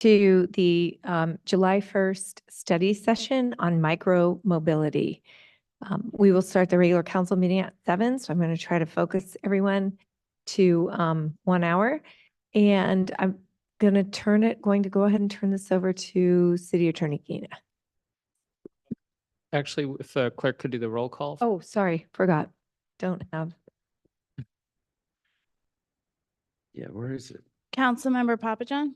to the July 1st study session on micro mobility. We will start the regular council meeting at 7, so I'm going to try to focus everyone to 1 hour. And I'm going to go ahead and turn this over to City Attorney Kina. Actually, if the clerk could do the roll call. Oh, sorry, forgot. Don't have. Yeah, where is it? Councilmember Papajohn,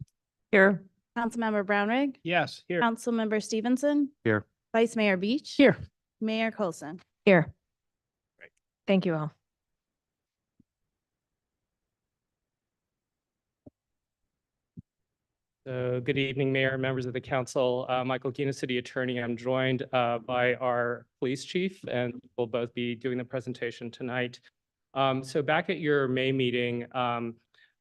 Here. Councilmember Brownrigg, Yes, here. Councilmember Stevenson. Here. Vice Mayor Beach. Here. Mayor Coulson. Here. Great. Thank you all. Good evening, Mayor, members of the council. Michael Kina, City Attorney. I'm joined by our police chief, and we'll both be doing the presentation tonight. So back at your May meeting,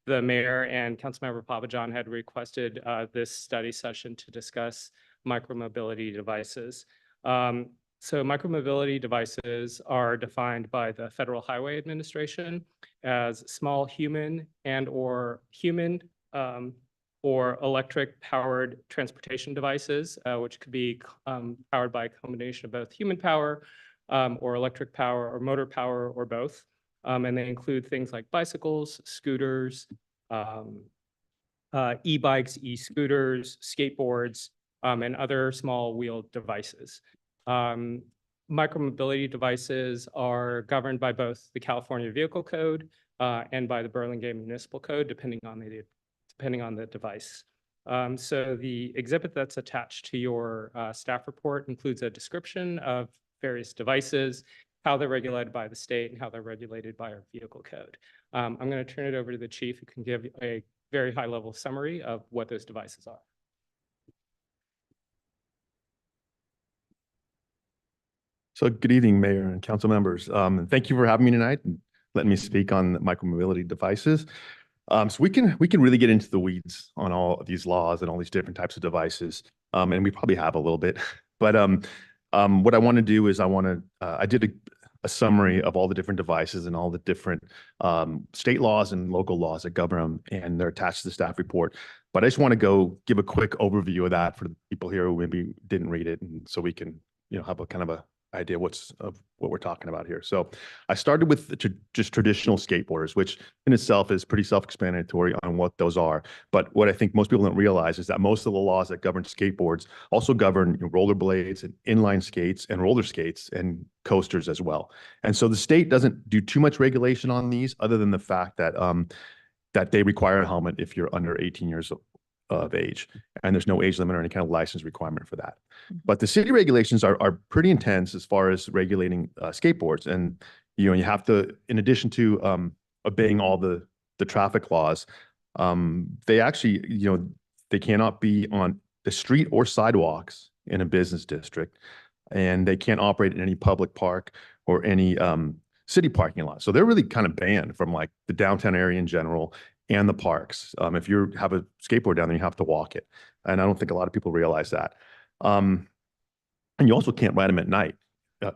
the mayor and Councilmember Papajohn had requested this study session to discuss micromobility devices. So micromobility devices are defined by the Federal Highway Administration as small human or electric powered transportation devices, which could be powered by a combination of both human power or electric power or motor power or both. And they include things like bicycles, scooters, e-bikes, e-scooters, skateboards, and other small wheeled devices. Micromobility devices are governed by both the California Vehicle Code and by the Burlingame Municipal Code, depending on the device. So the exhibit that's attached to your staff report includes a description of various devices, how they're regulated by the state, and how they're regulated by our vehicle code. I'm going to turn it over to the chief, who can give a very high-level summary of what those devices are. So good evening, Mayor and council members. Thank you for having me tonight and letting me speak on micromobility devices. So we can really get into the weeds on all of these laws and all these different types of devices, and we probably have a little bit. But what I want to do is I did a summary of all the different devices and all the different state laws and local laws that govern them, and they're attached to the staff report. But I just want to give a quick overview of that for the people here who maybe didn't read it, and so we can have a kind of a idea of what we're talking about here. So I started with just traditional skateboarders, which in itself is pretty self-explanatory on what those are. But what I think most people don't realize is that most of the laws that govern skateboards also govern rollerblades and inline skates and roller skates and coasters as well. And so the state doesn't do too much regulation on these, other than the fact that that they require a helmet if you're under 18 years of age, and there's no age limit or any kind of license requirement for that. But the city regulations are pretty intense as far as regulating skateboards, and you have to, in addition to obeying all the traffic laws, they actually they cannot be on the street or sidewalks in a business district, and they can't operate in any public park or any city parking lot. So they're really kind of banned from like the downtown area in general and the parks. If you have a skateboard down there, you have to walk it. And I don't think a lot of people realize that. And you also can't ride them at night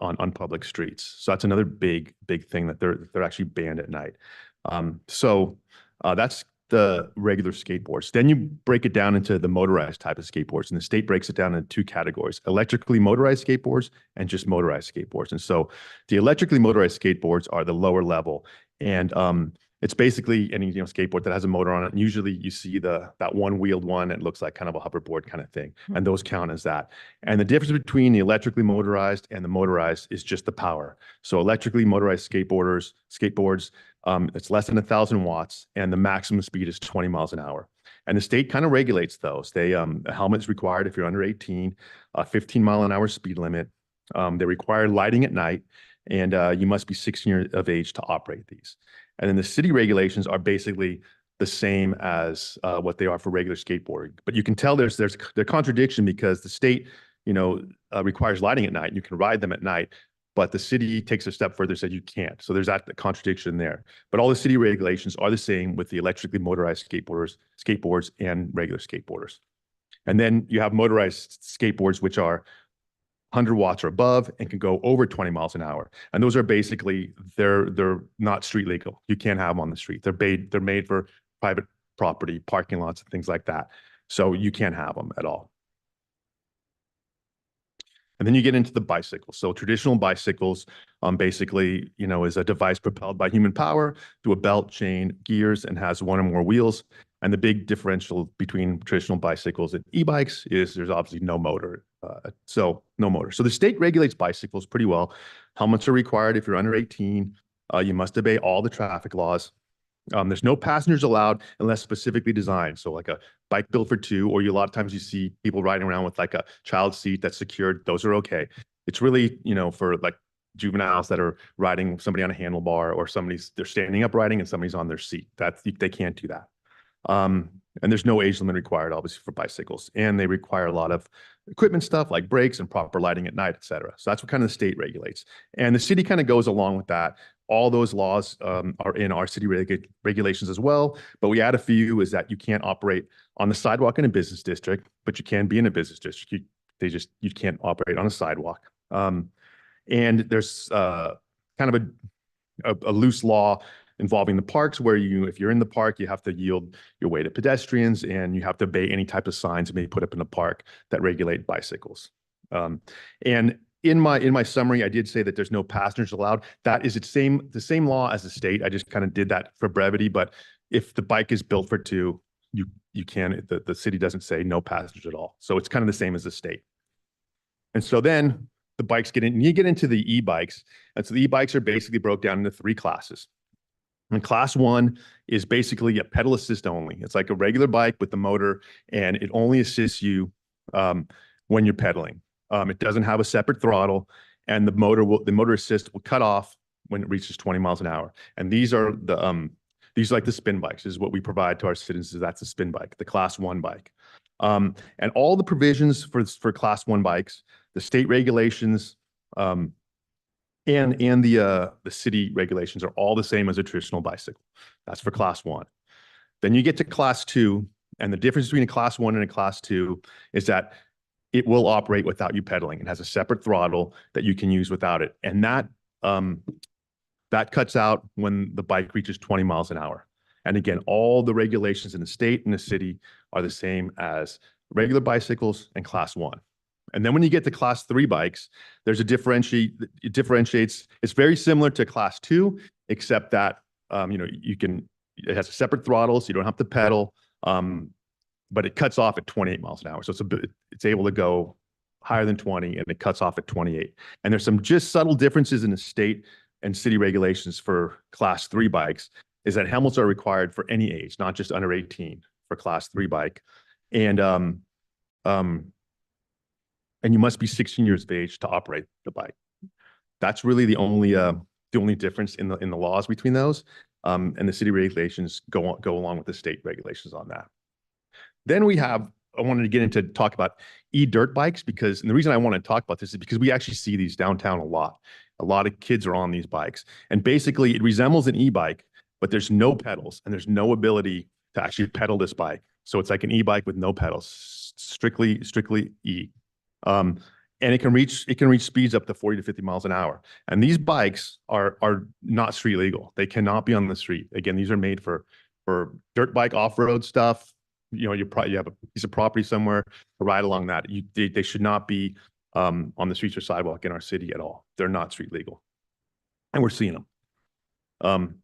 on public streets. So that's another big thing, that they're actually banned at night. So that's the regular skateboards. Then you break it down into the motorized type of skateboards, and the state breaks it down into 2 categories: electrically motorized skateboards and just motorized skateboards. And so the electrically motorized skateboards are the lower level, and it's basically any skateboard that has a motor on it. And usually you see that one-wheeled one. It looks like kind of a hoverboard kind of thing, and those count as that. And the difference between the electrically motorized and the motorized is just the power. So electrically motorized skateboards, it's less than 1,000 watts, and the maximum speed is 20 miles an hour. And the state kind of regulates those. They a helmet is required if you're under 18, a 15-mile-an-hour speed limit. They require lighting at night, and you must be 16 years of age to operate these. And then the city regulations are basically the same as what they are for regular skateboarding. But you can tell there's a contradiction, because the state, requires lighting at night. You can ride them at night, but the city takes a step further, said you can't. So there's that contradiction there. But all the city regulations are the same with the electrically motorized skateboards and regular skateboarders. And then you have motorized skateboards, which are 100 watts or above and can go over 20 miles an hour. And those are basically, they're not street legal. You can't have them on the street. They're made for private property, parking lots, and things like that. So you can't have them at all. And then you get into the bicycles. So traditional bicycles, basically, is a device propelled by human power through a belt, chain, gears, and has one or more wheels. And the big differential between traditional bicycles and e-bikes is there's obviously no motor. So no motor. So the state regulates bicycles pretty well. Helmets are required if you're under 18. You must obey all the traffic laws. There's no passengers allowed unless specifically designed. So like a bike built for two, or a lot of times you see people riding around with like a child seat that's secured. Those are okay. It's really, for like juveniles that are riding somebody on a handlebar, or they're standing up riding and somebody's on their seat. They can't do that. And there's no age limit required, obviously, for bicycles. And they require a lot of equipment stuff like brakes and proper lighting at night, et cetera. So that's what kind of the state regulates. And the city kind of goes along with that. All those laws are in our city regulations as well. But we add a few, is that you can't operate on the sidewalk in a business district, but you can be in a business district. You can't operate on a sidewalk. And there's kind of a loose law involving the parks, where if you're in the park, you have to yield your way to pedestrians, and you have to obey any type of signs you may put up in the park that regulate bicycles. And in my summary, I did say that there's no passengers allowed. That is the same law as the state. I just kind of did that for brevity. But if the bike is built for two, you can. The city doesn't say no passengers at all. So it's kind of the same as the state. And so then the bikes you get into the e-bikes. And so the e-bikes are basically broke down into 3 classes. And class 1 is basically a pedal assist only. It's like a regular bike with the motor, and it only assists you when you're pedaling. It doesn't have a separate throttle, and the motor assist will cut off when it reaches 20 miles an hour. And these are like the spin bikes. This is what we provide to our citizens. That's a spin bike, the class 1 bike. And all the provisions for class 1 bikes, the state regulations, and the city regulations are all the same as a traditional bicycle. That's for class 1. Then you get to class 2, and the difference between a class 1 and a class 2 is that it will operate without you pedaling. It has a separate throttle that you can use without it. And that cuts out when the bike reaches 20 miles an hour. And again, all the regulations in the state and the city are the same as regular bicycles and class 1. And then when you get to class 3 bikes, there's it differentiates. It's very similar to class 2, except that, it has a separate throttle, so you don't have to pedal. But it cuts off at 28 miles an hour. So it's able to go higher than 20, and it cuts off at 28. And there's some just subtle differences in the state and city regulations for class 3 bikes, is that helmets are required for any age, not just under 18 for class 3 bike. And you must be 16 years of age to operate the bike. That's really the only difference in the laws between those. And the city regulations go along with the state regulations on that. Then I wanted to talk about e-dirt bikes, and the reason I want to talk about this is because we actually see these downtown a lot. A lot of kids are on these bikes, and basically it resembles an e-bike, but there's no pedals and there's no ability to actually pedal this bike. So it's like an e-bike with no pedals, strictly E. And it can reach speeds up to 40 to 50 miles an hour. And these bikes are not street legal. They cannot be on the street. Again, these are made for dirt bike off-road stuff. You have a piece of property somewhere to ride along that. They should not be on the streets or sidewalk in our city at all. They're not street legal, and we're seeing them.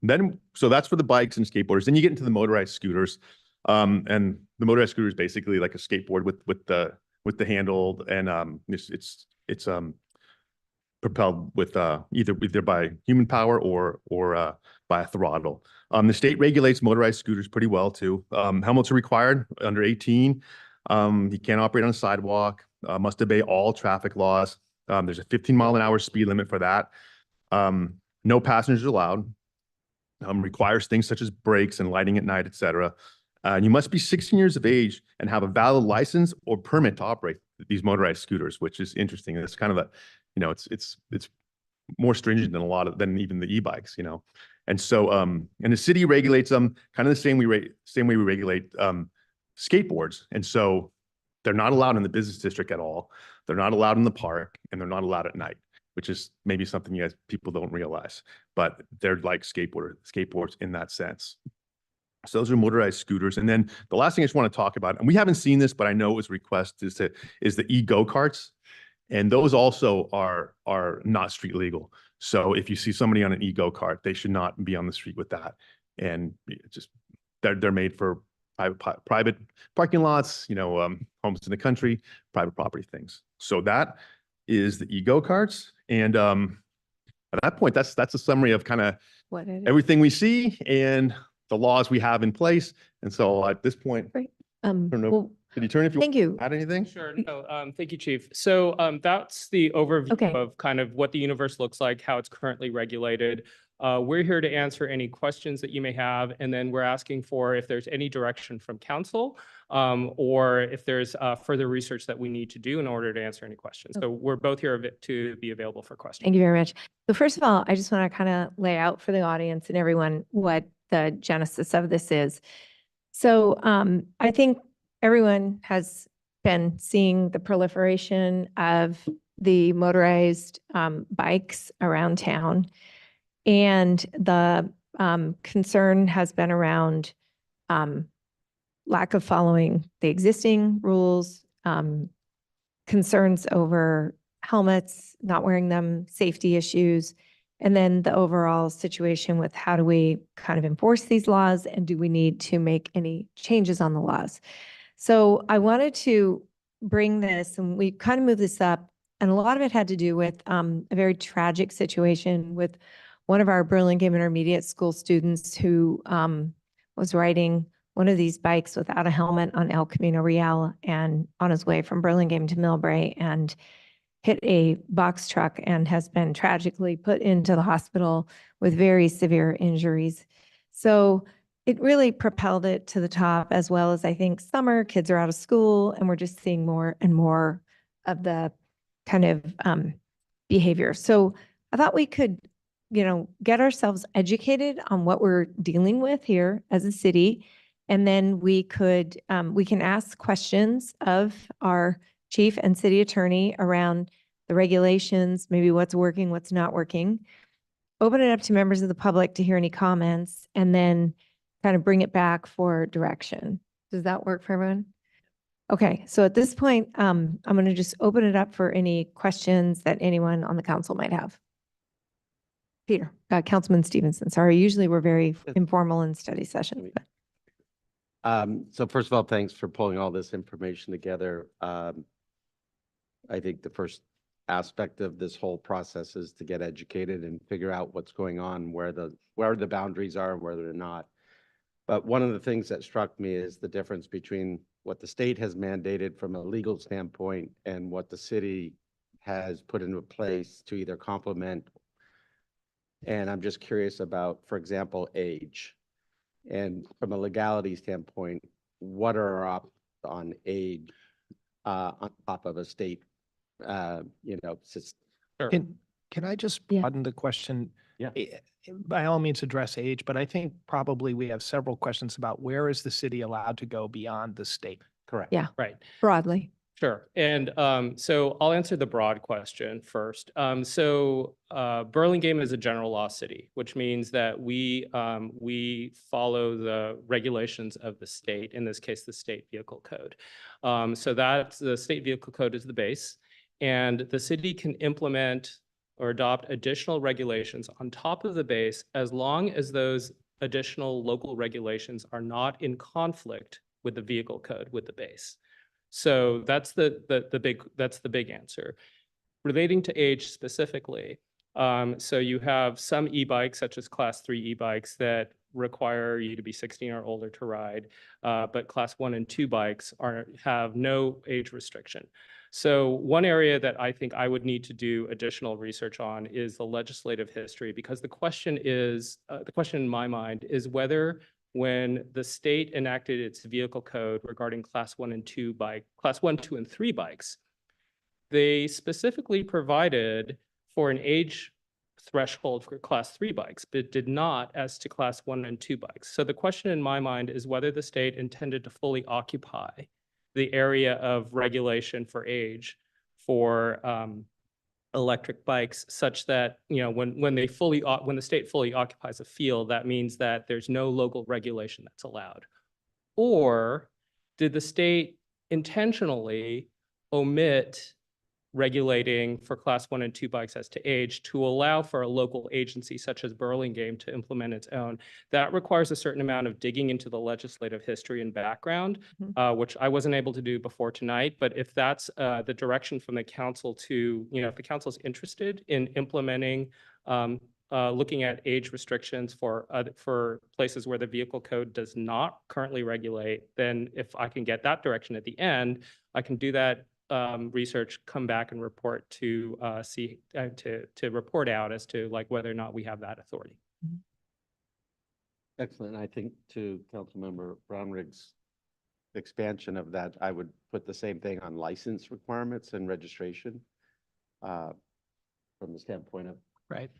So that's for the bikes and skateboarders. Then you get into the motorized scooters, and the motorized scooter is basically like a skateboard with the handle, and it's propelled with either by human power or by a throttle. The state regulates motorized scooters pretty well too. Helmets are required under 18. You can't operate on a sidewalk. Must obey all traffic laws. There's a 15-mile-an-hour speed limit for that. No passengers allowed. Requires things such as brakes and lighting at night, et cetera. And you must be 16 years of age and have a valid license or permit to operate these motorized scooters, which is interesting. It's kind of it's more stringent than even the e-bikes, And so, and the city regulates them kind of the same way we regulate skateboards. And so they're not allowed in the business district at all. They're not allowed in the park, and they're not allowed at night, which is maybe something people don't realize, but they're like skateboards in that sense. So those are motorized scooters. And then the last thing I just want to talk about, and we haven't seen this, but I know it was requested, is the e-go-karts. And those also are not street legal. So if you see somebody on an e-go-kart, they should not be on the street with that. And just they're made for private parking lots, homes in the country, private property things. So that is the e-go-karts. And at that point, that's a summary of kind of What it is. everything we see and the laws we have in place. And so at this point, Great. I don't know. Well, Could you turn if you thank you. add anything? Sure. No, thank you, Chief. So that's the overview Okay. of kind of what the universe looks like, how it's currently regulated. We're here to answer any questions that you may have, and then we're asking for if there's any direction from council or if there's further research that we need to do in order to answer any questions. So we're both here to be available for questions. Thank you very much. So first of all, I just want to kind of lay out for the audience and everyone what the genesis of this is. So I think everyone has been seeing the proliferation of the motorized bikes around town. And the concern has been around lack of following the existing rules, concerns over helmets, not wearing them, safety issues, and then the overall situation with how do we kind of enforce these laws and do we need to make any changes on the laws? So I wanted to bring this, and we kind of moved this up, and a lot of it had to do with a very tragic situation with one of our Burlingame Intermediate School students who was riding one of these bikes without a helmet on El Camino Real and on his way from Burlingame to Millbrae and hit a box truck and has been tragically put into the hospital with very severe injuries. So it really propelled it to the top, as well as I think summer, kids are out of school, and we're just seeing more and more of the kind of behavior. So I thought we could, get ourselves educated on what we're dealing with here as a city. And then we can ask questions of our chief and city attorney around the regulations, maybe what's working, what's not working. Open it up to members of the public to hear any comments, and then kind of bring it back for direction. Does that work for everyone? Okay, so at this point, I'm going to just open it up for any questions that anyone on the council might have. Peter, Councilman Stevenson, sorry, usually we're very informal in study sessions. But. So first of all, thanks for pulling all this information together. I think the first aspect of this whole process is to get educated and figure out what's going on, where the boundaries are and where they're not. But one of the things that struck me is the difference between what the state has mandated from a legal standpoint and what the city has put into place to either complement. And I'm just curious about, for example, age. And from a legality standpoint, what are our options on age on top of a state, system? Sure. Can I just Yeah. broaden the question? Yeah. By all means, address age, but I think probably we have several questions about where is the city allowed to go beyond the state? Correct. Yeah. Right. Broadly. Sure. And so I'll answer the broad question first. Burlingame is a general law city, which means that we follow the regulations of the state, in this case, the state vehicle code. So that's the state vehicle code is the base, and the city can implement or adopt additional regulations on top of the base as long as those additional local regulations are not in conflict with the vehicle code, with the base. So that's the big answer. Relating to age specifically, so you have some e-bikes, such as Class 3 e-bikes, that require you to be 16 or older to ride, but Class 1 and 2 bikes have no age restriction. So one area that I think I would need to do additional research on is the legislative history, because the question in my mind is whether, when the state enacted its vehicle code regarding Class 1 and 2 Class 1, 2, and 3 bikes, they specifically provided for an age threshold for Class 3 bikes, but did not as to Class 1 and 2 bikes. So the question in my mind is whether the state intended to fully occupy the area of regulation for age for electric bikes such that, when the state fully occupies a field, that means that there's no local regulation that's allowed? Or did the state intentionally omit regulating for class 1 and 2 bikes as to age to allow for a local agency such as Burlingame to implement its own? That requires a certain amount of digging into the legislative history and background, which I wasn't able to do before tonight. But if that's the direction from the council to, if the council is interested in implementing, looking at age restrictions for places where the vehicle code does not currently regulate, then if I can get that direction at the end, I can do that research, come back and report to report out as to like whether or not we have that authority. Excellent. I think to Councilmember Brownrigg's expansion of that, I would put the same thing on license requirements and registration from the standpoint of Right.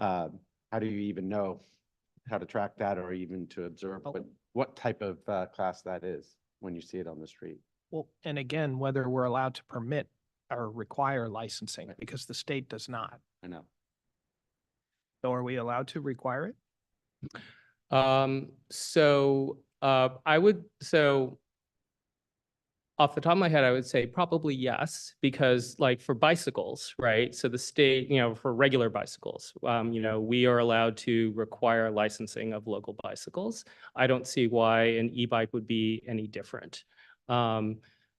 how do you even know how to track that or even to observe what type of class that is when you see it on the street? Well, and again, whether we're allowed to permit or require licensing, because the state does not. I know. So are we allowed to require it? Off the top of my head, I would say probably yes, because like for bicycles, right? So the state, for regular bicycles, we are allowed to require licensing of local bicycles. I don't see why an e-bike would be any different.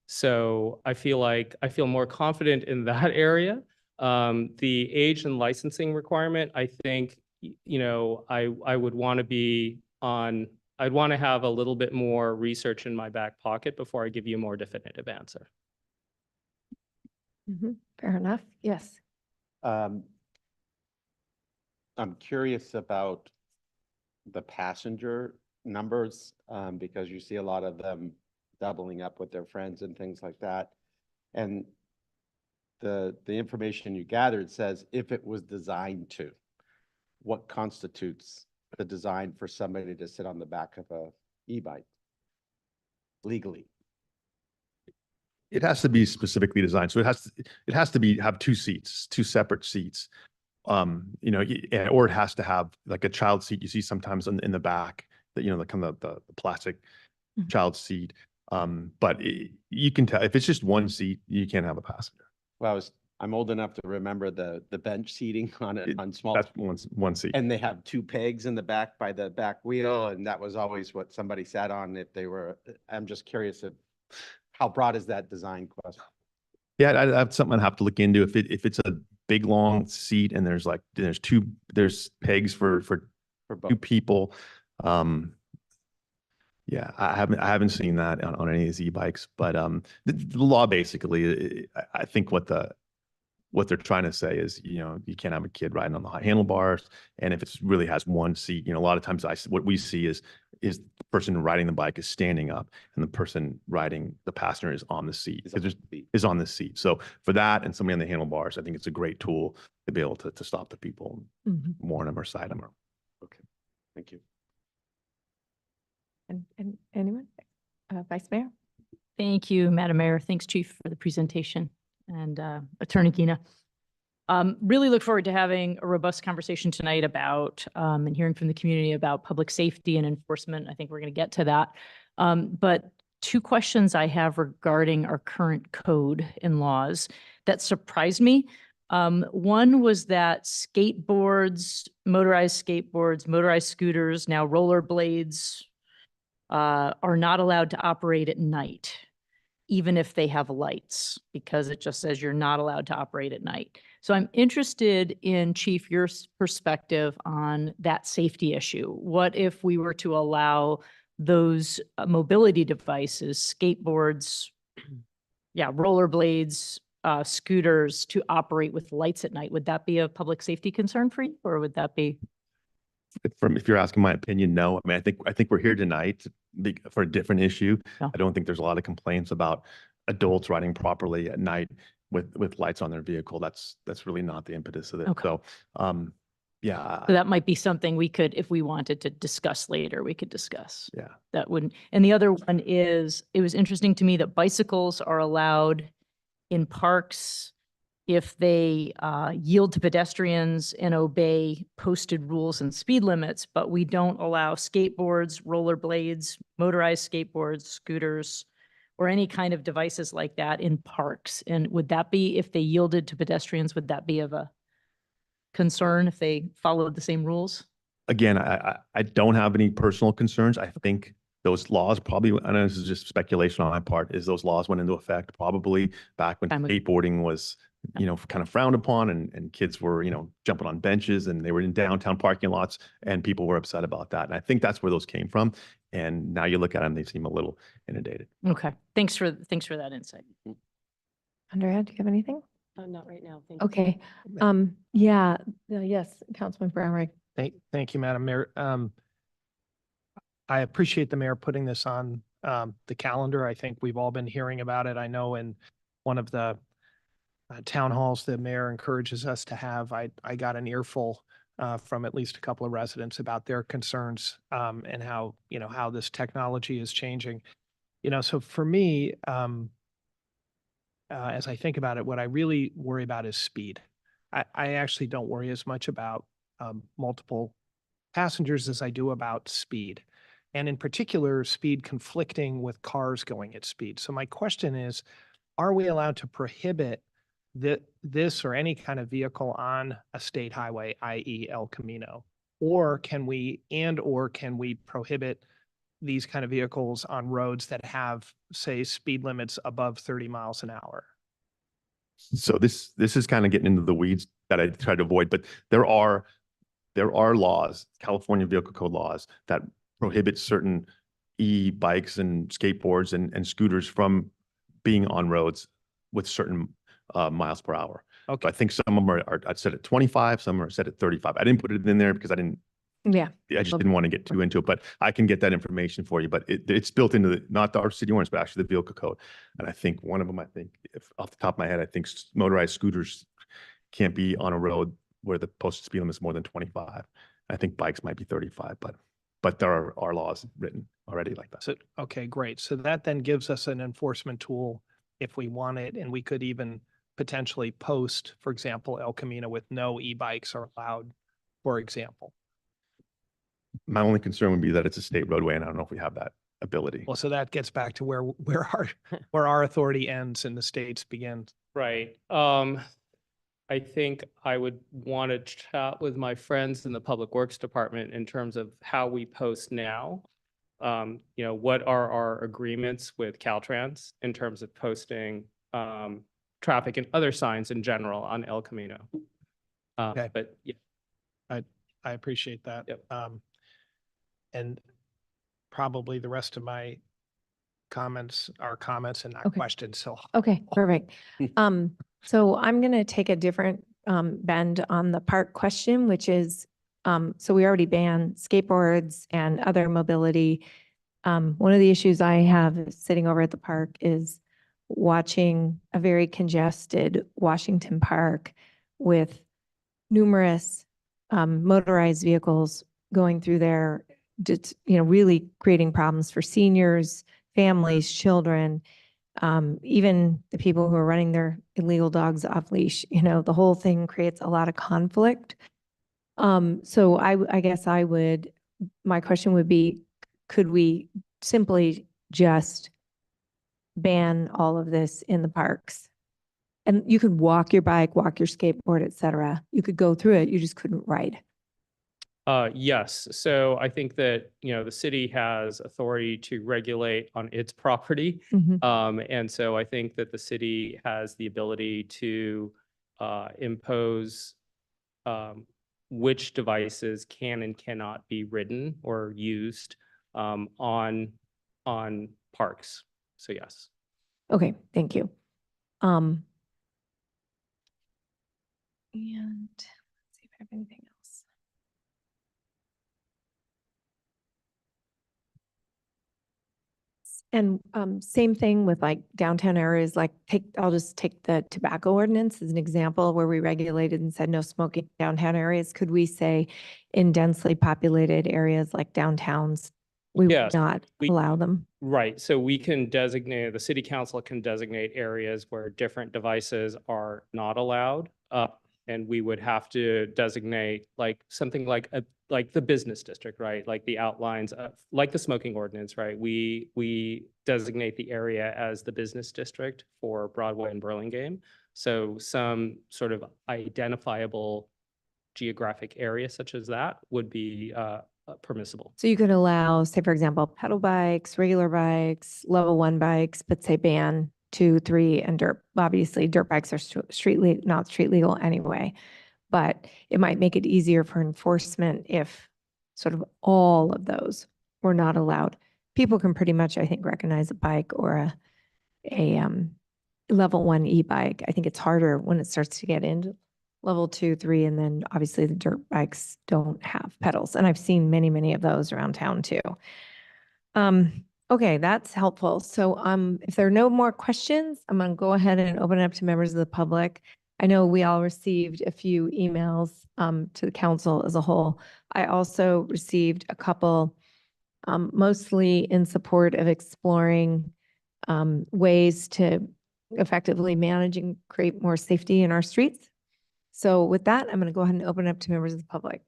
So I feel more confident in that area. The age and licensing requirement, I think, I would want to be on, I'd want to have a little bit more research in my back pocket before I give you a more definitive answer. Fair enough. Yes. I'm curious about the passenger numbers because you see a lot of them doubling up with their friends and things like that. And the information you gathered says if it was designed to, what constitutes the design for somebody to sit on the back of a e-bike legally? It has to be specifically designed. So it has to have two seats, two separate seats. Or it has to have like a child seat you see sometimes in the back, that, the kind of the plastic child seat. But you can tell if it's just one seat, you can't have a passenger. Well, I'm old enough to remember the bench seating on small. That's one seat. And they have two pegs in the back by the back wheel, and that was always what somebody sat on if they were. I'm just curious of how broad is that design question? Yeah, that's something I'd have to look into. If it's a big long seat and there's pegs for both. two people. Yeah, I haven't seen that on any of these e-bikes, but the law basically, I think what they're trying to say is, you can't have a kid riding on the high handlebars, and if it really has one seat, a lot of times what we see is the person riding the bike is standing up, and the person riding the passenger is on the seat. Is on the seat. So for that and somebody on the handlebars, I think it's a great tool to be able to stop the people, warn them or side them. Okay, thank you. And anyone? Vice Mayor? Thank you, Madam Mayor. Thanks, Chief, for the presentation, and Attorney Gina. Really look forward to having a robust conversation tonight about and hearing from the community about public safety and enforcement. I think we're going to get to that. But two questions I have regarding our current code and laws that surprised me. One was that motorized skateboards, motorized scooters, now rollerblades, are not allowed to operate at night, even if they have lights, because it just says you're not allowed to operate at night. So I'm interested in, Chief, your perspective on that safety issue. What if we were to allow those mobility devices, skateboards, rollerblades, scooters to operate with lights at night? Would that be a public safety concern for you, or would that be? If you're asking my opinion, no. I mean, I think we're here tonight for a different issue. No. I don't think there's a lot of complaints about adults riding properly at night with lights on their vehicle. That's really not the impetus of it. Okay. So, yeah. So that might be something we could, if we wanted to discuss later, we could discuss. Yeah. That wouldn't. And the other one is, it was interesting to me that bicycles are allowed in parks, if they yield to pedestrians and obey posted rules and speed limits, but we don't allow skateboards, rollerblades, motorized skateboards, scooters, or any kind of devices like that in parks. And would that be, if they yielded to pedestrians, would that be of a concern if they followed the same rules? Again, I don't have any personal concerns. I think those laws probably, I know this is just speculation on my part, is those laws went into effect probably back when Time ago. skateboarding was, kind of frowned upon and kids were, jumping on benches and they were in downtown parking lots and people were upset about that. And I think that's where those came from. And now you look at them, they seem a little inundated. Okay, thanks for that insight. Andrea, do you have anything? Not right now, thank Okay. Yes, Councilman Brownrigg. Thank you, Madam Mayor. I appreciate the mayor putting this on the calendar. I think we've all been hearing about it. I know in one of the town halls the mayor encourages us to have, I got an earful from at least a couple of residents about their concerns and how, how this technology is changing. So for me, as I think about it, what I really worry about is speed. I actually don't worry as much about multiple passengers as I do about speed. And in particular, speed conflicting with cars going at speed. So my question is, are we allowed to prohibit this or any kind of vehicle on a state highway, i.e. El Camino? Or can we prohibit these kind of vehicles on roads that have, say, speed limits above 30 miles an hour? So this is kind of getting into the weeds that I try to avoid, but there are laws, California Vehicle Code laws, that prohibit certain e-bikes and skateboards and scooters from being on roads with certain miles per hour. Okay. So I think some of them are set at 25, some are set at 35. I didn't put it in there because I just didn't want to get too into it, but I can get that information for you. But it's built into not our city ordinance, but actually the vehicle code. And I think one of them, if off the top of my head, I think motorized scooters can't be on a road where the posted speed limit is more than 25. I think bikes might be 35, but there are laws written already like that. So, okay, great. So that then gives us an enforcement tool if we want it, and we could even potentially post, for example, El Camino with no e-bikes are allowed, for example. My only concern would be that it's a state roadway, and I don't know if we have that ability. Well, so that gets back to where our authority ends and the states begin. Right. I think I would want to chat with my friends in the Public Works Department in terms of how we post now. What are our agreements with Caltrans in terms of posting traffic and other signs in general on El Camino? Okay. But yeah. I appreciate that. Yep. And probably the rest of my comments are comments and not Okay. questions. So Okay, perfect. So I'm going to take a different bend on the park question, which is, so we already banned skateboards and other mobility. One of the issues I have sitting over at the park is watching a very congested Washington Park with numerous motorized vehicles going through there, just, really creating problems for seniors, families, children, even the people who are running their illegal dogs off leash. The whole thing creates a lot of conflict. So I guess my question would be, could we simply just ban all of this in the parks? And you could walk your bike, walk your skateboard, et cetera. You could go through it, you just couldn't ride. Yes. So I think that, the city has authority to regulate on its property. And so I think that the city has the ability to impose which devices can and cannot be ridden or used on parks. So yes. Okay, thank you. And let's see if I have anything else. And same thing with like downtown areas, I'll just take the tobacco ordinance as an example where we regulated and said no smoking downtown areas. Could we say in densely populated areas like downtowns, we would Yes, not we- allow them. Right, so we can designate, the city council can designate areas where different devices are not allowed. And we would have to designate like something like like the business district, right? Like the outlines of, like the smoking ordinance, right? We designate the area as the business district for Broadway and Burlingame. So some sort of identifiable geographic area such as that would be permissible. So you could allow, say, for example, pedal bikes, regular bikes, level 1 bikes, but say ban 2, 3, and dirt. Obviously, dirt bikes are not street legal anyway, but it might make it easier for enforcement if sort of all of those were not allowed. People can pretty much, I think, recognize a bike or a level 1 e-bike. I think it's harder when it starts to get into level 2, 3, and then obviously the dirt bikes don't have pedals. And I've seen many, many of those around town too. Okay, that's helpful. So if there are no more questions, I'm going to go ahead and open it up to members of the public. I know we all received a few emails to the council as a whole. I also received a couple, mostly in support of exploring ways to effectively manage and create more safety in our streets. So with that, I'm going to go ahead and open it up to members of the public.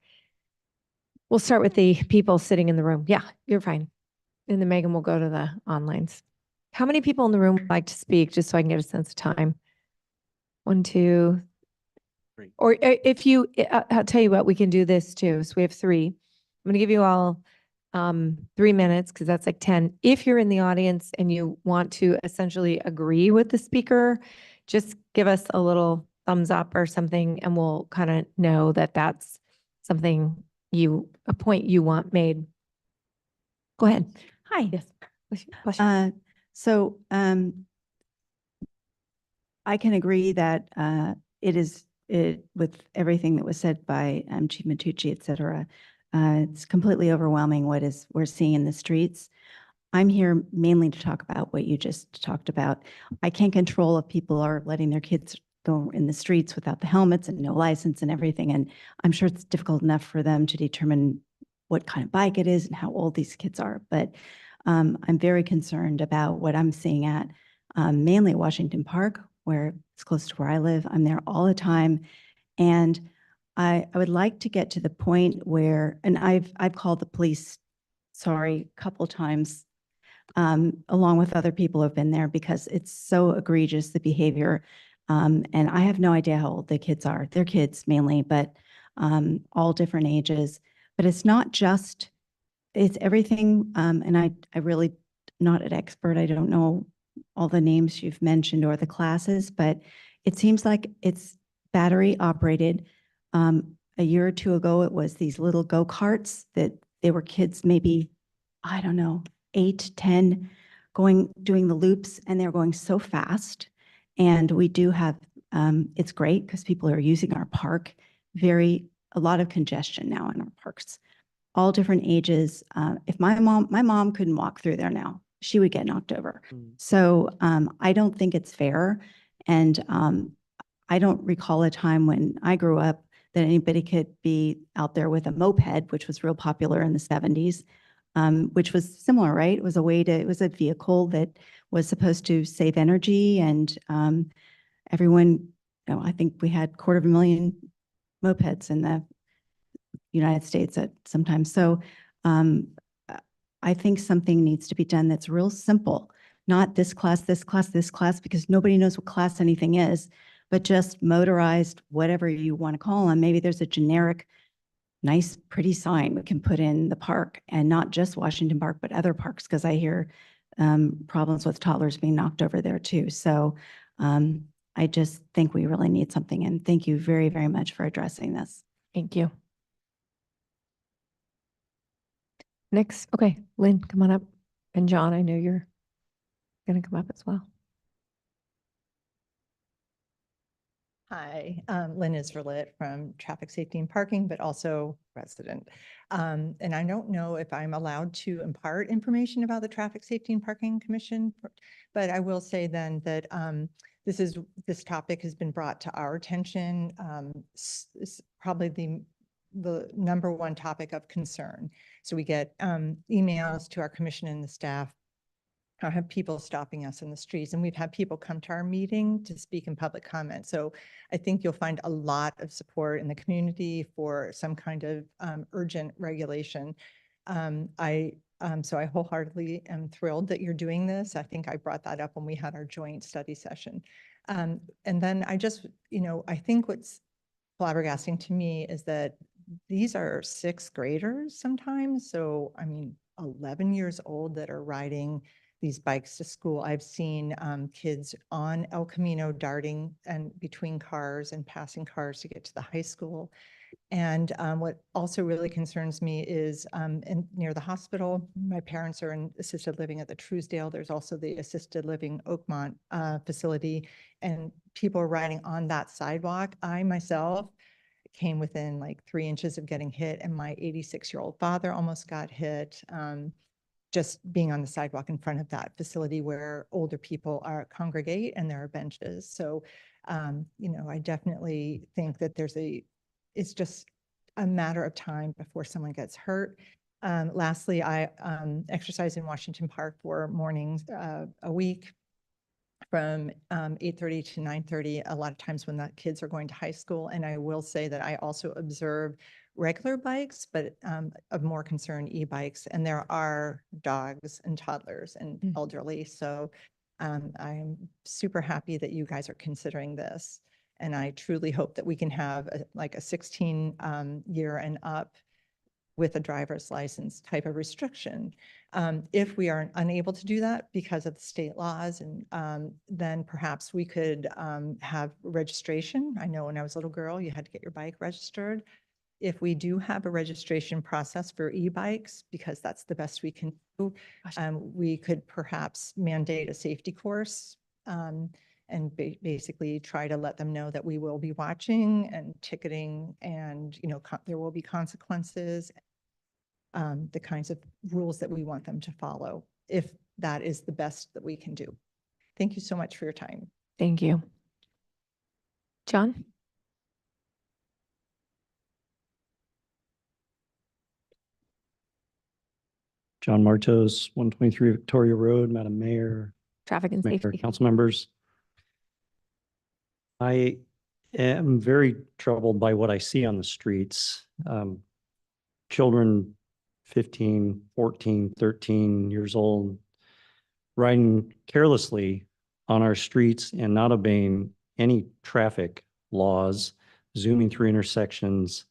We'll start with the people sitting in the room. Yeah, you're fine. And then Megan will go to the onlines. How many people in the room would like to speak, just so I can get a sense of time? 1, 2. Three. Or if you, I'll tell you what, we can do this too. So we have 3. I'm going to give you all 3 minutes because that's like 10. If you're in the audience and you want to essentially agree with the speaker, just give us a little thumbs up or something and we'll kind of know that that's something a point you want made. Go ahead. Hi. Yes. Bless you. So I can agree that with everything that was said by Chief Matucci, et cetera. It's completely overwhelming what we're seeing in the streets. I'm here mainly to talk about what you just talked about. I can't control if people are letting their kids go in the streets without the helmets and no license and everything. And I'm sure it's difficult enough for them to determine what kind of bike it is and how old these kids are. But I'm very concerned about what I'm seeing at mainly at Washington Park, where it's close to where I live. I'm there all the time. And I would like to get to the point where, and I've called the police, a couple times, along with other people who have been there because it's so egregious, the behavior. And I have no idea how old the kids are. They're kids mainly, but all different ages. But it's not just, it's everything. And I really not an expert. I don't know all the names you've mentioned or the classes, but it seems like it's battery operated. A year or 2 ago, it was these little go-karts that they were kids, maybe, I don't know, 8, 10, doing the loops, and they're going so fast. And we do have, it's great because people are using our park, a lot of congestion now in our parks, all different ages. If my mom couldn't walk through there now, she would get knocked over. So I don't think it's fair. And I don't recall a time when I grew up that anybody could be out there with a moped, which was real popular in the 70s, which was similar, right? It was a vehicle that was supposed to save energy, and everyone, I think we had 250,000 mopeds in the United States at sometimes. So I think something needs to be done that's real simple, not this class, this class, this class, because nobody knows what class anything is, but just motorized, whatever you want to call them. Maybe there's a generic, nice, pretty sign we can put in the park, and not just Washington Park, but other parks, because I hear problems with toddlers being knocked over there too. So I just think we really need something, and thank you very, very much for addressing this. Thank you. Next, okay, Lynn, come on up. And John, I know you're going to come up as well. Hi, Lynn Israelit from Traffic Safety and Parking, but also resident. And I don't know if I'm allowed to impart information about the Traffic Safety and Parking Commission, but I will say then that this topic has been brought to our attention. Probably the number one topic of concern. So we get emails to our commission and the staff. I have people stopping us in the streets, and we've had people come to our meeting to speak in public comment. So I think you'll find a lot of support in the community for some kind of urgent regulation. So I wholeheartedly am thrilled that you're doing this. I think I brought that up when we had our joint study session. And then I just, I think what's flabbergasting to me is that these are sixth graders sometimes. So, I mean, 11 years old that are riding these bikes to school. I've seen kids on El Camino darting and between cars and passing cars to get to the high school. And what also really concerns me is near the hospital, my parents are in assisted living at the Truesdale. There's also the assisted living Oakmont facility, and people are riding on that sidewalk. I myself came within like 3 inches of getting hit, and my 86-year-old father almost got hit. Just being on the sidewalk in front of that facility where older people congregate and there are benches. So, I definitely think that it's just a matter of time before someone gets hurt. Lastly, I exercise in Washington Park 4 mornings a week from 8:30 to 9:30, a lot of times when the kids are going to high school. And I will say that I also observe regular bikes, but of more concern, e-bikes. And there are dogs and toddlers and elderly. So I'm super happy that you guys are considering this. And I truly hope that we can have like a 16 year and up with a driver's license type of restriction. If we are unable to do that because of the state laws, and then perhaps we could have registration. I know when I was a little girl, you had to get your bike registered. If we do have a registration process for e-bikes, because that's the best we can do, we could perhaps mandate a safety course and basically try to let them know that we will be watching and ticketing, and there will be consequences, the kinds of rules that we want them to follow, if that is the best that we can do. Thank you so much for your time. Thank you. John? John Martos, 123 Victoria Road, Madam Mayor, Traffic and Mayor, safety. council members. I am very troubled by what I see on the streets. Children 15, 14, 13 years old riding carelessly on our streets and not obeying any traffic laws, zooming through intersections.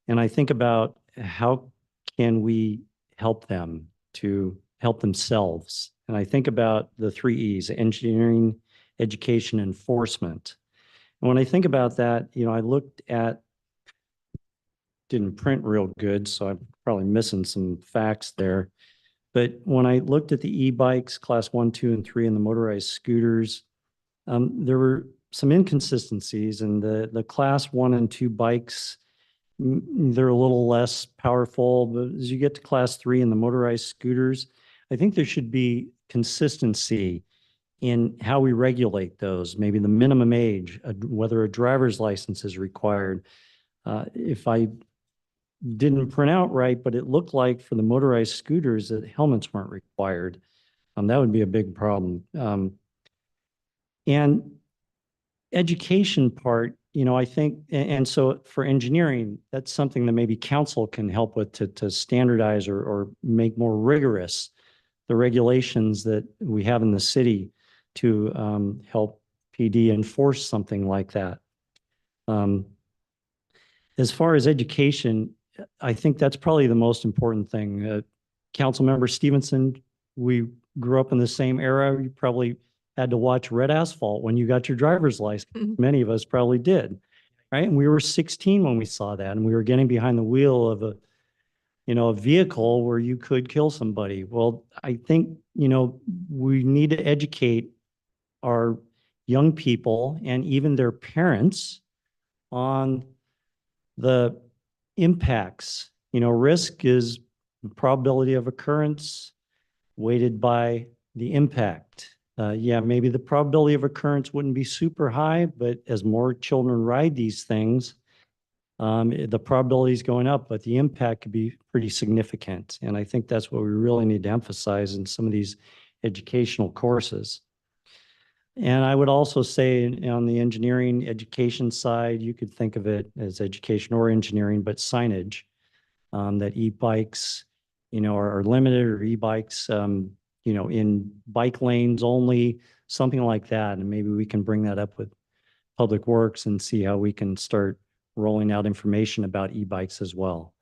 And I think about how can we help them to help themselves. And I think about the 3 E's: engineering, education, enforcement. And when I think about that, I looked at, didn't print real good, so I'm probably missing some facts there. But when I looked at the e-bikes, class 1, 2, and 3, and the motorized scooters, there were some inconsistencies, and the class 1 and 2 bikes, they're a little less powerful, but as you get to class 3 and the motorized scooters, I think there should be consistency in how we regulate those, maybe the minimum age, whether a driver's license is required. If I didn't print out right, but it looked like for the motorized scooters that helmets weren't required, that would be a big problem. And education part, I think, and so for engineering, that's something that maybe council can help with to standardize or make more rigorous the regulations that we have in the city to help PD enforce something like that. As far as education, I think that's probably the most important thing. Councilmember Stevenson, we grew up in the same era. You probably had to watch red asphalt when you got your driver's license. Many of us probably did, right? And we were 16 when we saw that, and we were getting behind the wheel of a vehicle where you could kill somebody. Well, I think, we need to educate our young people and even their parents on the impacts. Risk is the probability of occurrence weighted by the impact. Yeah, maybe the probability of occurrence wouldn't be super high, but as more children ride these things, the probability is going up, but the impact could be pretty significant. And I think that's what we really need to emphasize in some of these educational courses. And I would also say on the engineering education side, you could think of it as education or engineering, but signage, that e-bikes, are limited, or e-bikes, in bike lanes only, something like that. And maybe we can bring that up with Public Works and see how we can start rolling out information about e-bikes as well.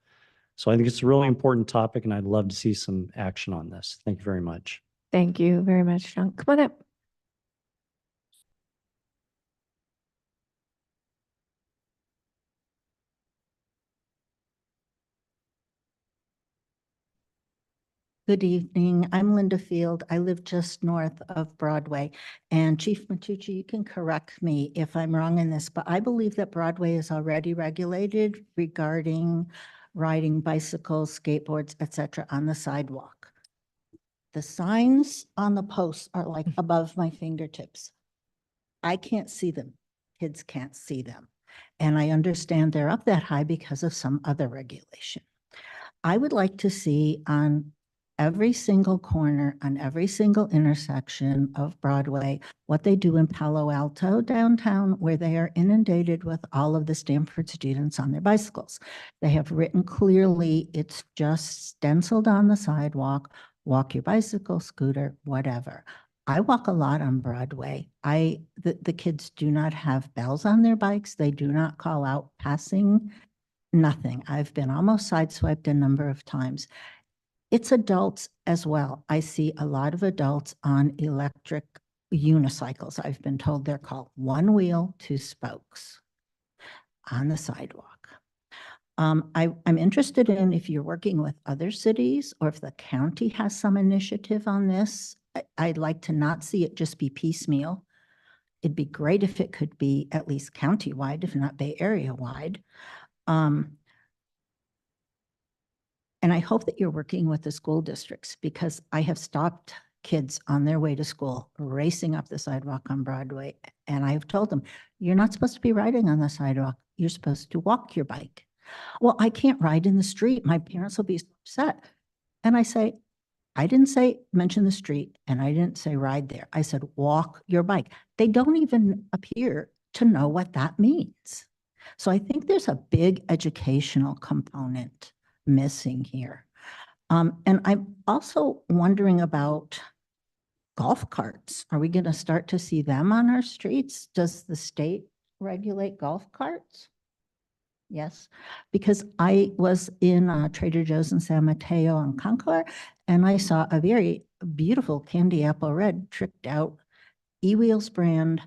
So I think it's a really important topic, and I'd love to see some action on this. Thank you very much. Thank you very much, John. Come on up. Good evening. I'm Linda Field. I live just north of Broadway. And Chief Matucci, you can correct me if I'm wrong in this, but I believe that Broadway is already regulated regarding riding bicycles, skateboards, et cetera, on the sidewalk. The signs on the posts are like above my fingertips. I can't see them. Kids can't see them. And I understand they're up that high because of some other regulation. I would like to see on every single corner, on every single intersection of Broadway, what they do in Palo Alto downtown, where they are inundated with all of the Stanford students on their bicycles. They have written clearly, it's just stenciled on the sidewalk, walk your bicycle, scooter, whatever. I walk a lot on Broadway. The kids do not have bells on their bikes. They do not call out passing, nothing. I've been almost sideswiped a number of times. It's adults as well. I see a lot of adults on electric unicycles. I've been told they're called one wheel, two spokes on the sidewalk. I'm interested in if you're working with other cities or if the county has some initiative on this. I'd like to not see it just be piecemeal. It'd be great if it could be at least county-wide, if not Bay Area-wide. And I hope that you're working with the school districts, because I have stopped kids on their way to school racing up the sidewalk on Broadway. And I've told them, you're not supposed to be riding on the sidewalk. You're supposed to walk your bike. Well, I can't ride in the street. My parents will be upset. And I say, I didn't say mention the street, and I didn't say ride there. I said, walk your bike. They don't even appear to know what that means. So I think there's a big educational component missing here. And I'm also wondering about golf carts. Are we going to start to see them on our streets? Does the state regulate golf carts? Yes, because I was in Trader Joe's in San Mateo on Concord, and I saw a very beautiful candy apple red tricked out eWheels brand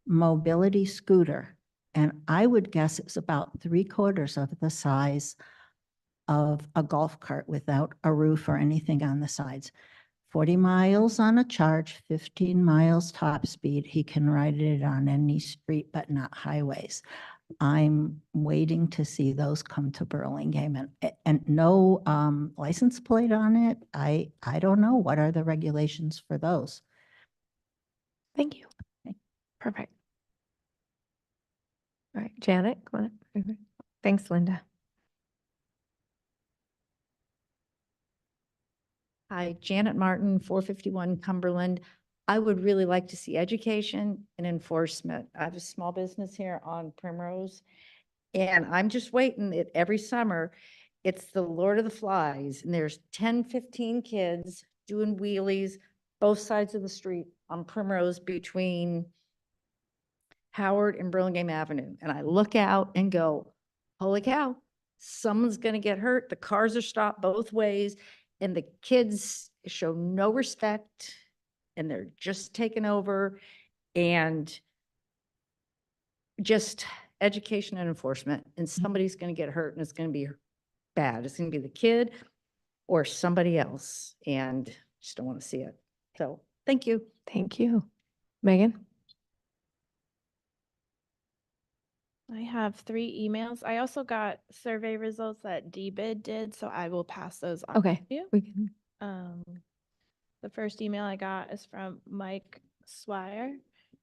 mobility scooter. And I would guess it's about 3/4 of the size of a golf cart without a roof or anything on the sides. 40 miles on a charge, 15 miles top speed. He can ride it on any street, but not highways. I'm waiting to see those come to Burlingame, and no license plate on it. I don't know. What are the regulations for those? Thank you. Okay. Perfect. All right, Janet, come on up. Thanks, Linda. Hi, Janet Martin, 451 Cumberland. I would really like to see education and enforcement. I have a small business here on Primrose, and I'm just waiting it every summer. It's the Lord of the Flies, and there's 10, 15 kids doing wheelies both sides of the street on Primrose between Howard and Burlingame Avenue. And I look out and go, holy cow, someone's going to get hurt. The cars are stopped both ways, and the kids show no respect, and they're just taken over. And just education and enforcement, and somebody's going to get hurt, and it's going to be bad. It's going to be the kid or somebody else, and just don't want to see it. So thank you. Thank you. Megan? I have 3 emails. I also got survey results that DBID did, so I will pass those on Okay. to you. We can. The first email I got is from Mike Swire.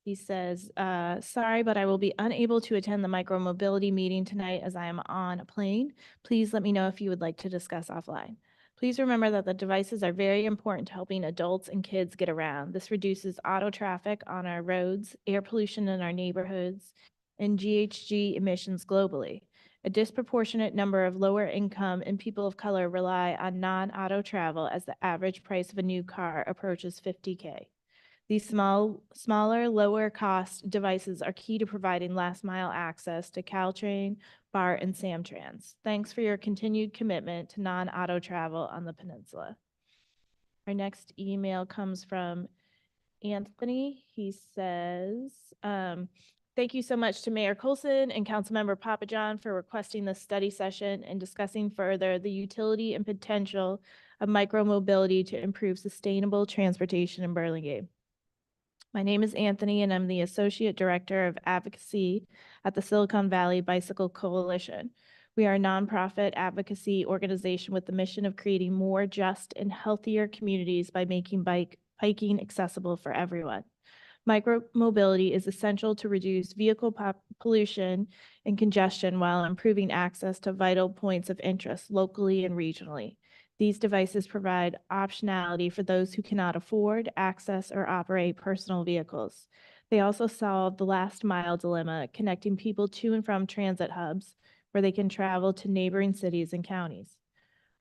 He says, sorry, but I will be unable to attend the micromobility meeting tonight as I am on a plane. Please let me know if you would like to discuss offline. Please remember that the devices are very important to helping adults and kids get around. This reduces auto traffic on our roads, air pollution in our neighborhoods, and GHG emissions globally. A disproportionate number of lower income and people of color rely on non-auto travel as the average price of a new car approaches $50K. These smaller, lower cost devices are key to providing last mile access to Caltrain, BART, and Samtrans. Thanks for your continued commitment to non-auto travel on the peninsula. Our next email comes from Anthony. He says, thank you so much to Mayor Coulson and Councilmember Papajohn for requesting this study session and discussing further the utility and potential of micromobility to improve sustainable transportation in Burlingame. My name is Anthony, and I'm the Associate Director of Advocacy at the Silicon Valley Bicycle Coalition. We are a nonprofit advocacy organization with the mission of creating more just and healthier communities by making biking accessible for everyone. Micromobility is essential to reduce vehicle pollution and congestion while improving access to vital points of interest locally and regionally. These devices provide optionality for those who cannot afford, access, or operate personal vehicles. They also solve the last mile dilemma, connecting people to and from transit hubs where they can travel to neighboring cities and counties.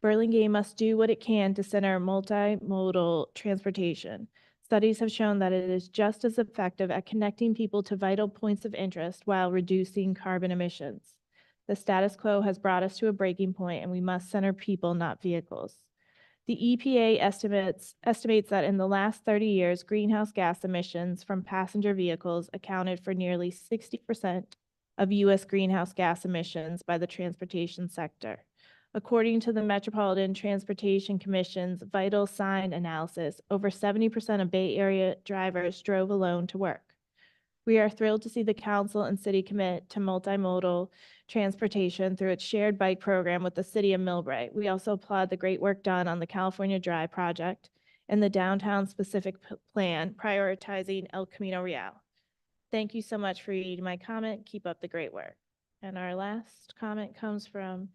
Burlingame must do what it can to center multimodal transportation. Studies have shown that it is just as effective at connecting people to vital points of interest while reducing carbon emissions. The status quo has brought us to a breaking point, and we must center people, not vehicles. The EPA estimates that in the last 30 years, greenhouse gas emissions from passenger vehicles accounted for nearly 60% of U.S. greenhouse gas emissions by the transportation sector. According to the Metropolitan Transportation Commission's vital sign analysis, over 70% of Bay Area drivers drove alone to work. We are thrilled to see the council and city commit to multimodal transportation through its shared bike program with the city of Millbrae. We also applaud the great work done on the California Drive project and the downtown specific plan prioritizing El Camino Real. Thank you so much for reading my comment. Keep up the great work. And our last comment comes from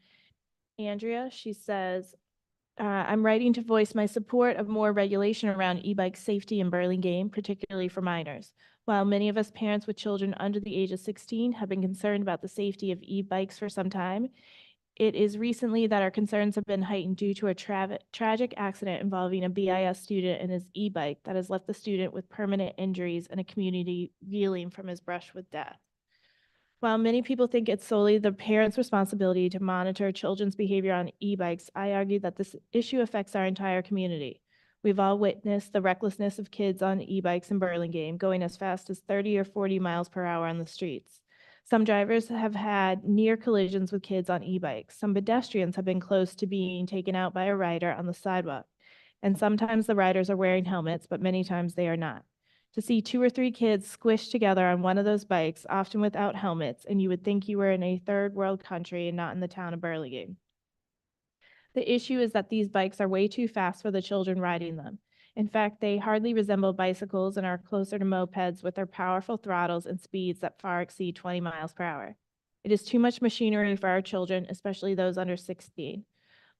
Andrea. She says, I'm writing to voice my support of more regulation around e-bike safety in Burlingame, particularly for minors. While many of us parents with children under the age of 16 have been concerned about the safety of e-bikes for some time, it is recently that our concerns have been heightened due to a tragic accident involving a BIS student and his e-bike that has left the student with permanent injuries and a community reeling from his brush with death. While many people think it's solely the parents' responsibility to monitor children's behavior on e-bikes, I argue that this issue affects our entire community. We've all witnessed the recklessness of kids on e-bikes in Burlingame, going as fast as 30 or 40 miles per hour on the streets. Some drivers have had near collisions with kids on e-bikes. Some pedestrians have been close to being taken out by a rider on the sidewalk. And sometimes the riders are wearing helmets, but many times they are not. To see 2 or 3 kids squished together on one of those bikes, often without helmets, and you would think you were in a third world country and not in the town of Burlingame. The issue is that these bikes are way too fast for the children riding them. In fact, they hardly resemble bicycles and are closer to mopeds with their powerful throttles and speeds that far exceed 20 miles per hour. It is too much machinery for our children, especially those under 16.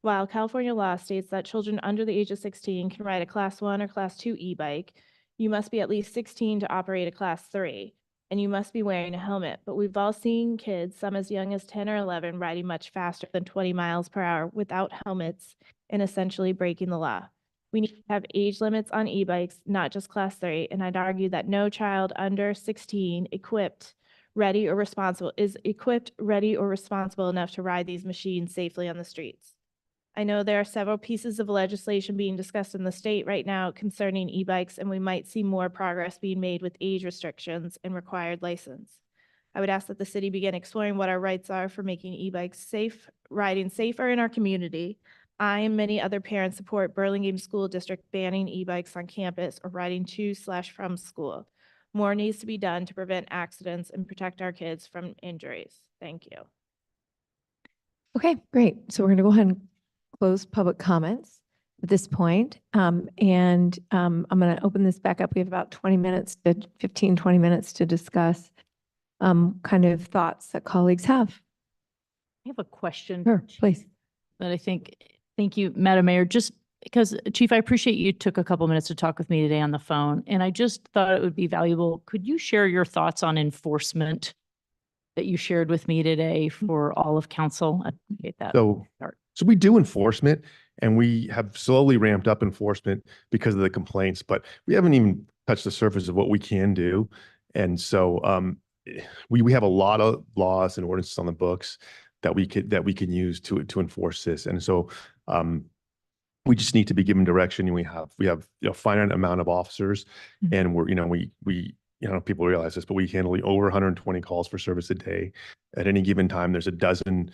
While California law states that children under the age of 16 can ride a Class 1 or Class 2 e-bike, you must be at least 16 to operate a Class 3, and you must be wearing a helmet. But we've all seen kids, some as young as 10 or 11, riding much faster than 20 miles per hour without helmets and essentially breaking the law. We need to have age limits on e-bikes, not just Class 3, and I'd argue that no child under 16 is equipped, ready, or responsible enough to ride these machines safely on the streets. I know there are several pieces of legislation being discussed in the state right now concerning e-bikes, and we might see more progress being made with age restrictions and required license. I would ask that the city begin exploring what our rights are for making e-bikes riding safer in our community. I and many other parents support Burlingame School District banning e-bikes on campus or riding to/from school. More needs to be done to prevent accidents and protect our kids from injuries. Thank you. Okay, great. So we're going to go ahead and close public comments. at this point. I'm going to open this back up. We have about 20 minutes to discuss kind of thoughts that colleagues have. I have a question. Sure, please. That I think, thank you, Madam Mayor, just because Chief, I appreciate you took a couple minutes to talk with me today on the phone, and I just thought it would be valuable. Could you share your thoughts on enforcement that you shared with me today for all of council? I appreciate that. So we do enforcement, and we have slowly ramped up enforcement because of the complaints, but we haven't even touched the surface of what we can do. And so we have a lot of laws and ordinances on the books that we can use to enforce this. And so we just need to be given direction, and we have a finite amount of officers, and we're people realize this, but we handle over 120 calls for service a day. At any given time, there's a dozen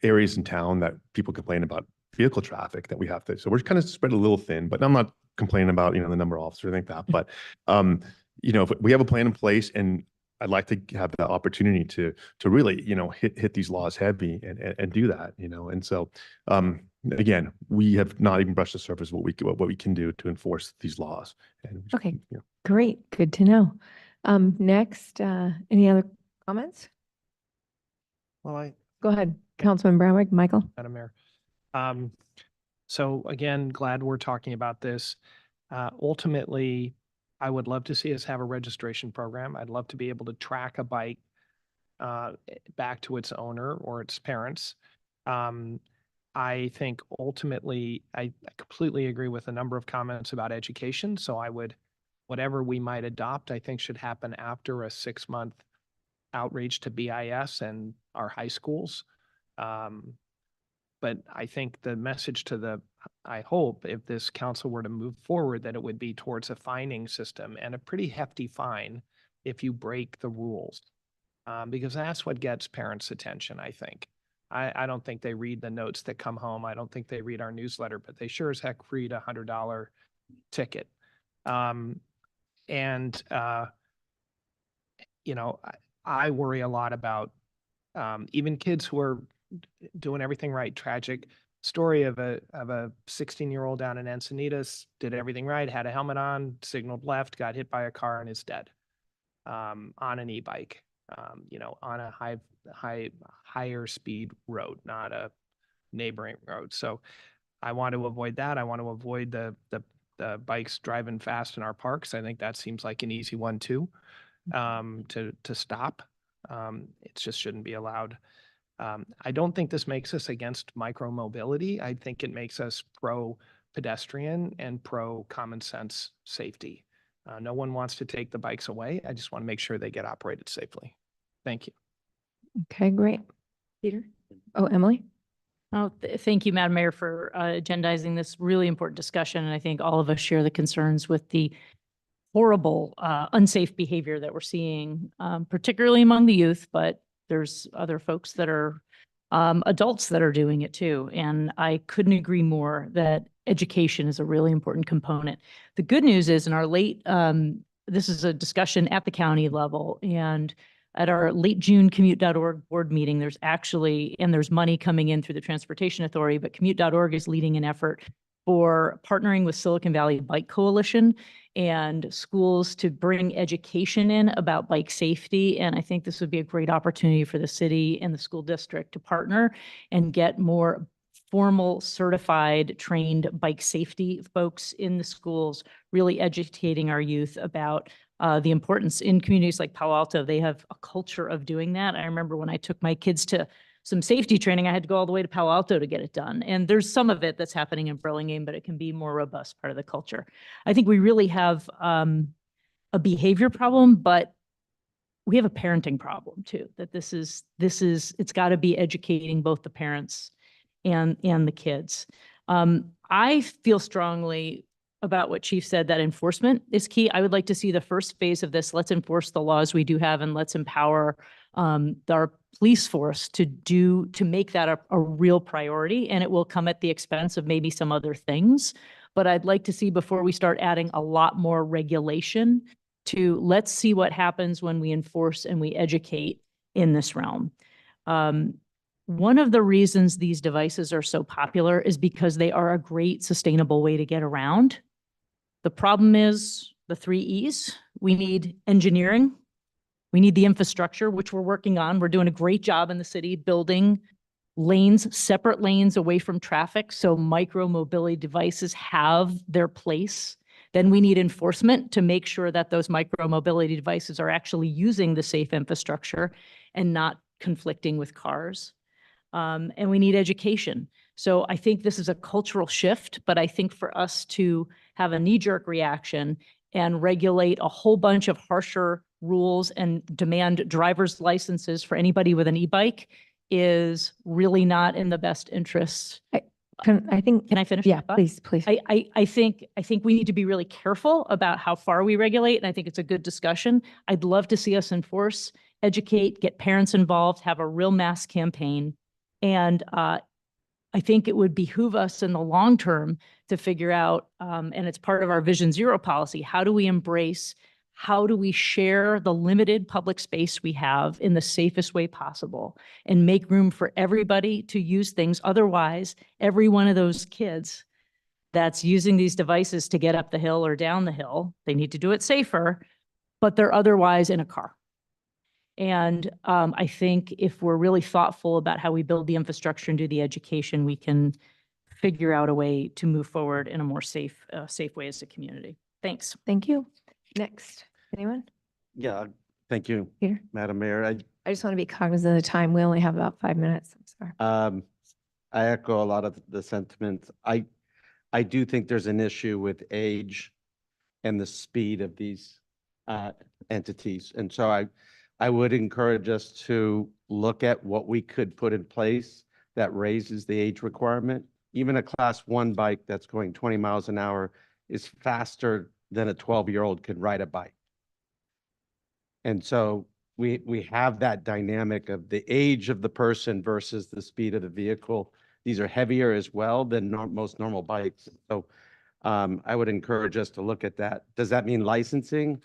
areas in town that people complain about vehicle traffic that we have to. So we're kind of spread a little thin, but I'm not complaining about the number of officers or anything like that. But if we have a plan in place, and I'd like to have the opportunity to really hit these laws heavy and do that. And so again, we have not even brushed the surface of what we can do to enforce these laws. And Okay, great, good to know. Next, any other comments? Well, Go ahead, Councilman Brownrigg. Michael. Madam Mayor. So again, glad we're talking about this. Ultimately, I would love to see us have a registration program. I'd love to be able to track a bike back to its owner or its parents. I think ultimately, I completely agree with a number of comments about education. So whatever we might adopt, I think should happen after a 6-month outreach to BIS and our high schools. But I think the message I hope if this council were to move forward, that it would be towards a fining system and a pretty hefty fine if you break the rules. Because that's what gets parents' attention, I think. I don't think they read the notes that come home. I don't think they read our newsletter, but they sure as heck read a $100 ticket. I worry a lot about even kids who are doing everything right. Tragic story of a 16-year-old down in Encinitas, did everything right, had a helmet on, signaled left, got hit by a car and is dead on an e-bike, on a higher speed road, not a neighboring road. So I want to avoid that. I want to avoid the bikes driving fast in our parks. I think that seems like an easy one too, to stop. It just shouldn't be allowed. I don't think this makes us against micromobility. I think it makes us pro-pedestrian and pro-common sense safety. No one wants to take the bikes away. I just want to make sure they get operated safely. Thank you. Okay, great. Peter? Oh, Emily? Oh, thank you, Madam Mayor, for agendizing this really important discussion. And I think all of us share the concerns with the horrible, unsafe behavior that we're seeing, particularly among the youth, but there's other folks that are adults that are doing it too. And I couldn't agree more that education is a really important component. The good news is in our this is a discussion at the county level, and at our late June commute.org board meeting, there's money coming in through the Transportation Authority, but commute.org is leading an effort for partnering with Silicon Valley Bike Coalition and schools to bring education in about bike safety. And I think this would be a great opportunity for the city and the school district to partner and get more formal, certified, trained bike safety folks in the schools, really educating our youth about the importance. In communities like Palo Alto, they have a culture of doing that. I remember when I took my kids to some safety training, I had to go all the way to Palo Alto to get it done. And there's some of it that's happening in Burlingame, but it can be more robust part of the culture. I think we really have a behavior problem, but we have a parenting problem too, that it's got to be educating both the parents and the kids. I feel strongly about what Chief said, that enforcement is key. I would like to see the first phase of this. Let's enforce the laws we do have, and let's empower our police force to make that a real priority. And it will come at the expense of maybe some other things. But I'd like to see, before we start adding a lot more regulation, let's see what happens when we enforce and we educate in this realm. One of the reasons these devices are so popular is because they are a great sustainable way to get around. The problem is the 3 E's. We need engineering. We need the infrastructure, which we're working on. We're doing a great job in the city building lanes, separate lanes away from traffic, so micro mobility devices have their place. Then we need enforcement to make sure that those micro mobility devices are actually using the safe infrastructure and not conflicting with cars. And we need education. So I think this is a cultural shift, but I think for us to have a knee-jerk reaction and regulate a whole bunch of harsher rules and demand driver's licenses for anybody with an e-bike is really not in the best interests. Can I finish? Yeah, my thought? please. I think we need to be really careful about how far we regulate, and I think it's a good discussion. I'd love to see us enforce, educate, get parents involved, have a real mass campaign. And I think it would behoove us in the long term to figure out, and it's part of our Vision Zero policy, how do we share the limited public space we have in the safest way possible and make room for everybody to use things. Otherwise, every one of those kids that's using these devices to get up the hill or down the hill, they need to do it safer, but they're otherwise in a car. And I think if we're really thoughtful about how we build the infrastructure and do the education, we can figure out a way to move forward in a more safe way as a community. Thanks. Thank you. Next, anyone? Yeah, thank you, Peter? Madam Mayor. I just want to be cognizant of the time. We only have about 5 minutes. I'm sorry. I echo a lot of the sentiments. I do think there's an issue with age and the speed of these entities. And so I would encourage us to look at what we could put in place that raises the age requirement. Even a class 1 bike that's going 20 miles an hour is faster than a 12-year-old can ride a bike. And so we have that dynamic of the age of the person versus the speed of the vehicle. These are heavier as well than most normal bikes. So I would encourage us to look at that. Does that mean licensing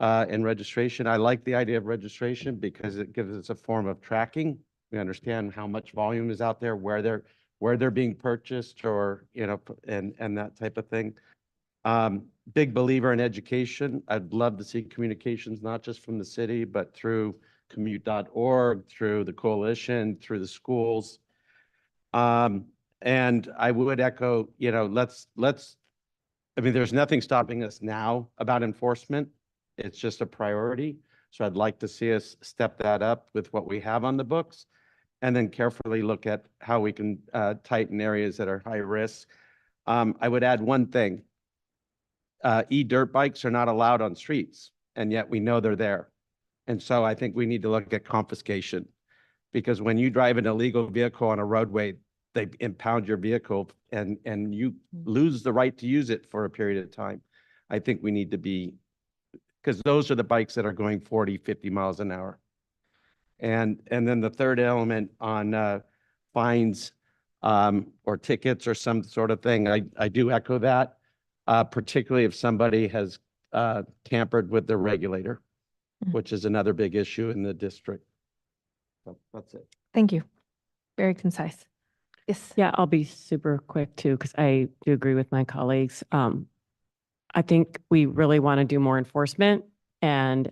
and registration? I like the idea of registration because it gives us a form of tracking. We understand how much volume is out there, where they're being purchased, or and that type of thing. Big believer in education. I'd love to see communications, not just from the city, but through commute.org, through the coalition, through the schools. And I would echo, there's nothing stopping us now about enforcement. It's just a priority. So I'd like to see us step that up with what we have on the books, and then carefully look at how we can tighten areas that are high risk. I would add one thing. E-dirt bikes are not allowed on streets, and yet we know they're there. And so I think we need to look at confiscation, because when you drive an illegal vehicle on a roadway, they impound your vehicle and you lose the right to use it for a period of time. I think we need to be, because those are the bikes that are going 40, 50 miles an hour. And then the third element on fines or tickets or some sort of thing, I do echo that. Particularly if somebody has tampered with the regulator, which is another big issue in the district. So that's it. Thank you. Very concise. Yes. Yeah, I'll be super quick too, because I do agree with my colleagues. I think we really want to do more enforcement. And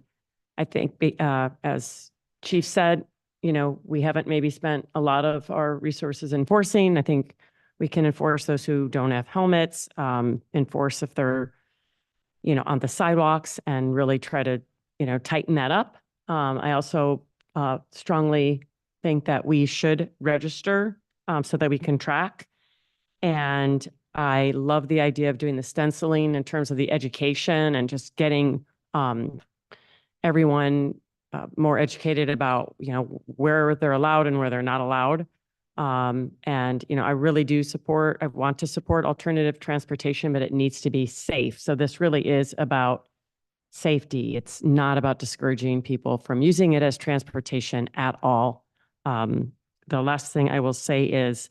I think as Chief said, we haven't maybe spent a lot of our resources enforcing. I think we can enforce those who don't have helmets, enforce if they're, on the sidewalks, and really try to, tighten that up. I also strongly think that we should register so that we can track. And I love the idea of doing the stenciling in terms of the education and just getting everyone more educated about, where they're allowed and where they're not allowed. And, I really I want to support alternative transportation, but it needs to be safe. So this really is about safety. It's not about discouraging people from using it as transportation at all. The last thing I will say is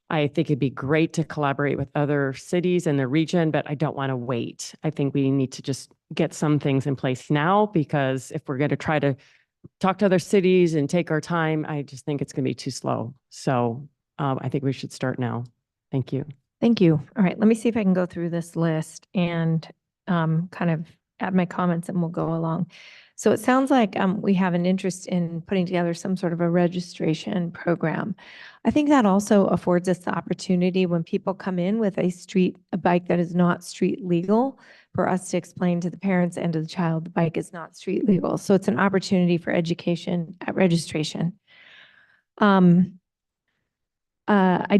I think it'd be great to collaborate with other cities in the region, but I don't want to wait. I think we need to just get some things in place now, because if we're going to try to talk to other cities and take our time. I just think it's going to be too slow. So I think we should start now. Thank you. Thank you. All right, let me see if I can go through this list and kind of add my comments and we'll go along. So it sounds like we have an interest in putting together some sort of a registration program. I think that also affords us the opportunity when people come in with a bike that is not street legal, for us to explain to the parents and to the child, the bike is not street legal. So it's an opportunity for education at registration. I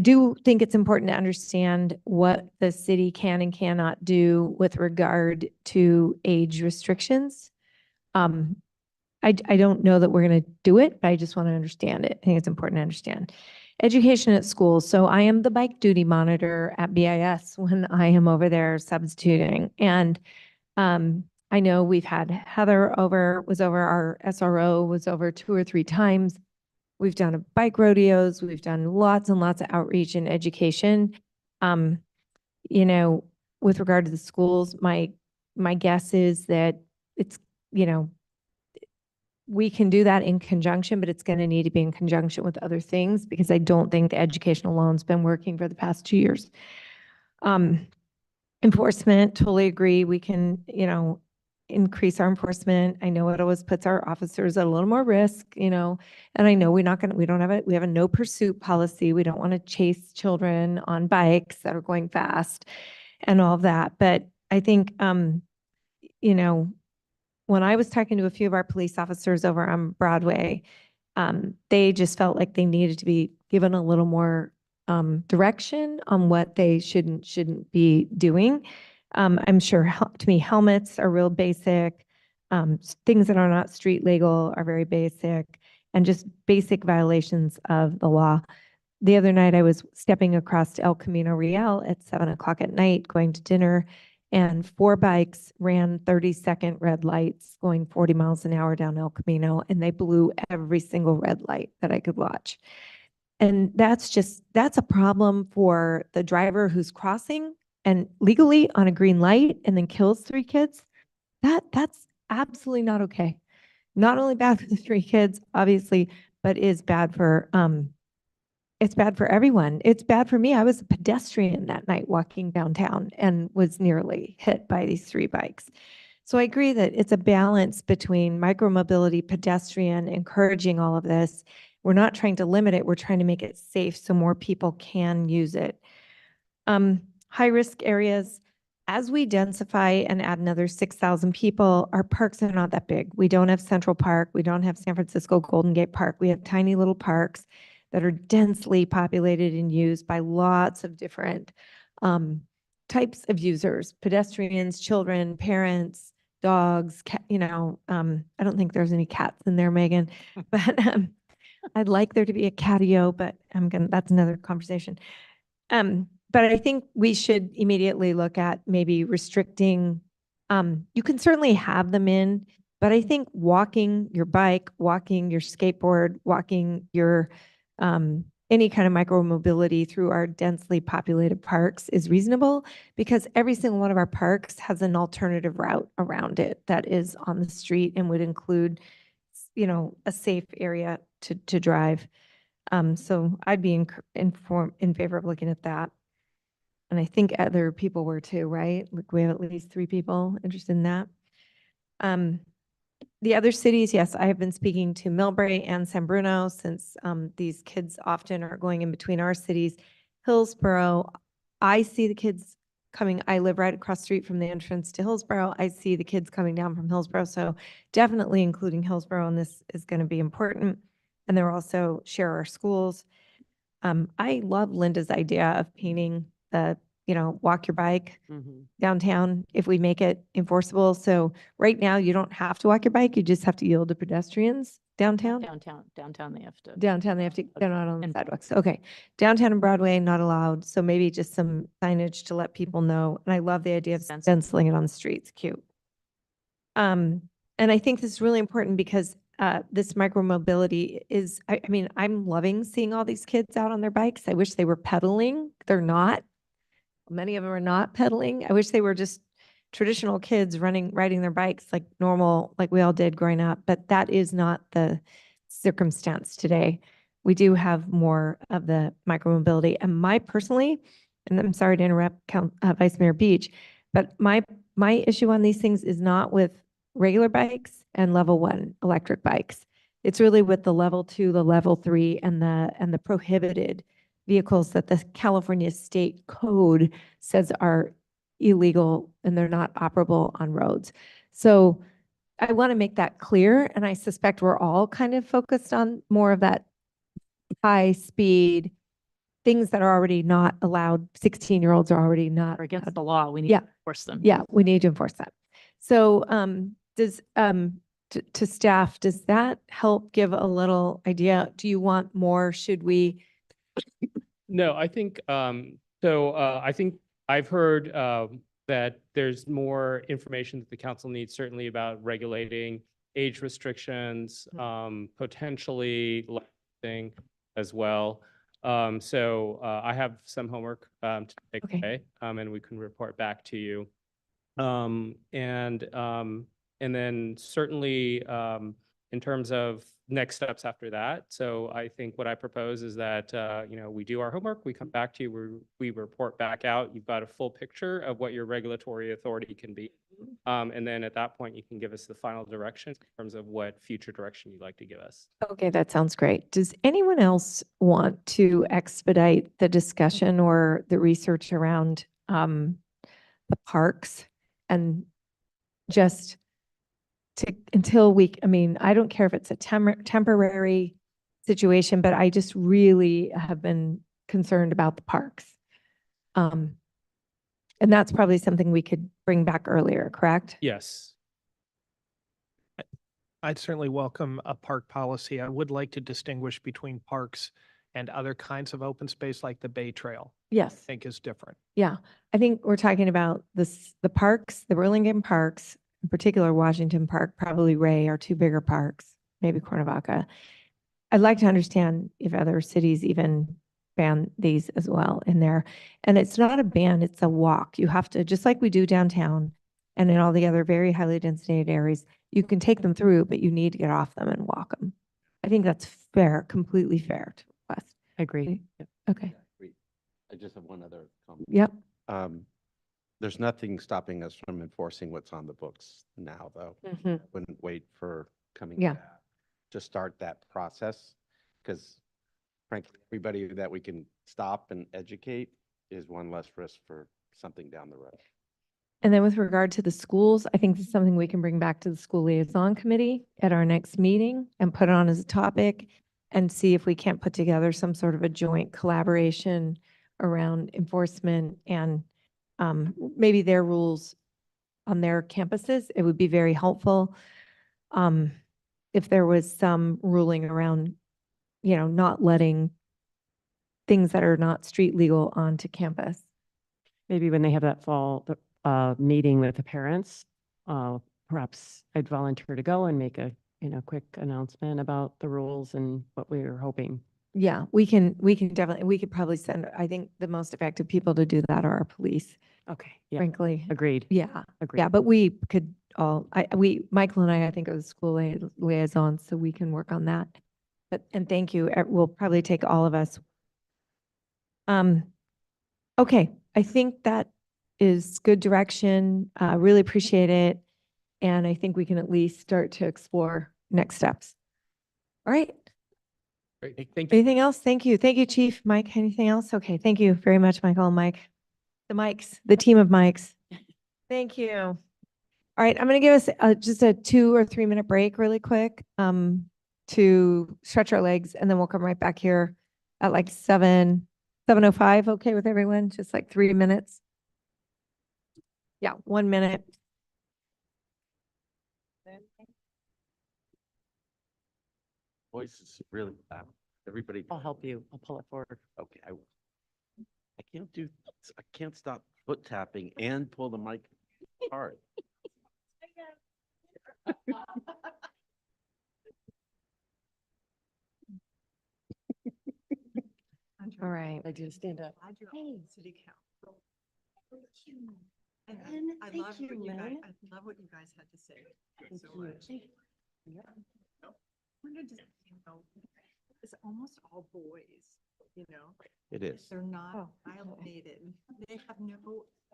do think it's important to understand what the city can and cannot do with regard to age restrictions. I don't know that we're going to do it, but I just want to understand it. I think it's important to understand. Education at schools. So I am the bike duty monitor at BIS when I am over there substituting. And I know we've had Heather was over, our SRO was over 2 or 3 times. We've done bike rodeos. We've done lots and lots of outreach and education. You know, with regard to the schools, my guess is that it's, you know, we can do that in conjunction, but it's going to need to be in conjunction with other things because I don't think the education alone's been working for the past 2 years. Enforcement, totally agree. We can, you know, increase our enforcement. I know it always puts our officers at a little more risk, you know, and I know we have a no pursuit policy. We don't want to chase children on bikes that are going fast and all of that. But I think, you know, when I was talking to a few of our police officers over on Broadway, they just felt like they needed to be given a little more direction on what they shouldn't be doing. I'm sure to me, helmets are real basic. Things that are not street legal are very basic, and just basic violations of the law. The other night, I was stepping across to El Camino Real at 7:00 at night, going to dinner, and 4 bikes ran 30-second red lights going 40 miles an hour down El Camino, and they blew every single red light that I could watch. And that's a problem for the driver who's crossing and legally on a green light and then kills 3 kids. That's absolutely not okay. Not only bad for the 3 kids, obviously, but is bad for it's bad for everyone. It's bad for me. I was a pedestrian that night walking downtown and was nearly hit by these 3 bikes. So I agree that it's a balance between micromobility, pedestrian, encouraging all of this. We're not trying to limit it. We're trying to make it safe so more people can use it. High risk areas, as we densify and add another 6,000 people, our parks are not that big. We don't have Central Park. We don't have San Francisco Golden Gate Park. We have tiny little parks that are densely populated and used by lots of different types of users, pedestrians, children, parents, dogs, you know, I don't think there's any cats in there, Megan, but I'd like there to be a catio, but that's another conversation. But I think we should immediately look at maybe restricting, you can certainly have them in, but I think walking your bike, walking your skateboard, walking your any kind of micromobility through our densely populated parks is reasonable, because every single one of our parks has an alternative route around it that is on the street and would include, you know, a safe area to drive. So I'd be in favor of looking at that. And I think other people were too, right? Like we have at least 3 people interested in that. The other cities, yes, I have been speaking to Millbrae and San Bruno, since these kids often are going in between our cities. Hillsborough, I see the kids coming. I live right across the street from the entrance to Hillsborough. I see the kids coming down from Hillsborough. So definitely including Hillsborough in this is going to be important. And they're also share our schools. I love Linda's idea of painting the, you know, walk your bike downtown if we make it enforceable. So right now you don't have to walk your bike. You just have to yield to pedestrians downtown. Downtown they have to. Downtown, they're not on the sidewalks. Okay. Downtown and Broadway, not allowed. So maybe just some signage to let people know. And I love the idea of stenciling it on the streets. Cute. And I think this is really important because this micromobility is, I mean, I'm loving seeing all these kids out on their bikes. I wish they were pedaling. They're not. Many of them are not pedaling. I wish they were just traditional kids riding their bikes like normal, like we all did growing up, but that is not the circumstance today. We do have more of the micromobility. And my personally, and I'm sorry to interrupt Vice Mayor Beach, but my issue on these things is not with regular bikes and level 1 electric bikes. It's really with the level 2, the level 3, and the prohibited vehicles that the California state code says are illegal and they're not operable on roads. So I want to make that clear, and I suspect we're all kind of focused on more of that high speed things that are already not allowed. 16-year-olds are already not Or against the law, we need Yeah. to enforce them. Yeah, we need to enforce that. So to staff, does that help give a little idea? Do you want more? Should we? No, I think, I think I've heard that there's more information that the council needs certainly about regulating age restrictions, potentially licensing as well. I have some homework to take Okay. away, and we can report back to you. And then certainly in terms of next steps after that. So I think what I propose is that, we do our homework, we come back to you, we report back out. You've got a full picture of what your regulatory authority can be. And then at that point, you can give us the final direction in terms of what future direction you'd like to give us. Okay, that sounds great. Does anyone else want to expedite the discussion or the research around the parks and just until I don't care if it's a temporary situation, but I just really have been concerned about the parks. And that's probably something we could bring back earlier, correct? Yes. I'd certainly welcome a park policy. I would like to distinguish between parks and other kinds of open space like the Bay Trail. I Yes. think is different. Yeah. I think we're talking about the parks, the Burlingame parks, in particular Washington Park, probably Ray are two bigger parks, maybe Cuernavaca. I'd like to understand if other cities even ban these as well in there. And it's not a ban, it's a walk. You have to, just like we do downtown and in all the other very highly densified areas, you can take them through, but you need to get off them and walk them. I think that's fair, completely fair to request. Agree. Okay. I just have one other comment. Yep. There's nothing stopping us from enforcing what's on the books now, though. Mhm. Wouldn't wait for coming Yeah. back to start that process, because frankly, everybody that we can stop and educate is one less risk for something down the road. And then with regard to the schools, I think this is something we can bring back to the school liaison committee at our next meeting and put it on as a topic and see if we can't put together some sort of a joint collaboration around enforcement and maybe their rules on their campuses. It would be very helpful if there was some ruling around, not letting things that are not street legal onto campus. Maybe when they have that fall meeting with the parents, perhaps I'd volunteer to go and make a quick announcement about the rules and what we were hoping. Yeah, we can definitely, we could probably send, I think the most effective people to do that are our police, Okay. Yeah. frankly. Agreed. Yeah. Agreed. Yeah, but we could all, Michael and I think are the school liaisons, so we can work on that. And thank you. We'll probably take all of us. Okay, I think that is good direction. Really appreciate it. And I think we can at least start to explore next steps. All right. Great. Thank you. Anything else? Thank you. Thank you, Chief. Mike, anything else? Okay, thank you very much, Michael and Mike. The mics, the team of mics. Thank you. All right, I'm going to give us just a 2 or 3 minute break really quick to stretch our legs, and then we'll come right back here at like 7:05. Okay with everyone? Just like 3 minutes. Yeah, 1 minute. Voice is really loud. Everybody. I'll help you. I'll pull it forward. Okay. I can't do, I can't stop foot tapping and pull the mic hard. All right. I do stand up. Hey, city council. And I Thank love you, what you guys, Lynn. I love what you guys had to say. Thank So you. much. We're just, it's almost all boys, you know? It is. They're not Oh, violated. They have no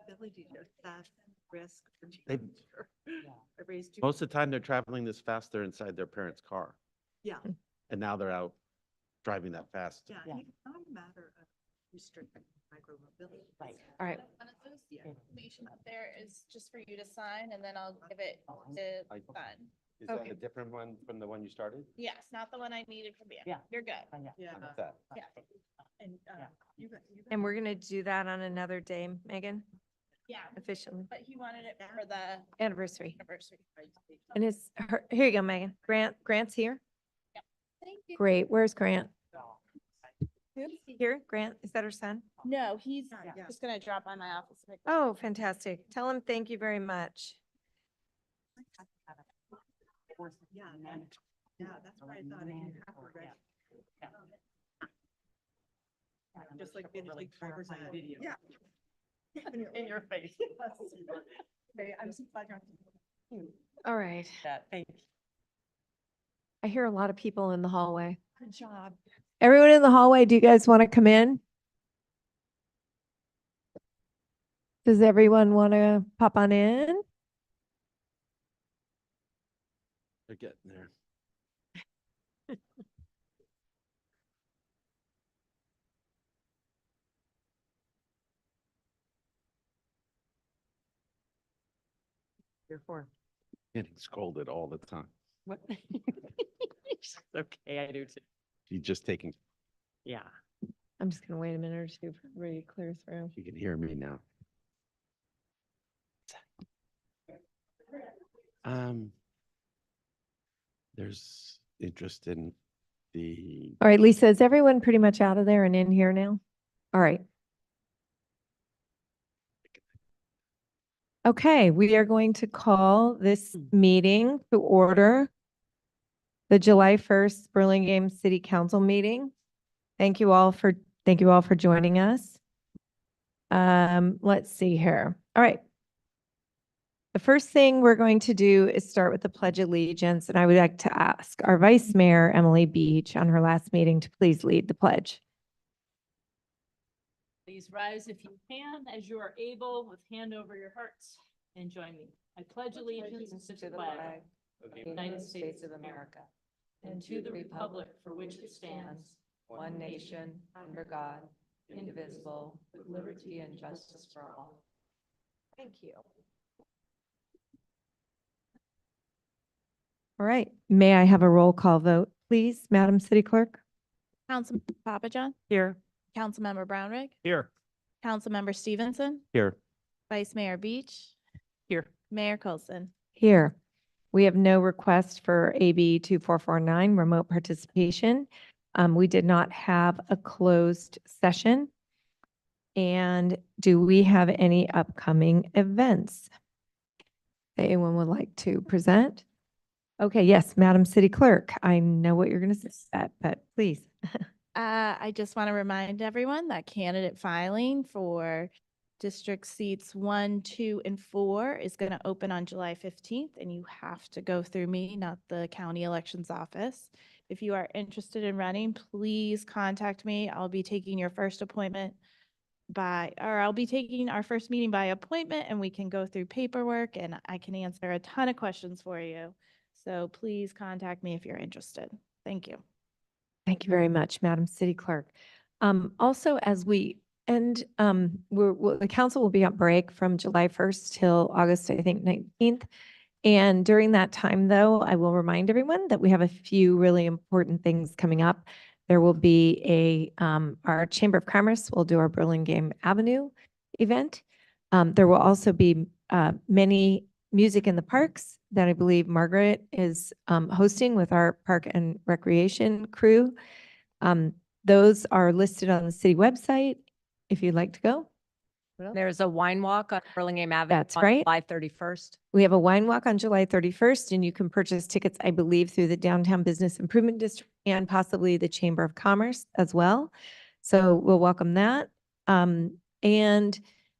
ability to assess risk or They- danger. I raised two. Most of the time they're traveling this fast, they're inside their parents' car. Yeah, And now they're out driving that fast. yeah. and It's not a matter of restricting micromobility. Right. All right. One of those information up there is just for you to sign, and then I'll give it to I- Glenn. Is Okay. that a different one from the one you started? Yes, not the one I needed from you. Yeah. You're good. Yeah. Like that. Yeah. And, Yeah. you got. And we're gonna do that on another day, Megan, Yeah, officially, but he wanted it for the anniversary. anniversary. And it's her, here you go, Megan. Grant's here. Thank you. Great. Where's Grant? Here, Grant, is that her son? No, he's Yeah. just gonna drop by my office. and pick- Oh, fantastic. Tell him thank you very much. Yeah, that's why I thought you have to register. Just like Italy driver's ed. Yeah. In your face. Okay, I'm so glad you're. All right. Thank you. I hear a lot of people in the hallway. Good job. Everyone in the hallway, do you guys want to come in? Does everyone want to pop on in? They're getting there. You're for. Getting scolded all the time. What? It's okay, I do too. She's just taking, Yeah. I'm just gonna wait a minute or two for everybody to clear through. you can hear me now. There's interest in the, All right, Lisa, is everyone pretty much out of there and in here now? All right. Okay, we are going to call this meeting to order. The July 1st Burlingame City Council meeting. Thank you all for joining us. Let's see here. All right. The first thing we're going to do is start with the Pledge of Allegiance, and I would like to ask our Vice Mayor, Emily Beach, on her last meeting to please lead the pledge. Please rise if you can, as you are able, with hand over your hearts, and join me. I pledge allegiance to the flag of the United States of America and to the republic for which it stands, one nation, under God, indivisible, with liberty and justice for all. Thank you. All right, may I have a roll call vote, please, Madam City Clerk? Councilmember Papajohn, Here. Councilmember Brownrigg, Here. Councilmember Stevenson, here, Vice Mayor Beach, Here. Mayor Coulson. Here. We have no request for AB 2449, remote participation. We did not have a closed session. And do we have any upcoming events that anyone would like to present? Okay, yes, Madam City Clerk, I know what you're going to say, but please. I just want to remind everyone that candidate filing for district seats 1, 2, and 4 is going to open on July 15th, and you have to go through me, not the county elections office. If you are interested in running, please contact me. I'll be taking your first appointment I'll be taking our first meeting by appointment, and we can go through paperwork, and I can answer a ton of questions for you. So please contact me if you're interested. Thank you. Thank you very much, Madam City Clerk. Also, as we end, the council will be on break from July 1st till August, I think, 19th. And during that time, though, I will remind everyone that we have a few really important things coming up. There will be our Chamber of Commerce will do our Burlingame Avenue event. There will also be many music in the parks that I believe Margaret is hosting with our Park and Recreation crew. Those are listed on the city website if you'd like to go. There's a wine walk on Burlingame Avenue. That's right. July 31st. We have a wine walk on July 31st, and you can purchase tickets, I believe, through the Downtown Business Improvement District and possibly the Chamber of Commerce as well. So we'll welcome that. And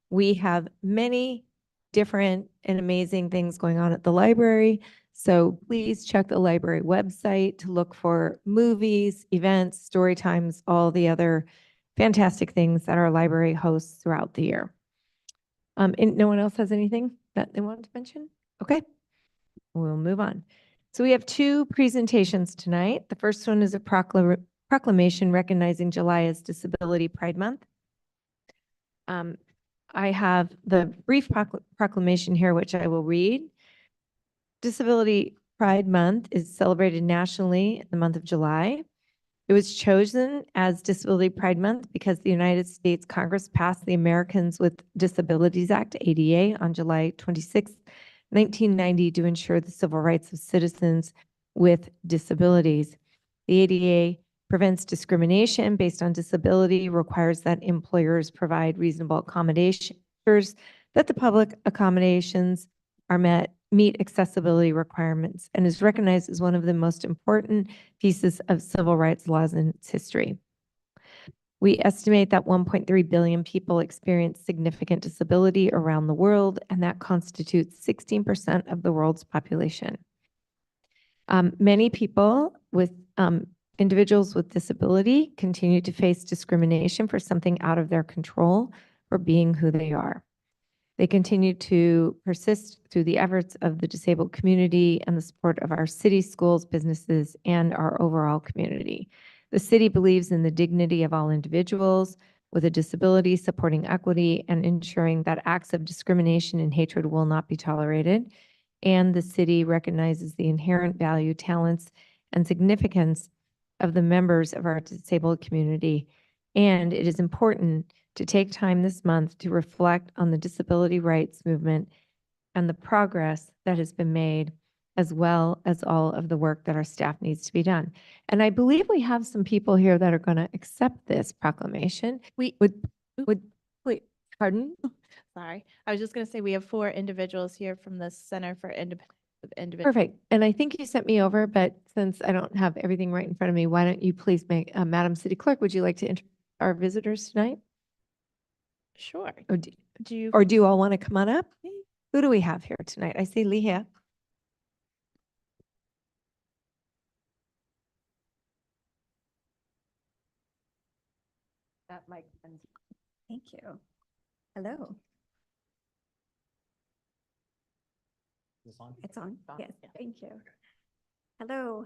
we have many different and amazing things going on at the library. So please check the library website to look for movies, events, story times, all the other fantastic things that our library hosts throughout the year. And no one else has anything that they want to mention? Okay, we'll move on. So we have two presentations tonight. The first one is a proclamation recognizing July as Disability Pride Month. I have the brief proclamation here, which I will read. Disability Pride Month is celebrated nationally in the month of July. It was chosen as Disability Pride Month because the United States Congress passed the Americans with Disabilities Act, ADA, on July 26, 1990 to ensure the civil rights of citizens with disabilities. The ADA prevents discrimination based on disability, requires that employers provide reasonable accommodations, that the public accommodations are meet accessibility requirements, and is recognized as one of the most important pieces of civil rights laws in its history. We estimate that 1.3 billion people experience significant disability around the world, and that constitutes 16% of the world's population. Many people with individuals with disability continue to face discrimination for something out of their control or being who they are. They continue to persist through the efforts of the disabled community and the support of our city, schools, businesses, and our overall community. The city believes in the dignity of all individuals with a disability, supporting equity, and ensuring that acts of discrimination and hatred will not be tolerated. And the city recognizes the inherent value, talents, and significance of the members of our disabled community. And it is important to take time this month to reflect on the disability rights movement and the progress that has been made, as well as all of the work that our staff needs to be done. And I believe we have some people here that are going to accept this proclamation. We Wait, pardon? Sorry, I was just going to say we have 4 individuals here from the Center for Independence of Individuals. Perfect. And I think you sent me over, but since I don't have everything right in front of me, why don't you please make, Madam City Clerk, would you like to introduce our visitors tonight? Sure. Or do you all want to come on up? Who do we have here tonight? I see Leah. That mic. Thank you. Hello. It's on? Yes, thank you. Hello,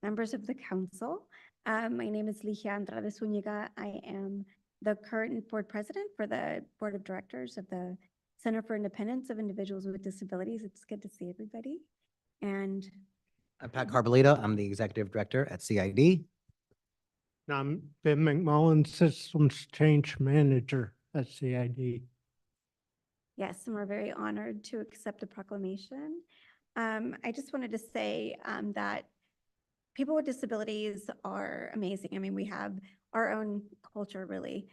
members of the council. My name is Ligia Andrade Zuniga. I am the current board president for the board of directors of the Center for Independence of Individuals with Disabilities. It's good to see everybody. And I'm Pat Carbolito. I'm the executive director at CID. I'm Ben McMullen, Systems Change Manager at CID. yes, and we're very honored to accept the proclamation. I just wanted to say that people with disabilities are amazing. I mean, we have our own culture, really.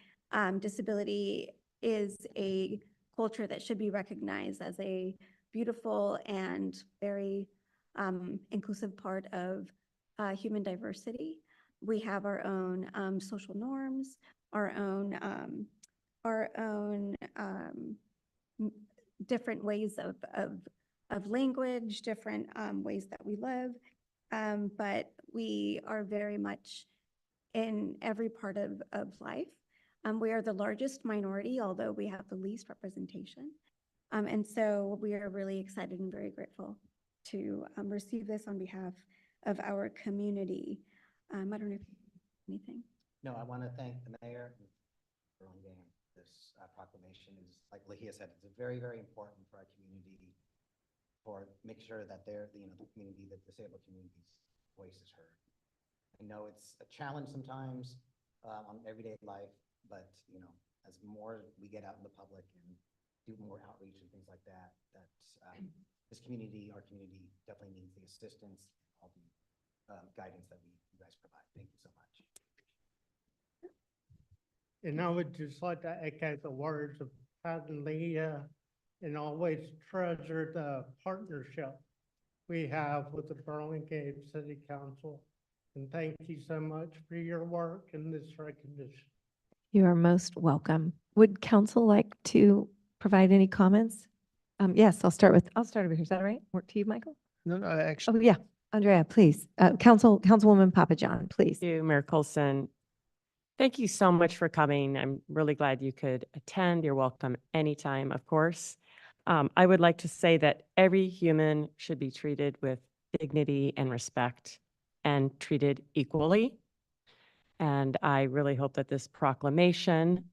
Disability is a culture that should be recognized as a beautiful and very inclusive part of human diversity. We have our own social norms, our own different ways of language, different ways that we live. But we are very much in every part of life. We are the largest minority, although we have the least representation. And so we are really excited and very grateful to receive this on behalf of our community. I don't know if you have anything. No, I want to thank the mayor for getting this proclamation. Is like Lahia said, it's very, very important for our community, for make sure that they're, the community, the disabled community's voice is heard. I know it's a challenge sometimes on everyday life, but as more we get out in the public and do more outreach and things like that, this community, our community, definitely needs the assistance, all the guidance that you guys provide. Thank you so much. And I would just like to echo the words of Pat and Leah and always treasure the partnership we have with the Burlingame City Council. And thank you so much for your work and this recognition. You are most welcome. Would council like to provide any comments? Yes, I'll start over here. Is that all right? Work to you, Michael? No, no, actually. Oh, yeah. Andrea, please. Councilwoman Papa John, please. Thank you, Mayor Coulson. Thank you so much for coming. I'm really glad you could attend. You're welcome anytime, of course. I would like to say that every human should be treated with dignity and respect and treated equally. And I really hope that this proclamation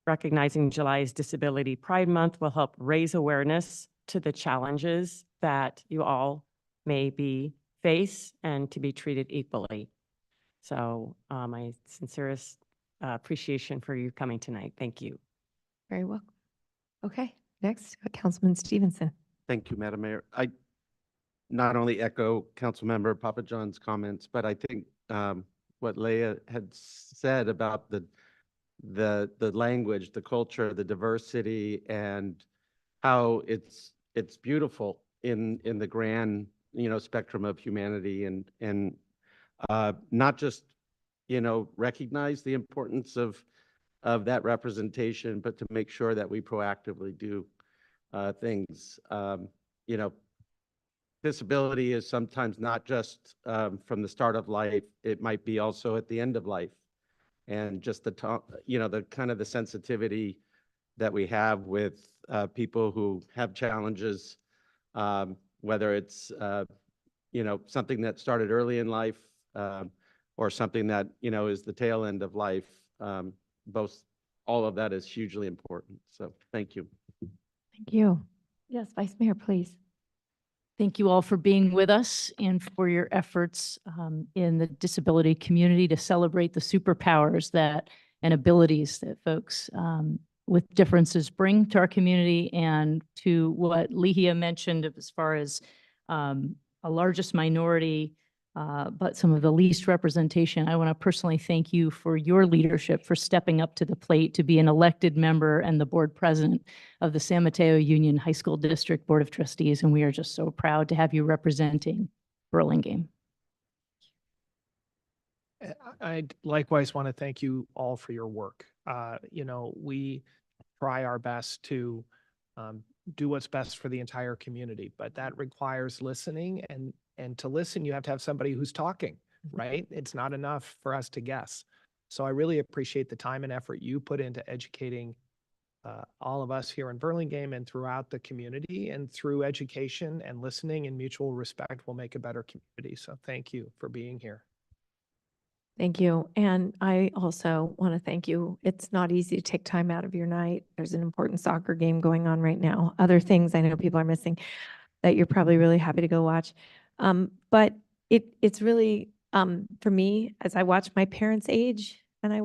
recognizing July's Disability Pride Month will help raise awareness to the challenges that you all may face and to be treated equally. So my sincerest appreciation for you coming tonight. Thank you. Very well. Okay, next, Councilman Stevenson. Thank you, Madam Mayor. I not only echo Councilmember Papa John's comments, but I think what Leah had said about the language, the culture, the diversity, and how it's beautiful in the grand, spectrum of humanity, and not just, recognize the importance of that representation, but to make sure that we proactively do things. Disability is sometimes not just from the start of life, it might be also at the end of life. And just the kind of the sensitivity that we have with people who have challenges, whether it's, something that started early in life or something that, is the tail end of life. All of that is hugely important. So thank you. Thank you. Yes, Vice Mayor, please. Thank you all for being with us and for your efforts in the disability community to celebrate the superpowers and abilities that folks with differences bring to our community, and to what Lihia mentioned as far as a largest minority, but some of the least representation. I want to personally thank you for your leadership, for stepping up to the plate to be an elected member and the board president of the San Mateo Union High School District Board of Trustees. And we are just so proud to have you representing Burlingame. I likewise want to thank you all for your work. We try our best to do what's best for the entire community, but that requires listening, and to listen, you have to have somebody who's talking, right? It's not enough for us to guess. So I really appreciate the time and effort you put into educating all of us here in Burlingame and throughout the community, and through education and listening and mutual respect, we'll make a better community. So thank you for being here. Thank you. And I also want to thank you. It's not easy to take time out of your night. There's an important soccer game going on right now. Other things I know people are missing that you're probably really happy to go watch. But it's really, for me, as I watch my parents age, and I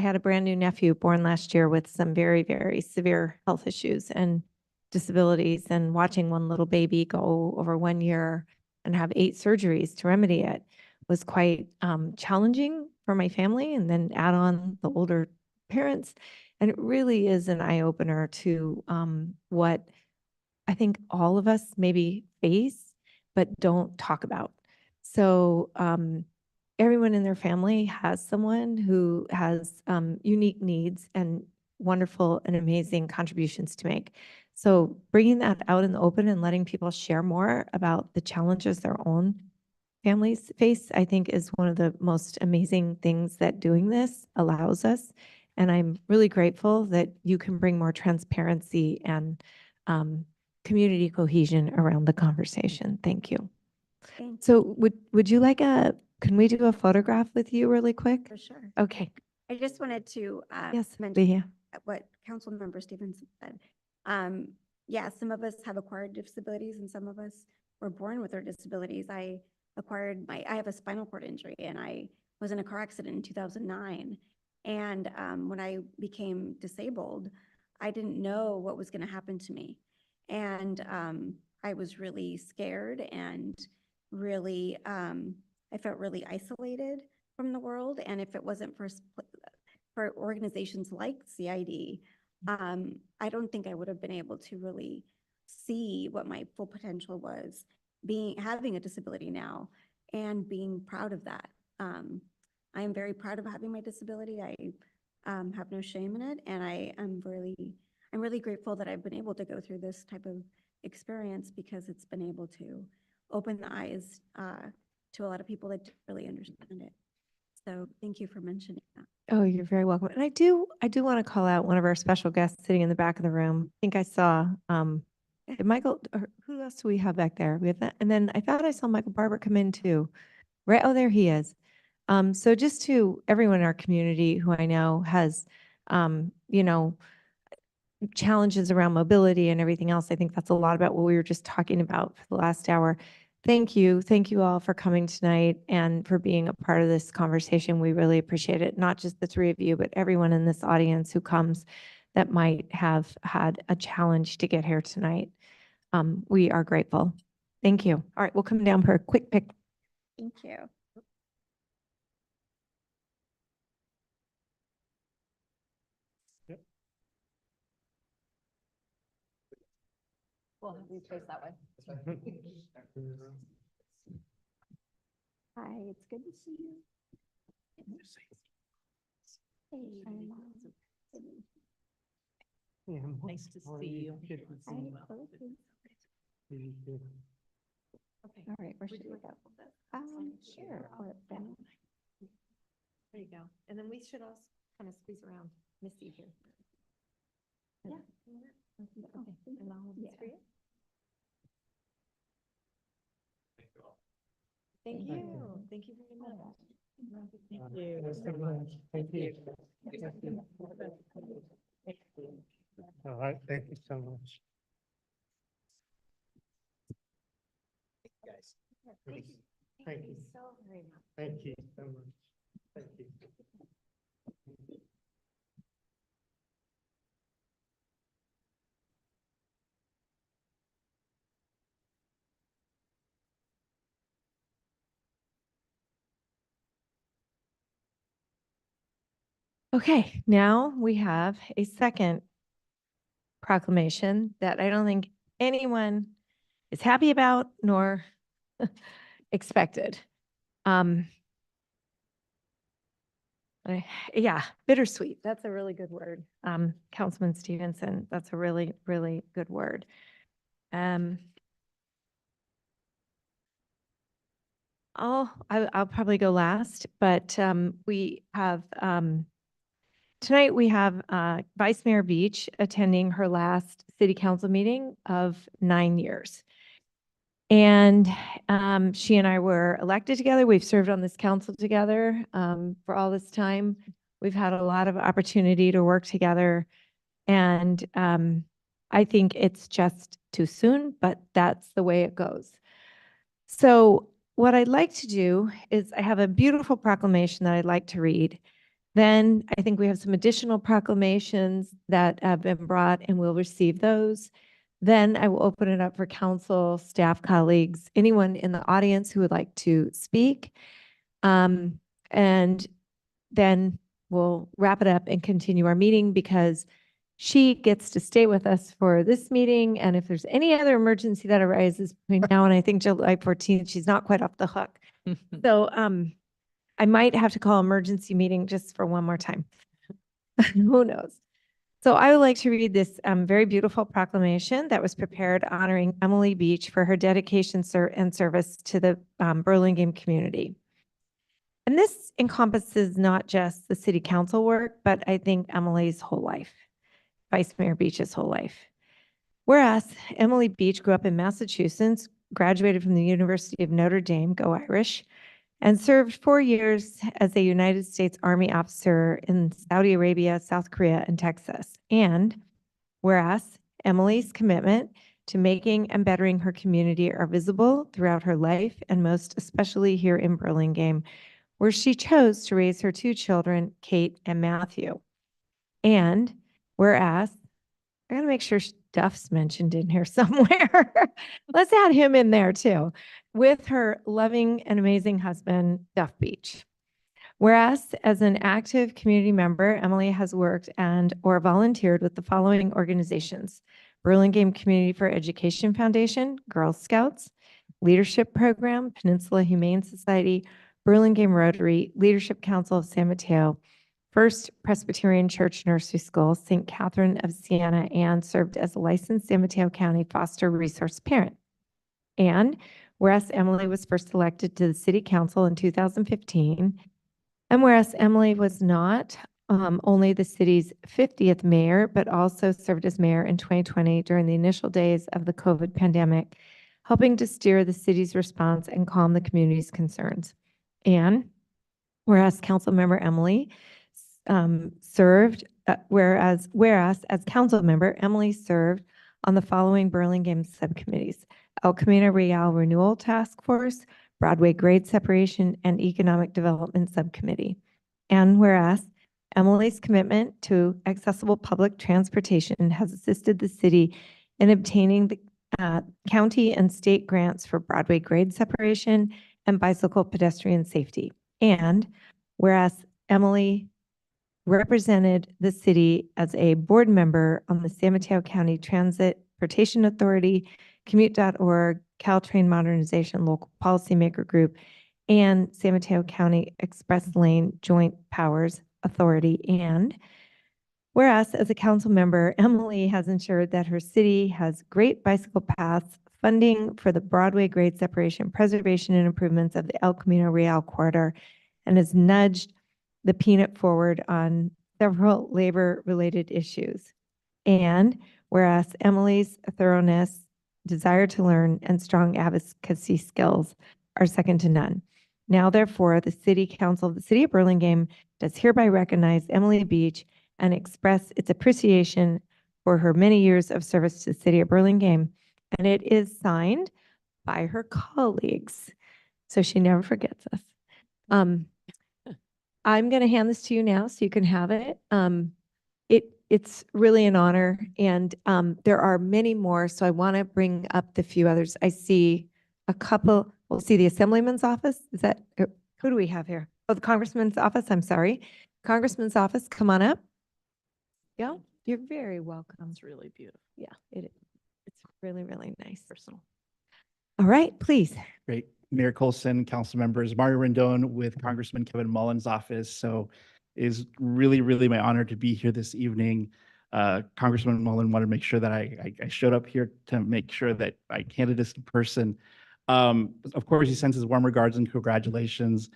had a brand new nephew born last year with some very, very severe health issues and disabilities, and watching one little baby go over 1 year and have 8 surgeries to remedy it was quite challenging for my family, and then add on the older parents. And it really is an eye opener to what I think all of us maybe face, but don't talk about. So everyone in their family has someone who has unique needs and wonderful and amazing contributions to make. So bringing that out in the open and letting people share more about the challenges their own families face, I think, is one of the most amazing things that doing this allows us. And I'm really grateful that you can bring more transparency and community cohesion around the conversation. Thank you. So would you like can we do a photograph with you really quick? For sure. Okay. I just wanted to Yes, mention Leah. what Councilmember Stevenson said. Yeah, some of us have acquired disabilities, and some of us were born with our disabilities. I have a spinal cord injury, and I was in a car accident in 2009. And when I became disabled, I didn't know what was going to happen to me. And I was really scared, and really, I felt really isolated from the world. And if it wasn't for organizations like CID, I don't think I would have been able to really see what my full potential was, having a disability now and being proud of that. I am very proud of having my disability. I have no shame in it, and I'm I'm really grateful that I've been able to go through this type of experience because it's been able to open the eyes to a lot of people that didn't really understand it. So thank you for mentioning that. Oh, you're very welcome. And I do want to call out one of our special guests sitting in the back of the room. I think I saw, did Michael, or who else do we have back there? We have that. And then I thought I saw Michael Barber come in too. Right. Oh, there he is. So just to everyone in our community who I know has, you know, challenges around mobility and everything else, I think that's a lot about what we were just talking about for the last hour. Thank you. Thank you all for coming tonight and for being a part of this conversation. We really appreciate it. Not just the three of you, but everyone in this audience who comes that might have had a challenge to get here tonight. We are grateful. Thank you. All right, we'll come down for a quick pick. Thank you. We'll have you place that way. Hi, it's good to see you. Nice to see you. Okay. All right, where should we go? Sure. I'll let Ben. There you go. And then we should also kind of squeeze around Missy here. Yeah. Okay. And I'll hold this for you. Thank you. Thank you very much. Thank you. All right, thank you so much. Guys. Thank you. Thank you. So very much. Thank you so much. Thank you. Okay, now we have a second proclamation that I don't think anyone is happy about nor expected. Yeah, bittersweet. That's a really good word. Councilman Stevenson, that's a really, really good word. I'll probably go last, but we have tonight we have Vice Mayor Beach attending her last city council meeting of 9 years. And she and I were elected together. We've served on this council together for all this time. We've had a lot of opportunity to work together. And I think it's just too soon, but that's the way it goes. So what I'd like to do is I have a beautiful proclamation that I'd like to read. Then I think we have some additional proclamations that have been brought and we'll receive those. Then I will open it up for council, staff, colleagues, anyone in the audience who would like to speak. And then we'll wrap it up and continue our meeting because she gets to stay with us for this meeting. And if there's any other emergency that arises between now and I think July 14th, she's not quite off the hook. So I might have to call emergency meeting just for one more time. Who knows? So I would like to read this very beautiful proclamation that was prepared honoring Emily Beach for her dedication and service to the Burlingame community. And this encompasses not just the city council work, but I think Emily's whole life, Vice Mayor Beach's whole life. Whereas Emily Beach grew up in Massachusetts, graduated from the University of Notre Dame, go Irish, and served 4 years as a United States Army officer in Saudi Arabia, South Korea, and Texas. And whereas Emily's commitment to making and bettering her community are visible throughout her life, and most especially here in Burlingame, where she chose to raise her 2 children, Kate and Matthew. And whereas, I gotta make sure Duff's mentioned in here somewhere. Let's add him in there too, with her loving and amazing husband, Duff Beach. Whereas, as an active community member, Emily has worked or volunteered with the following organizations: Burlingame Community for Education Foundation, Girl Scouts, Leadership Program, Peninsula Humane Society, Burlingame Rotary, Leadership Council of San Mateo, First Presbyterian Church Nursery School, St. Catherine of Siena, and served as a licensed San Mateo County foster resource parent. And whereas Emily was first elected to the City Council in 2015, and whereas Emily was not only the city's 50th mayor, but also served as mayor in 2020 during the initial days of the COVID pandemic, helping to steer the city's response and calm the community's concerns. And whereas Councilmember Emily served, whereas as council member, Emily served on the following Burlingame subcommittees: El Camino Real Renewal Task Force, Broadway Grade Separation, and Economic Development Subcommittee. And whereas Emily's commitment to accessible public transportation has assisted the city in obtaining the county and state grants for Broadway grade separation and bicycle pedestrian safety. And whereas Emily represented the city as a board member on the San Mateo County Transportation Authority, Commute.org, Caltrain Modernization Local Policymaker Group, and San Mateo County Express Lane Joint Powers Authority. And whereas as a council member, Emily has ensured that her city has great bicycle paths, funding for the Broadway grade separation, preservation, and improvements of the El Camino Real corridor, and has nudged the peanut forward on several labor-related issues. And whereas Emily's thoroughness, desire to learn, and strong advocacy skills are second to none. Now, therefore, the City Council of the City of Burlingame does hereby recognize Emily Beach and express its appreciation for her many years of service to the City of Burlingame. And it is signed by her colleagues, so she never forgets us. I'm going to hand this to you now so you can have it. It's really an honor, and there are many more, so I want to bring up the few others. I see a couple. We'll see the Assemblyman's office. Is that, who do we have here? Oh, the Congressman's office. I'm sorry. Congressman's office, come on up. Yeah, you're very welcome. It's really beautiful. Yeah, it is. It's really, really nice. Personal. All right, please. Great. Mayor Coulson, council members, Mario Rendon with Congressman Kevin Mullen's office. So it is really, really my honor to be here this evening. Congressman Mullen wanted to make sure that I showed up here to make sure that I candidates in person. Of course, he sends his warm regards and congratulations.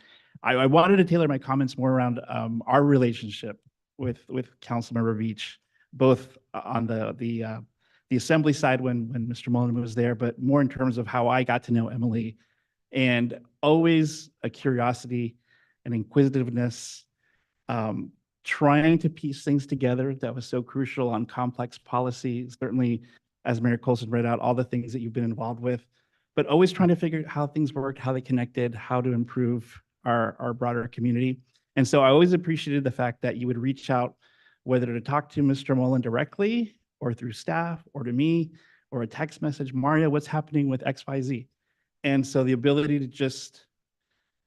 I wanted to tailor my comments more around our relationship with Councilmember Beach, both on the assembly side when Mr. Mullen was there, but more in terms of how I got to know Emily, and always a curiosity and inquisitiveness, trying to piece things together that was so crucial on complex policy. Certainly, as Mayor Coulson read out, all the things that you've been involved with, but always trying to figure out how things worked, how they connected, how to improve our broader community. And so I always appreciated the fact that you would reach out, whether to talk to Mr. Mullen directly or through staff or to me or a text message, Mario, what's happening with XYZ? And so the ability to just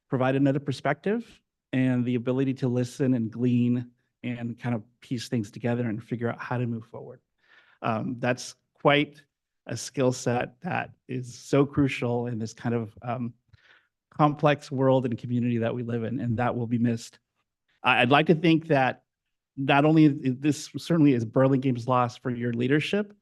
provide another perspective and the ability to listen and glean and kind of piece things together and figure out how to move forward. That's quite a skill set that is so crucial in this kind of complex world and community that we live in, and that will be missed. I'd like to think that not only this certainly is Burlingame's loss for your leadership,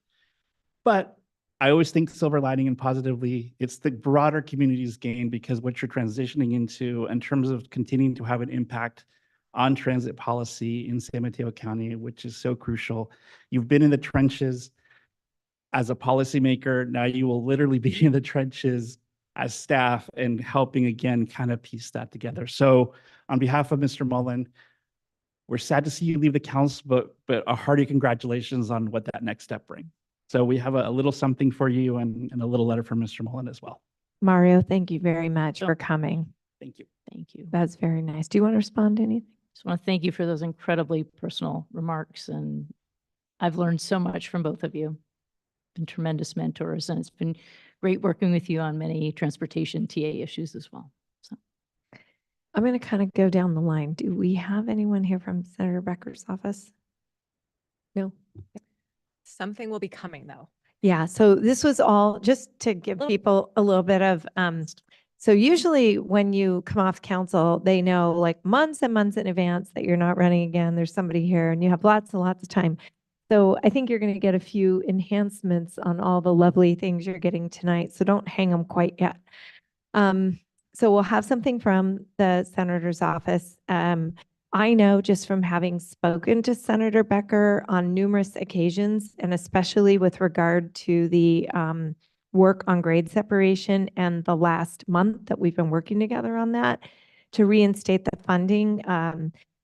but I always think silver lining and positively, it's the broader community's gain, because what you're transitioning into in terms of continuing to have an impact on transit policy in San Mateo County, which is so crucial. You've been in the trenches as a policymaker. Now you will literally be in the trenches as staff and helping again kind of piece that together. So on behalf of Mr. Mullen, we're sad to see you leave the council, but a hearty congratulations on what that next step brings. So we have a little something for you and a little letter from Mr. Mullen as well. Mario, thank you very much for coming. Thank you. Thank you. That's very nice. Do you want to respond to anything? Just want to thank you for those incredibly personal remarks. And I've learned so much from both of you. Been tremendous mentors, and it's been great working with you on many transportation TA issues as well. So I'm going to kind of go down the line. Do we have anyone here from Senator Becker's office? No. Something will be coming though. Yeah, so this was all just to give people a little bit of So usually when you come off council, they know like months and months in advance that you're not running again. There's somebody here and you have lots and lots of time. So I think you're going to get a few enhancements on all the lovely things you're getting tonight. So don't hang them quite yet. So we'll have something from the senator's office. I know just from having spoken to Senator Becker on numerous occasions, and especially with regard to the work on grade separation and the last month that we've been working together on that to reinstate the funding.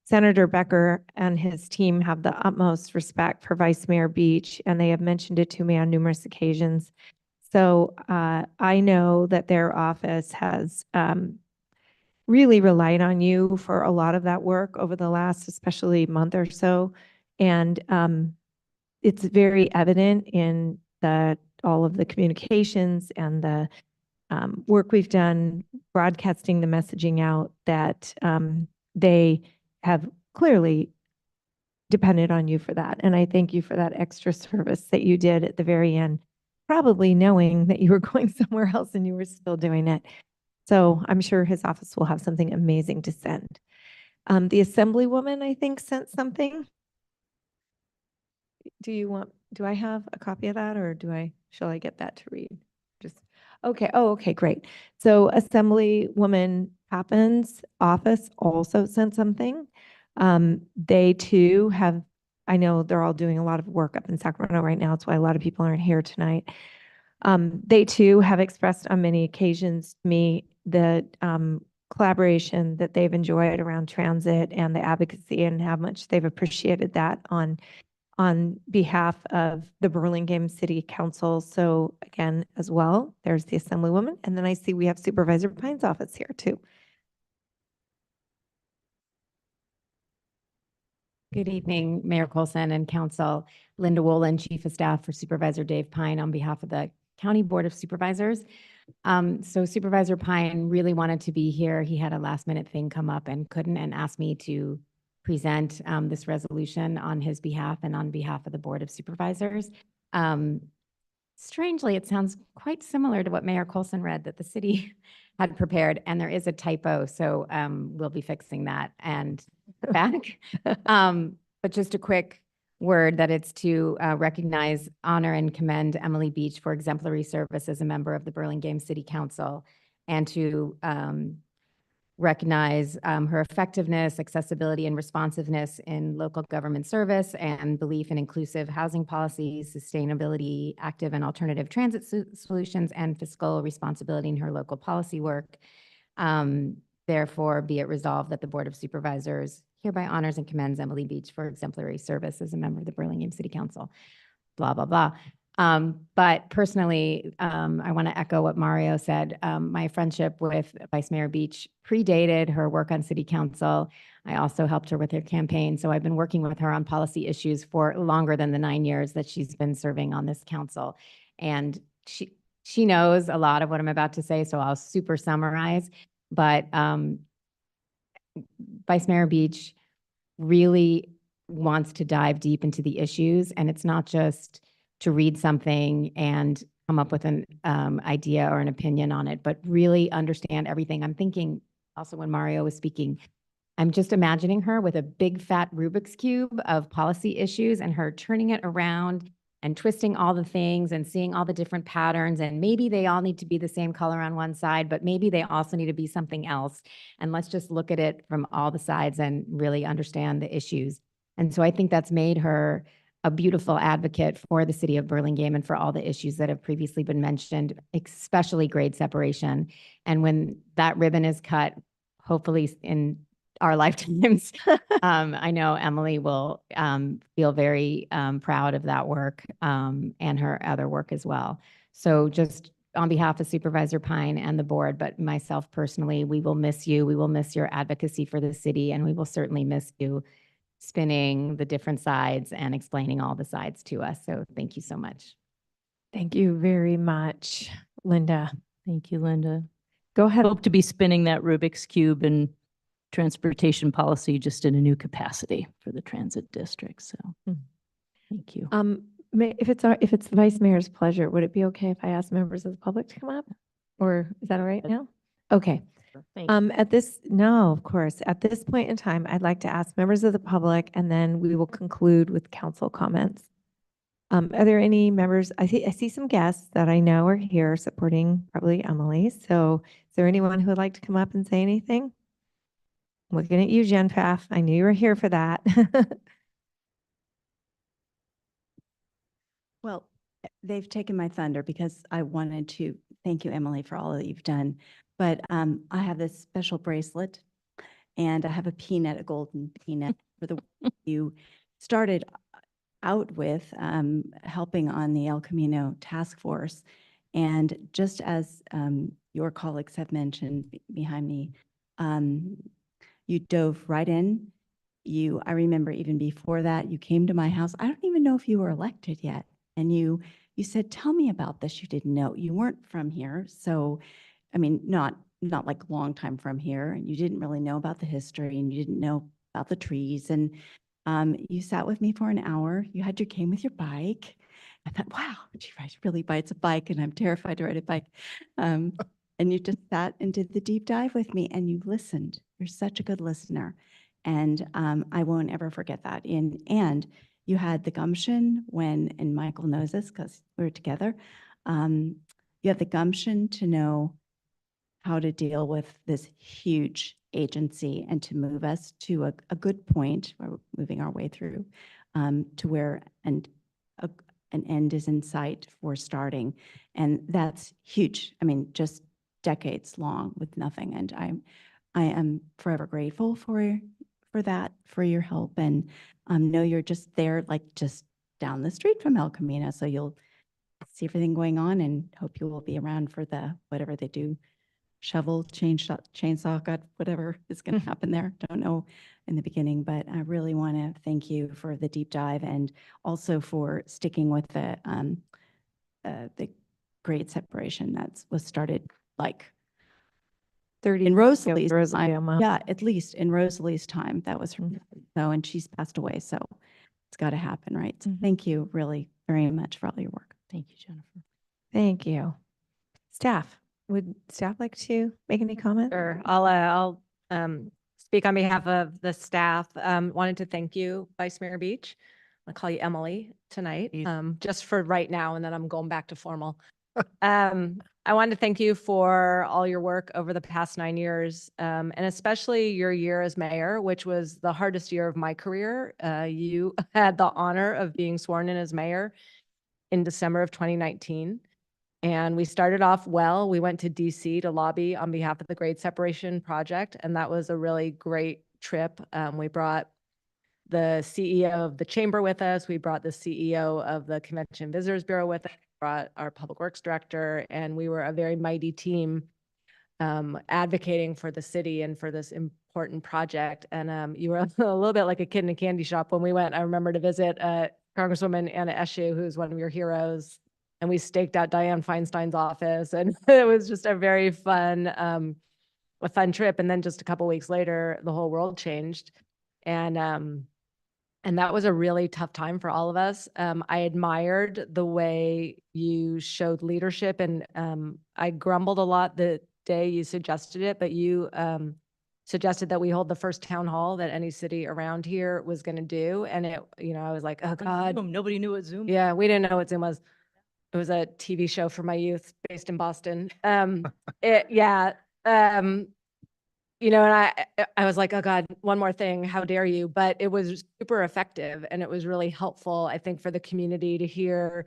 Senator Becker and his team have the utmost respect for Vice Mayor Beach, and they have mentioned it to me on numerous occasions. So I know that their office has really relied on you for a lot of that work over the last, especially month or so. And it's very evident in all of the communications and the work we've done broadcasting the messaging out that they have clearly depended on you for that. And I thank you for that extra service that you did at the very end, probably knowing that you were going somewhere else and you were still doing it. So I'm sure his office will have something amazing to send. The Assemblywoman, I think, sent something. Do I have a copy of that or shall I get that to read? Okay. Oh, okay, great. So Assemblywoman Pappin's office also sent something. They too I know they're all doing a lot of work up in Sacramento right now. That's why a lot of people aren't here tonight. They too have expressed on many occasions to me the collaboration that they've enjoyed around transit and the advocacy and how much they've appreciated that on behalf of the Burlingame City Council. So again, as well, there's the Assemblywoman. And then I see we have Supervisor Pine's office here too. Good evening, Mayor Coulson and Council. Linda Wolin, Chief of Staff for Supervisor Dave Pine on behalf of the County Board of Supervisors. So Supervisor Pine really wanted to be here. He had a last minute thing come up and couldn't, and asked me to present this resolution on his behalf and on behalf of the Board of Supervisors. Strangely, it sounds quite similar to what Mayor Coulson read that the city had prepared, and there is a typo, so we'll be fixing that and back. But just a quick word that it's to recognize, honor, and commend Emily Beach for exemplary service as a member of the Burlingame City Council, and to recognize her effectiveness, accessibility, and responsiveness in local government service and belief in inclusive housing policies, sustainability, active and alternative transit solutions, and fiscal responsibility in her local policy work. Therefore, be it resolved that the Board of Supervisors hereby honors and commends Emily Beach for exemplary service as a member of the Burlingame City Council, blah, blah, blah. But personally, I want to echo what Mario said. My friendship with Vice Mayor Beach predated her work on City Council. I also helped her with her campaign. So I've been working with her on policy issues for longer than the 9 years that she's been serving on this council. And she knows a lot of what I'm about to say, so I'll super summarize. But Vice Mayor Beach really wants to dive deep into the issues, and it's not just to read something and come up with an idea or an opinion on it, but really understand everything. I'm thinking also when Mario was speaking, I'm just imagining her with a big fat Rubik's Cube of policy issues and her turning it around and twisting all the things and seeing all the different patterns. And maybe they all need to be the same color on one side, but maybe they also need to be something else. And let's just look at it from all the sides and really understand the issues. And so I think that's made her a beautiful advocate for the city of Burlingame and for all the issues that have previously been mentioned, especially grade separation. And when that ribbon is cut, hopefully in our lifetimes, I know Emily will feel very proud of that work and her other work as well. So just on behalf of Supervisor Pine and the board, but myself personally, we will miss you. We will miss your advocacy for the city, and we will certainly miss you spinning the different sides and explaining all the sides to us. So thank you so much. Thank you very much, Linda. Thank you, Linda. Go ahead. Hope to be spinning that Rubik's Cube and transportation policy just in a new capacity for the transit district. So thank you. If it's the Vice Mayor's pleasure, would it be okay if I ask members of the public to come up? Or is that all right now? Okay. Thank you. No, of course. At this point in time, I'd like to ask members of the public, and then we will conclude with council comments. Are there any members? I see some guests that I know are here supporting probably Emily. So is there anyone who would like to come up and say anything? Looking at you, Jen Pfaff. I knew you were here for that. Well, they've taken my thunder because I wanted to thank you, Emily, for all that you've done. But I have this special bracelet and I have a golden peanut for the work you started out with helping on the El Camino task force. And just as your colleagues have mentioned behind me, you dove right in. I remember even before that, you came to my house. I don't even know if you were elected yet. And you said, tell me about this. You didn't know. You weren't from here. So, I mean, not like long time from here. And you didn't really know about the history and you didn't know about the trees. And you sat with me for an hour. You had your came with your bike. I thought, wow, she really rides a bike and I'm terrified to ride a bike. And you just sat and did the deep dive with me and you listened. You're such a good listener. And I won't ever forget that. And you had the gumption and Michael knows this because we were together. You had the gumption to know how to deal with this huge agency and to move us to a good point, where we're moving our way through to where an end is in sight for starting. And that's huge. I mean, just decades long with nothing. And I am forever grateful for that, for your help. And know you're just there, like just down the street from El Camino. So you'll see everything going on and hope you will be around for whatever they do. Shovel, chainsaw, God, whatever is going to happen there. Don't know in the beginning, but I really want to thank you for the deep dive and also for sticking with the great separation that was started like 30 in Rosalie's Rosalie, time. Yeah, at least in Rosalie's time, that was her. So, and she's passed away. So it's got to happen, right? So thank you really very much for all your work. Thank you, Jennifer. Thank you. Staff, would staff like to make any comments? Sure. I'll speak on behalf of the staff. Wanted to thank you, Vice Mayor Beach. I'll call you Emily tonight, just for right now, and then I'm going back to formal. I wanted to thank you for all your work over the past 9 years, and especially your year as mayor, which was the hardest year of my career. You had the honor of being sworn in as mayor in December of 2019. And we started off well. We went to DC to lobby on behalf of the grade separation project, and that was a really great trip. We brought the CEO of the chamber with us. We brought the CEO of the Convention Visitors Bureau with us, brought our public works director, and we were a very mighty team advocating for the city and for this important project. And you were a little bit like a kid in a candy shop when we went. I remember to visit Congresswoman Anna Eshoo, who's one of your heroes. And we staked out Dianne Feinstein's office, and it was just a very fun trip. And then just a couple weeks later, the whole world changed, and that was a really tough time for all of us. I admired the way you showed leadership, and I grumbled a lot the day you suggested it, but you suggested that we hold the first town hall that any city around here was going to do, and I was like, oh God, Zoom. Nobody knew what Zoom. Yeah, we didn't know what Zoom was. It was a TV show for my youth based in Boston. And I was like, oh God, one more thing, how dare you? But it was super effective and it was really helpful, I think, for the community to hear.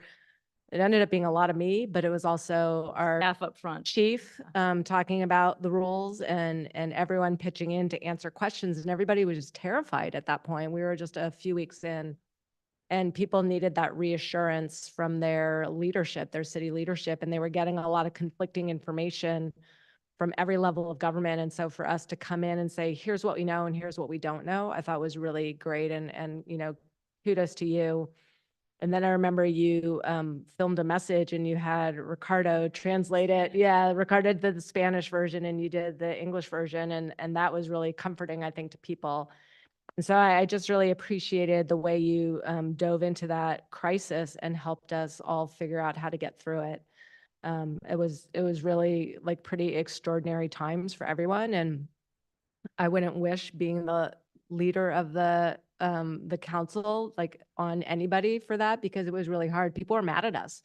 It ended up being a lot of me, but it was also our Staff up front. chief talking about the rules and everyone pitching in to answer questions. And everybody was just terrified at that point. We were just a few weeks in. And people needed that reassurance from their leadership, their city leadership, and they were getting a lot of conflicting information from every level of government. And so for us to come in and say, here's what we know and here's what we don't know, I thought was really great. And kudos to you. And then I remember you filmed a message and you had Ricardo translate it. Yeah, Ricardo did the Spanish version and you did the English version. And that was really comforting, I think, to people. And so I just really appreciated the way you dove into that crisis and helped us all figure out how to get through it. It was really like pretty extraordinary times for everyone. And I wouldn't wish being the leader of the council, like on anybody for that, because it was really hard. People were mad at us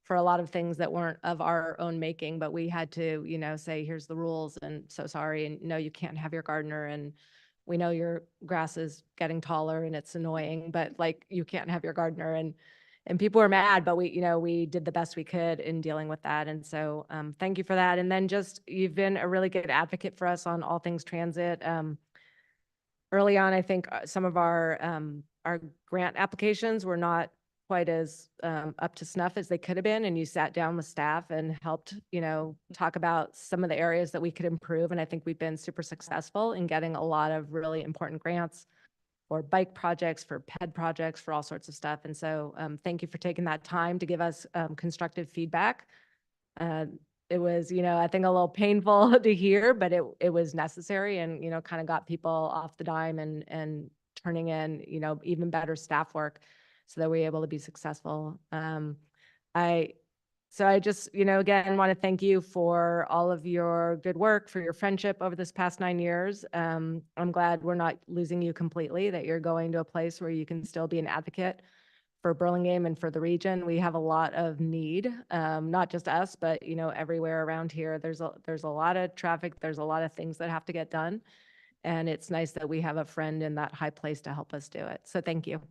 for a lot of things that weren't of our own making, but we had to, say, here's the rules and so sorry. And no, you can't have your gardener. And we know your grass is getting taller and it's annoying, but like you can't have your gardener. And people were mad, but we did the best we could in dealing with that. And so thank you for that. And then just, you've been a really good advocate for us on all things transit. Early on, I think some of our grant applications were not quite as up to snuff as they could have been. And you sat down with staff and helped, talk about some of the areas that we could improve. And I think we've been super successful in getting a lot of really important grants for bike projects, for ped projects, for all sorts of stuff. And so thank you for taking that time to give us constructive feedback. It was, I think a little painful to hear, but it was necessary and, kind of got people off the dime and turning in, even better staff work so that we're able to be successful. So I just, again, want to thank you for all of your good work, for your friendship over this past 9 years. I'm glad we're not losing you completely, that you're going to a place where you can still be an advocate for Burlingame and for the region. We have a lot of need, not just us, but, everywhere around here. There's a lot of traffic. There's a lot of things that have to get done. And it's nice that we have a friend in that high place to help us do it. So thank you.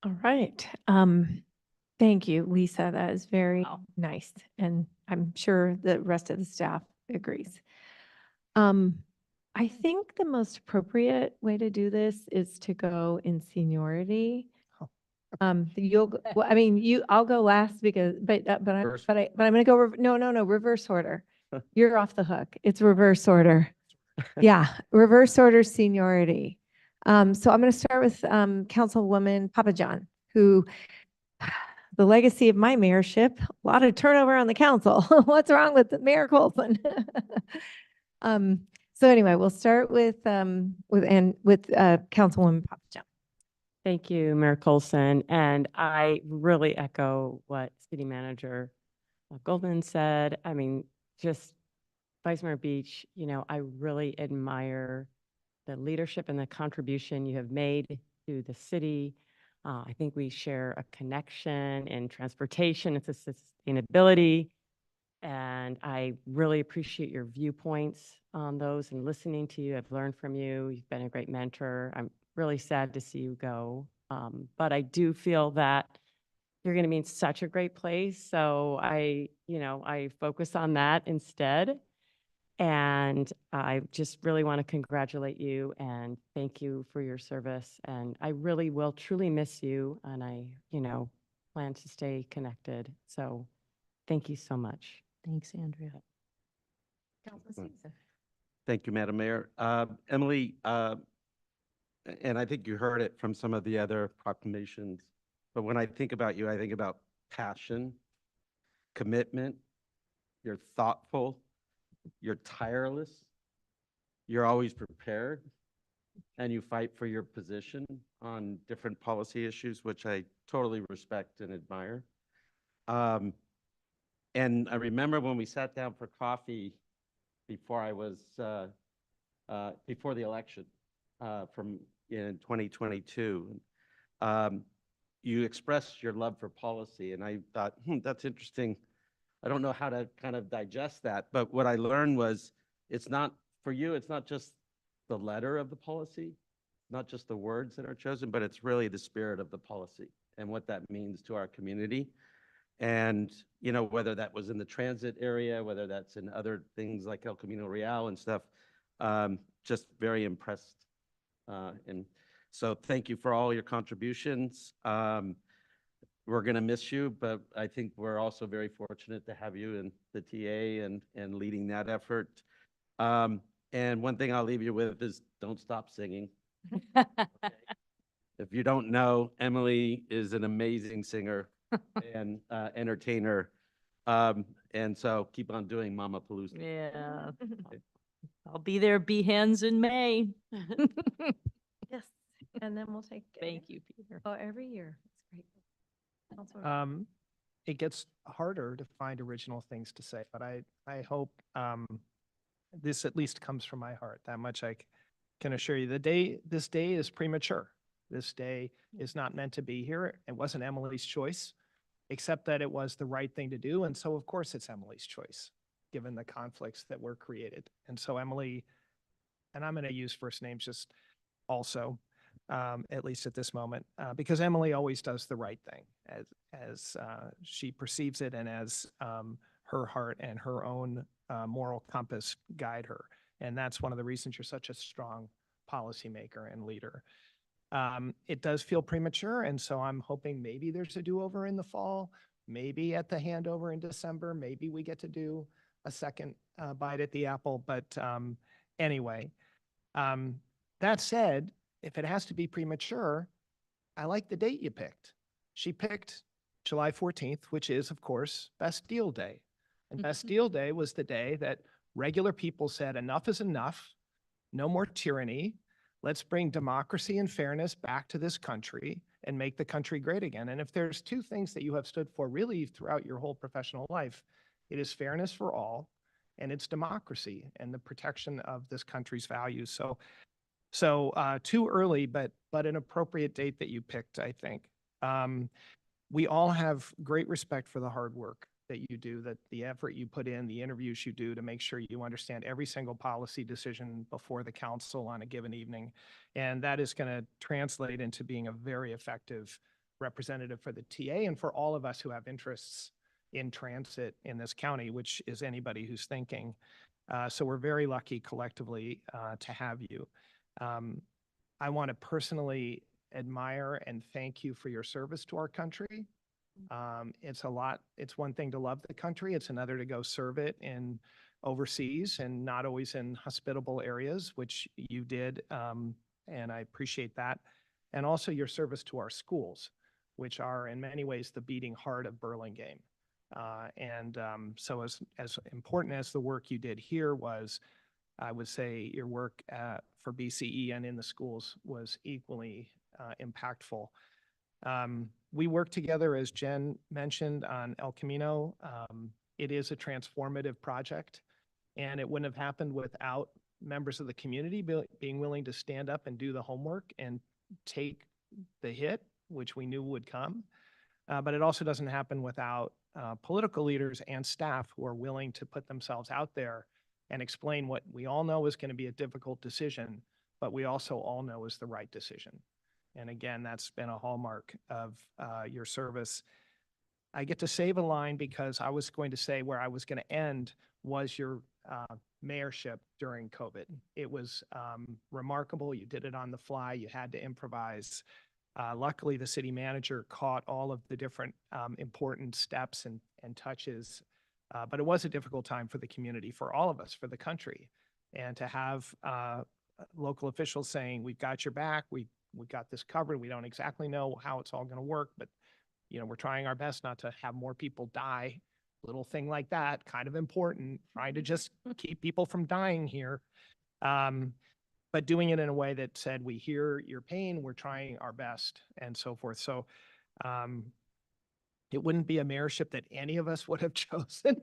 All right. Thank you, Lisa. That is very nice. And I'm sure the rest of the staff agrees. I think the most appropriate way to do this is to go in seniority. I'll go last because, but I'm going to go, no, reverse order. You're off the hook. It's reverse order. Yeah, reverse order seniority. So I'm going to start with Councilwoman Papajohn, who the legacy of my mayorship, a lot of turnover on the council. What's wrong with Mayor Colson? So anyway, we'll start with Councilwoman Papajohn. Thank you, Mayor Colson. And I really echo what City Manager Goldman said. I mean, just Vice Mayor Beach, I really admire the leadership and the contribution you have made to the city. I think we share a connection in transportation and sustainability. And I really appreciate your viewpoints on those and listening to you. I've learned from you. You've been a great mentor. I'm really sad to see you go. But I do feel that you're going to be in such a great place. So I focus on that instead. And I just really want to congratulate you and thank you for your service. And I really will truly miss you. And I, plan to stay connected. So thank you so much. Thanks, Andrea. Thank you, Madam Mayor. Emily, and I think you heard it from some of the other proclamations, but when I think about you, I think about passion, commitment, you're thoughtful, you're tireless, you're always prepared, and you fight for your position on different policy issues, which I totally respect and admire. And I remember when we sat down for coffee before I was, before the election in 2022, you expressed your love for policy, and I thought, that's interesting. I don't know how to kind of digest that, but what I learned was it's not, for you, it's not just the letter of the policy, not just the words that are chosen, but it's really the spirit of the policy and what that means to our community. And, whether that was in the transit area, whether that's in other things like El Camino Real and stuff, just very impressed. And so thank you for all your contributions. We're going to miss you, but I think we're also very fortunate to have you in the TA and leading that effort. And one thing I'll leave you with is don't stop singing. Okay? If you don't know, Emily is an amazing singer and entertainer. And so keep on doing Mama Palooza. Yeah. I'll be there, Behans in May. Yes, and then we'll take. Thank you, Peter. Oh, every year. That's great. it gets harder to find original things to say, but I hope this at least comes from my heart. That much I can assure you. This day is premature. This day is not meant to be here. It wasn't Emily's choice, except that it was the right thing to do. And so, of course, it's Emily's choice, given the conflicts that were created. And so Emily, and I'm going to use first names just also, at least at this moment, because Emily always does the right thing as she perceives it and as her heart and her own moral compass guide her. And that's one of the reasons you're such a strong policymaker and leader. It does feel premature, and so I'm hoping maybe there's a do-over in the fall, maybe at the handover in December, maybe we get to do a second bite at the apple. But anyway, that said, if it has to be premature, I like the date you picked. She picked July 14th, which is, of course, Best Deal Day. And Best Deal Day was the day that regular people said, enough is enough, no more tyranny. Let's bring democracy and fairness back to this country and make the country great again. And if there's two things that you have stood for really throughout your whole professional life, it is fairness for all, and it's democracy and the protection of this country's values. So too early, but an appropriate date that you picked, I think. We all have great respect for the hard work that you do, that the effort you put in, the interviews you do to make sure you understand every single policy decision before the council on a given evening. And that is going to translate into being a very effective representative for the TA and for all of us who have interests in transit in this county, which is anybody who's thinking. So we're very lucky collectively to have you. I want to personally admire and thank you for your service to our country. It's one thing to love the country. It's another to go serve it in overseas and not always in hospitable areas, which you did. And I appreciate that. And also your service to our schools, which are in many ways the beating heart of Burlingame. So as important as the work you did here was, I would say your work for BCE and in the schools was equally impactful. We work together, as Jen mentioned, on El Camino. It is a transformative project, and it wouldn't have happened without members of the community being willing to stand up and do the homework and take the hit, which we knew would come. But it also doesn't happen without political leaders and staff who are willing to put themselves out there and explain what we all know is going to be a difficult decision, but we also all know is the right decision. And again, that's been a hallmark of your service. I get to save a line because I was going to say where I was going to end was your mayorship during COVID. It was remarkable. You did it on the fly. You had to improvise. Luckily, the city manager caught all of the different important steps and touches. But it was a difficult time for the community, for all of us, for the country. And to have local officials saying, we've got your back, we got this covered, we don't exactly know how it's all going to work, but we're trying our best not to have more people die. Little thing like that, kind of important, trying to just keep people from dying here. But doing it in a way that said, we hear your pain, we're trying our best, and so forth. So it wouldn't be a mayorship that any of us would have chosen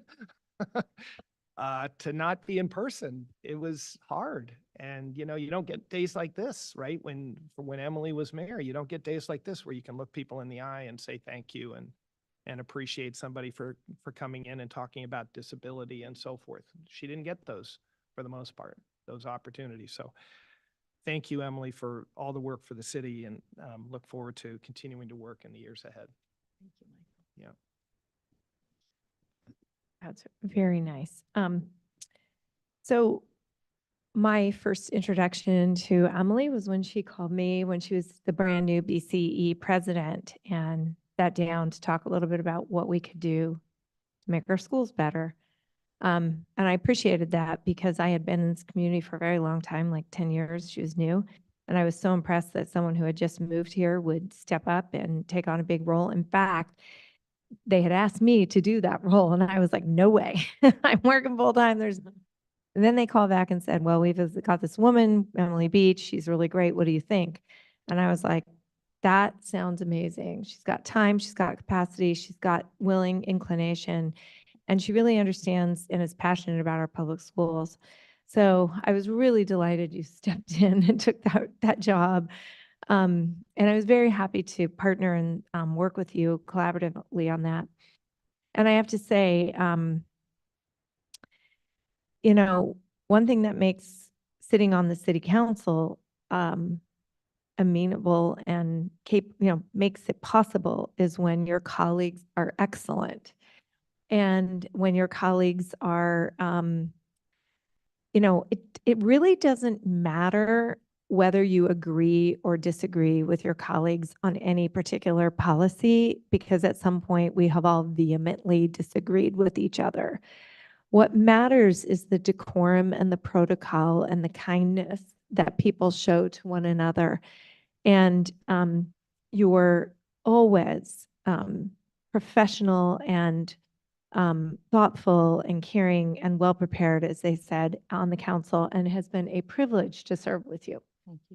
to not be in person. It was hard. And, you don't get days like this, right? When Emily was mayor, you don't get days like this where you can look people in the eye and say thank you and appreciate somebody for coming in and talking about disability and so forth. She didn't get those for the most part, those opportunities. So thank you, Emily, for all the work for the city, and look forward to continuing to work in the years ahead. Thank you, Michael. Yeah. That's very nice. So my first introduction to Emily was when she called me when she was the brand new BCE president and sat down to talk a little bit about what we could do to make our schools better. And I appreciated that because I had been in this community for a very long time, like 10 years. She was new. And I was so impressed that someone who had just moved here would step up and take on a big role. In fact, they had asked me to do that role. And I was like, no way, I'm working full time. And then they called back and said, well, we've got this woman, Emily Beach. She's really great. What do you think? And I was like, that sounds amazing. She's got time, she's got capacity, she's got willing inclination, and she really understands and is passionate about our public schools. So I was really delighted you stepped in and took that job. And I was very happy to partner and work with you collaboratively on that. And I have to say, one thing that makes sitting on the city council amenable and makes it possible is when your colleagues are excellent. And when your colleagues are, it really doesn't matter whether you agree or disagree with your colleagues on any particular policy, because at some point we have all vehemently disagreed with each other. What matters is the decorum and the protocol and the kindness that people show to one another. And you're always professional and thoughtful and caring and well-prepared, as they said, on the council, and it has been a privilege to serve with you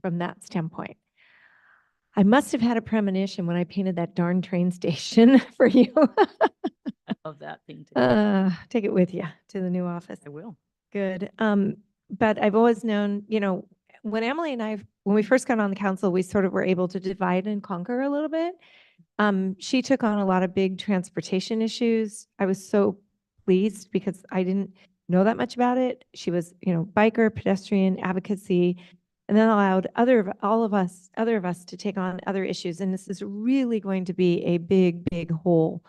from that standpoint. I must have had a premonition when I painted that darn train station for you. I love that thing too. Take it with you to the new office. I will. Good. But I've always known, when Emily and when we first got on the council, we sort of were able to divide and conquer a little bit. She took on a lot of big transportation issues. I was so pleased because I didn't know that much about it. She was, biker, pedestrian advocacy, and then allowed other of us to take on other issues. And this is really going to be a big, big hole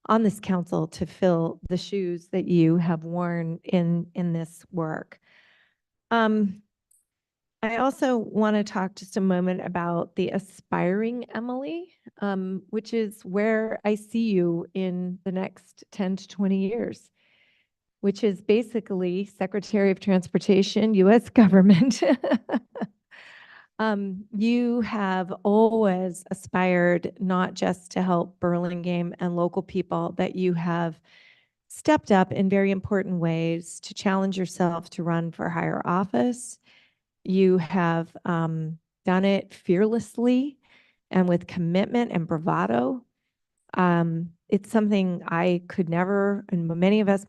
on this council to fill the shoes that you have worn in this work. I also want to talk just a moment about the aspiring Emily, which is where I see you in the next 10 to 20 years, which is basically Secretary of Transportation, U.S. government. You have always aspired not just to help Burlingame and local people, that you have stepped up in very important ways to challenge yourself to run for higher office. You have done it fearlessly and with commitment and bravado. It's something I could never, and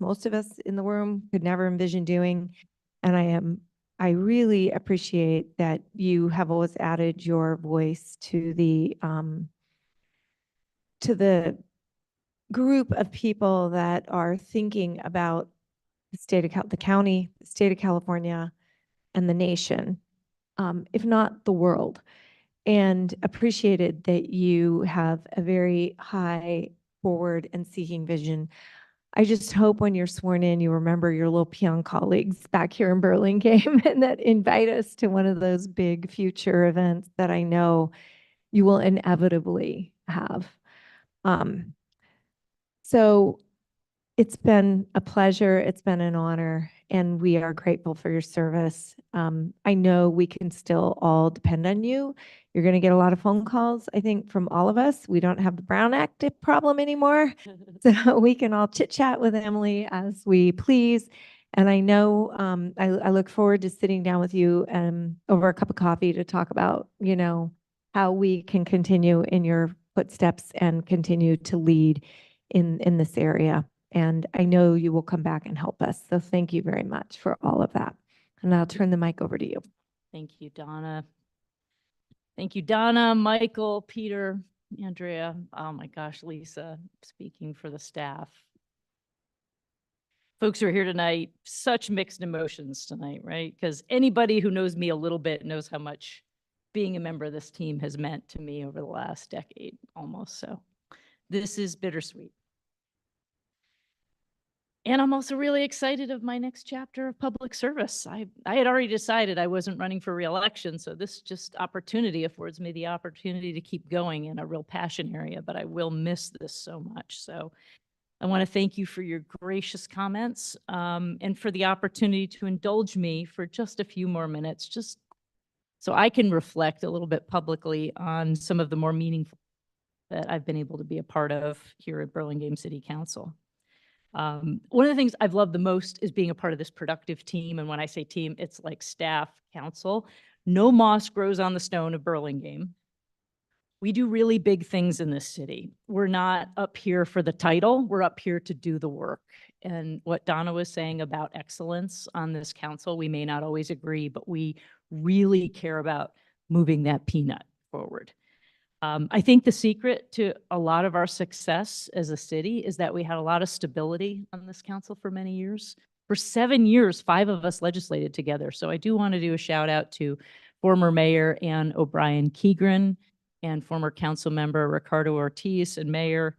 most of us in the room could never envision doing. And I really appreciate that you have always added your voice to the group of people that are thinking about the county, the state of California, and the nation, if not the world, and appreciated that you have a very high forward and seeking vision. I just hope when you're sworn in, you remember your little peon colleagues back here in Burlingame and that invite us to one of those big future events that I know you will inevitably have. So it's been a pleasure. It's been an honor, and we are grateful for your service. I know we can still all depend on you. You're going to get a lot of phone calls, I think, from all of us. We don't have the Brown Act problem anymore, so we can all chit chat with Emily as we please. And I know I look forward to sitting down with you over a cup of coffee to talk about, how we can continue in your footsteps and continue to lead in this area. And I know you will come back and help us. So thank you very much for all of that. And I'll turn the mic over to you. Thank you, Donna. Thank you, Donna, Michael, Peter, Andrea. Oh my gosh, Lisa, speaking for the staff. Folks who are here tonight, such mixed emotions tonight, right? Because anybody who knows me a little bit knows how much being a member of this team has meant to me over the last decade almost. So this is bittersweet. And I'm also really excited of my next chapter of public service. I had already decided I wasn't running for re-election, so this just opportunity affords me the opportunity to keep going in a real passion area, but I will miss this so much. So I want to thank you for your gracious comments and for the opportunity to indulge me for just a few more minutes, just so I can reflect a little bit publicly on some of the more meaningful that I've been able to be a part of here at Burlingame City Council. One of the things I've loved the most is being a part of this productive team. And when I say team, it's like staff, council. No moss grows on the stone of Burlingame. We do really big things in this city. We're not up here for the title. We're up here to do the work. And what Donna was saying about excellence on this council, we may not always agree, but we really care about moving that peanut forward. I think the secret to a lot of our success as a city is that we had a lot of stability on this council for many years. For 7 years, 5 of us legislated together. So I do want to do a shout out to former Mayor Ann O'Brien Keegren and former council member Ricardo Ortiz and Mayor.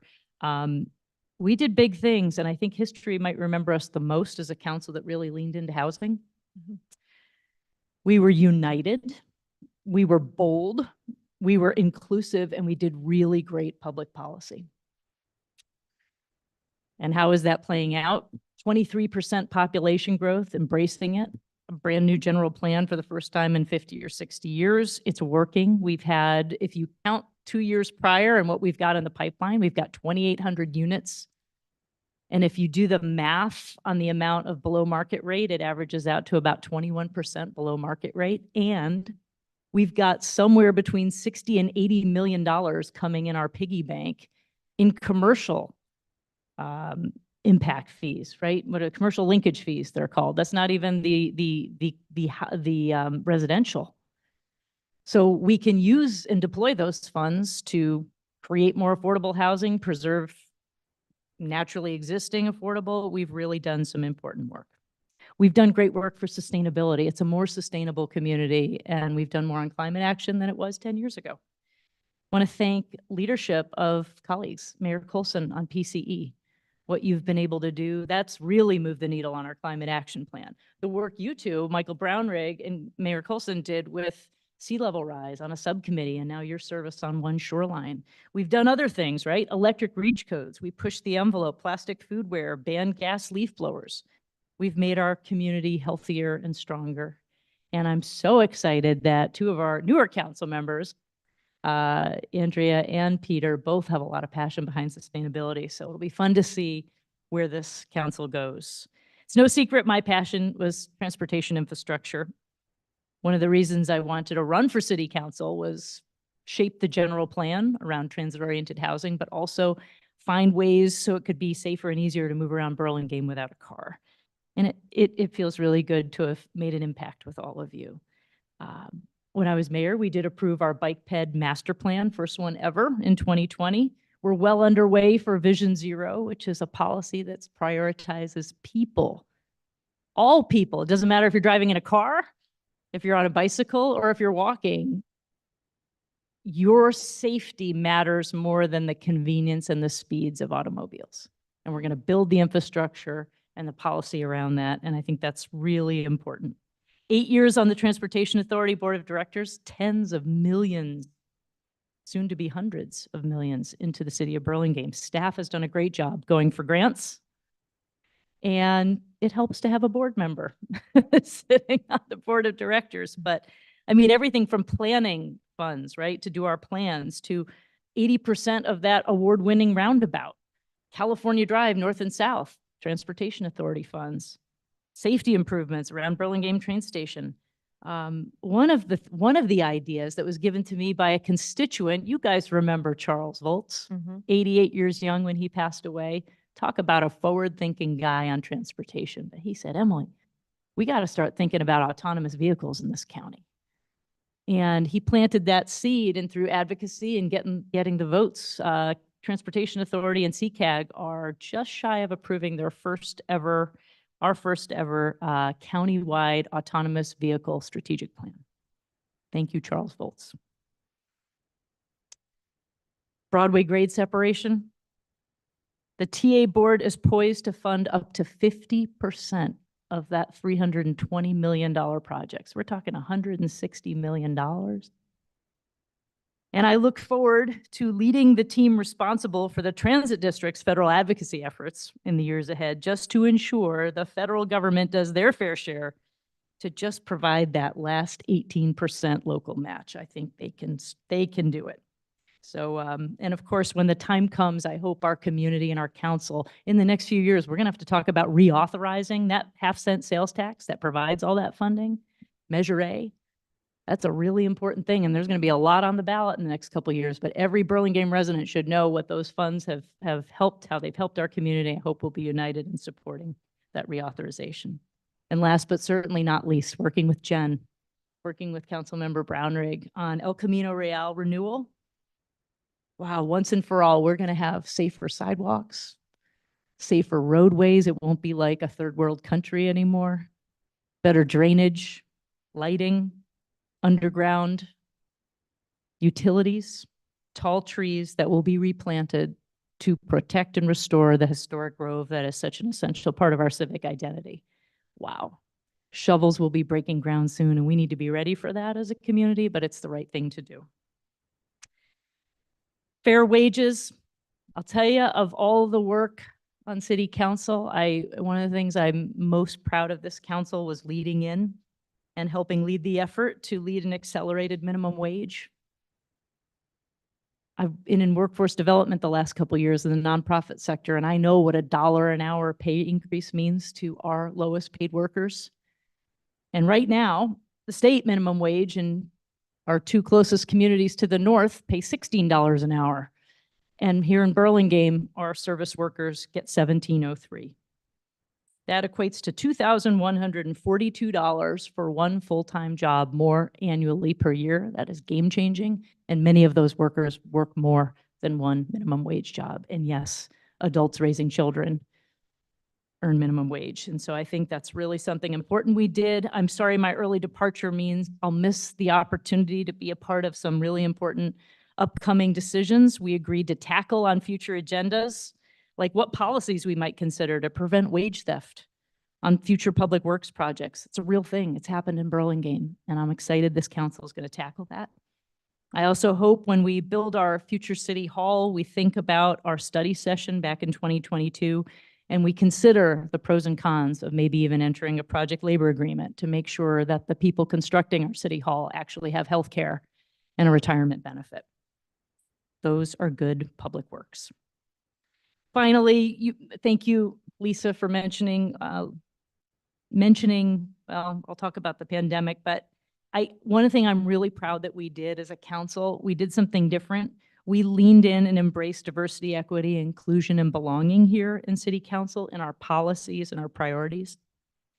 We did big things, and I think history might remember us the most as a council that really leaned into housing. We were united, we were bold, we were inclusive, and we did really great public policy. And how is that playing out? 23% population growth, embracing it. A brand new general plan for the first time in 50 or 60 years. It's working. We've had, if you count 2 years prior and what we've got in the pipeline, we've got 2,800 units. And if you do the math on the amount of below market rate, it averages out to about 21% below market rate. And we've got somewhere between 60 and $80 million coming in our piggy bank in commercial impact fees, right? What are commercial linkage fees they're called? That's not even the residential. So we can use and deploy those funds to create more affordable housing, preserve naturally existing affordable. We've really done some important work. We've done great work for sustainability. It's a more sustainable community, and we've done more on climate action than it was 10 years ago. I want to thank leadership of colleagues, Mayor Coulson on PCE. What you've been able to do, that's really moved the needle on our climate action plan. The work you two, Michael Brownrigg and Mayor Coulson, did with sea level rise on a subcommittee, and now your service on One Shoreline. We've done other things, right? Electric reach codes. We pushed the envelope, plastic foodware, banned gas leaf blowers. We've made our community healthier and stronger. And I'm so excited that 2 of our newer council members, Andrea and Peter, both have a lot of passion behind sustainability. So it'll be fun to see where this council goes. It's no secret my passion was transportation infrastructure. One of the reasons I wanted to run for city council was shape the general plan around transit-oriented housing, but also find ways so it could be safer and easier to move around Burlingame without a car. And it feels really good to have made an impact with all of you. When I was mayor, we did approve our bike ped master plan, first one ever in 2020. We're well underway for Vision Zero, which is a policy that prioritizes people, all people. It doesn't matter if you're driving in a car, if you're on a bicycle, or if you're walking. Your safety matters more than the convenience and the speeds of automobiles. And we're going to build the infrastructure and the policy around that. And I think that's really important. 8 years on the Transportation Authority Board of Directors, tens of millions, soon to be hundreds of millions into the city of Burlingame. Staff has done a great job going for grants. And it helps to have a board member sitting on the board of directors. But I mean, everything from planning funds, right, to do our plans, to 80% of that award-winning roundabout, California Drive, North and South, Transportation Authority funds, safety improvements around Burlingame train station. One of the ideas that was given to me by a constituent, you guys remember Charles Volz, 88 years young when he passed away. Talk about a forward-thinking guy on transportation. But he said, Emily, we got to start thinking about autonomous vehicles in this county. And he planted that seed, and through advocacy and getting the votes, Transportation Authority and CCAG are just shy of approving their our first ever countywide autonomous vehicle strategic plan. Thank you, Charles Volz. Broadway grade separation. The TA board is poised to fund up to 50% of that $320 million project. So we're talking $160 million. And I look forward to leading the team responsible for the transit district's federal advocacy efforts in the years ahead, just to ensure the federal government does their fair share to just provide that last 18% local match. I think they can do it. So, and of course, when the time comes, I hope our community and our council in the next few years, we're going to have to talk about reauthorizing that half-cent sales tax that provides all that funding, Measure A. That's a really important thing. And there's going to be a lot on the ballot in the next couple of years, but every Burlingame resident should know what those funds have helped, how they've helped our community. I hope we'll be united in supporting that reauthorization. And last but certainly not least, working with Jen, working with Councilmember Brownrigg on El Camino Real renewal. Wow, once and for all, we're going to have safer sidewalks, safer roadways. It won't be like a third world country anymore. Better drainage, lighting, underground utilities, tall trees that will be replanted to protect and restore the historic grove that is such an essential part of our civic identity. Wow. Shovels will be breaking ground soon, and we need to be ready for that as a community, but it's the right thing to do. Fair wages. I'll tell you, of all the work on city council, one of the things I'm most proud of this council was leading in and helping lead the effort to lead an accelerated minimum wage. I've been in workforce development the last couple of years in the nonprofit sector, and I know what $1 an hour pay increase means to our lowest paid workers. And right now, the state minimum wage in our two closest communities to the north pay $16 an hour. And here in Burlingame, our service workers get $17.03. That equates to $2,142 for one full-time job more annually per year. That is game changing. And many of those workers work more than one minimum wage job. And yes, adults raising children earn minimum wage. And so I think that's really something important we did. I'm sorry my early departure means I'll miss the opportunity to be a part of some really important upcoming decisions we agreed to tackle on future agendas, like what policies we might consider to prevent wage theft on future public works projects. It's a real thing. It's happened in Burlingame, and I'm excited this council is going to tackle that. I also hope when we build our future city hall, we think about our study session back in 2022, and we consider the pros and cons of maybe even entering a project labor agreement to make sure that the people constructing our city hall actually have health care and a retirement benefit. Those are good public works. Finally, thank you, Lisa, for mentioning, well, I'll talk about the pandemic, but one thing I'm really proud that we did as a council, we did something different. We leaned in and embraced diversity, equity, inclusion, and belonging here in City Council in our policies and our priorities.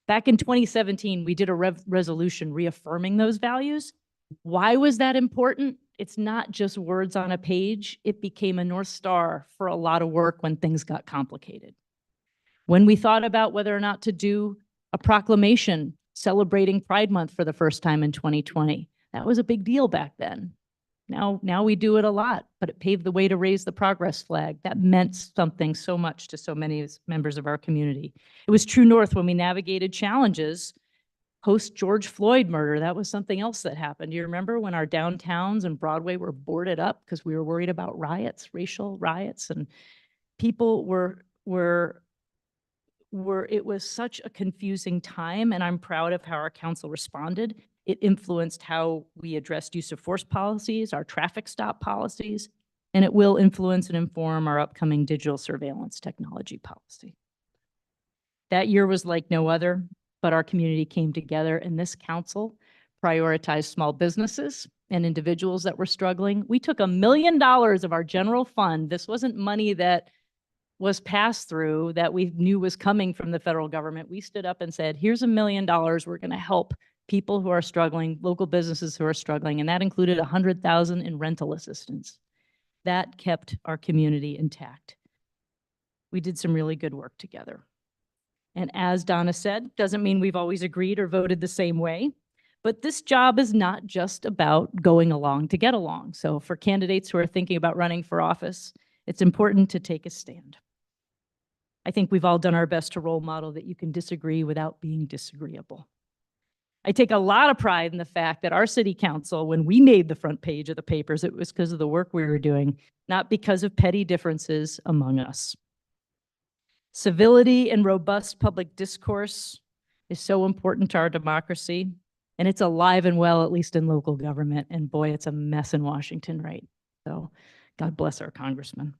Back in 2017, we did a resolution reaffirming those values. Why was that important? It's not just words on a page. It became a North Star for a lot of work when things got complicated. When we thought about whether or not to do a proclamation celebrating Pride Month for the first time in 2020, that was a big deal back then. Now we do it a lot, but it paved the way to raise the progress flag. That meant something so much to so many members of our community. It was true north when we navigated challenges post George Floyd murder. That was something else that happened. Do you remember when our downtowns and Broadway were boarded up because we were worried about riots, racial riots, and people it was such a confusing time, and I'm proud of how our council responded. It influenced how we addressed use of force policies, our traffic stop policies, and it will influence and inform our upcoming digital surveillance technology policy. That year was like no other, but our community came together, and this council prioritized small businesses and individuals that were struggling. We took $1 million of our general fund. This wasn't money that was passed through that we knew was coming from the federal government. We stood up and said, here's $1 million. We're going to help people who are struggling, local businesses who are struggling, and that included $100,000 in rental assistance. That kept our community intact. We did some really good work together. And as Donna said, doesn't mean we've always agreed or voted the same way, but this job is not just about going along to get along. So for candidates who are thinking about running for office, it's important to take a stand. I think we've all done our best to role model that you can disagree without being disagreeable. I take a lot of pride in the fact that our city council, when we made the front page of the papers, it was because of the work we were doing, not because of petty differences among us. Civility and robust public discourse is so important to our democracy, and it's alive and well, at least in local government. And boy, it's a mess in Washington, right? So God bless our congressman.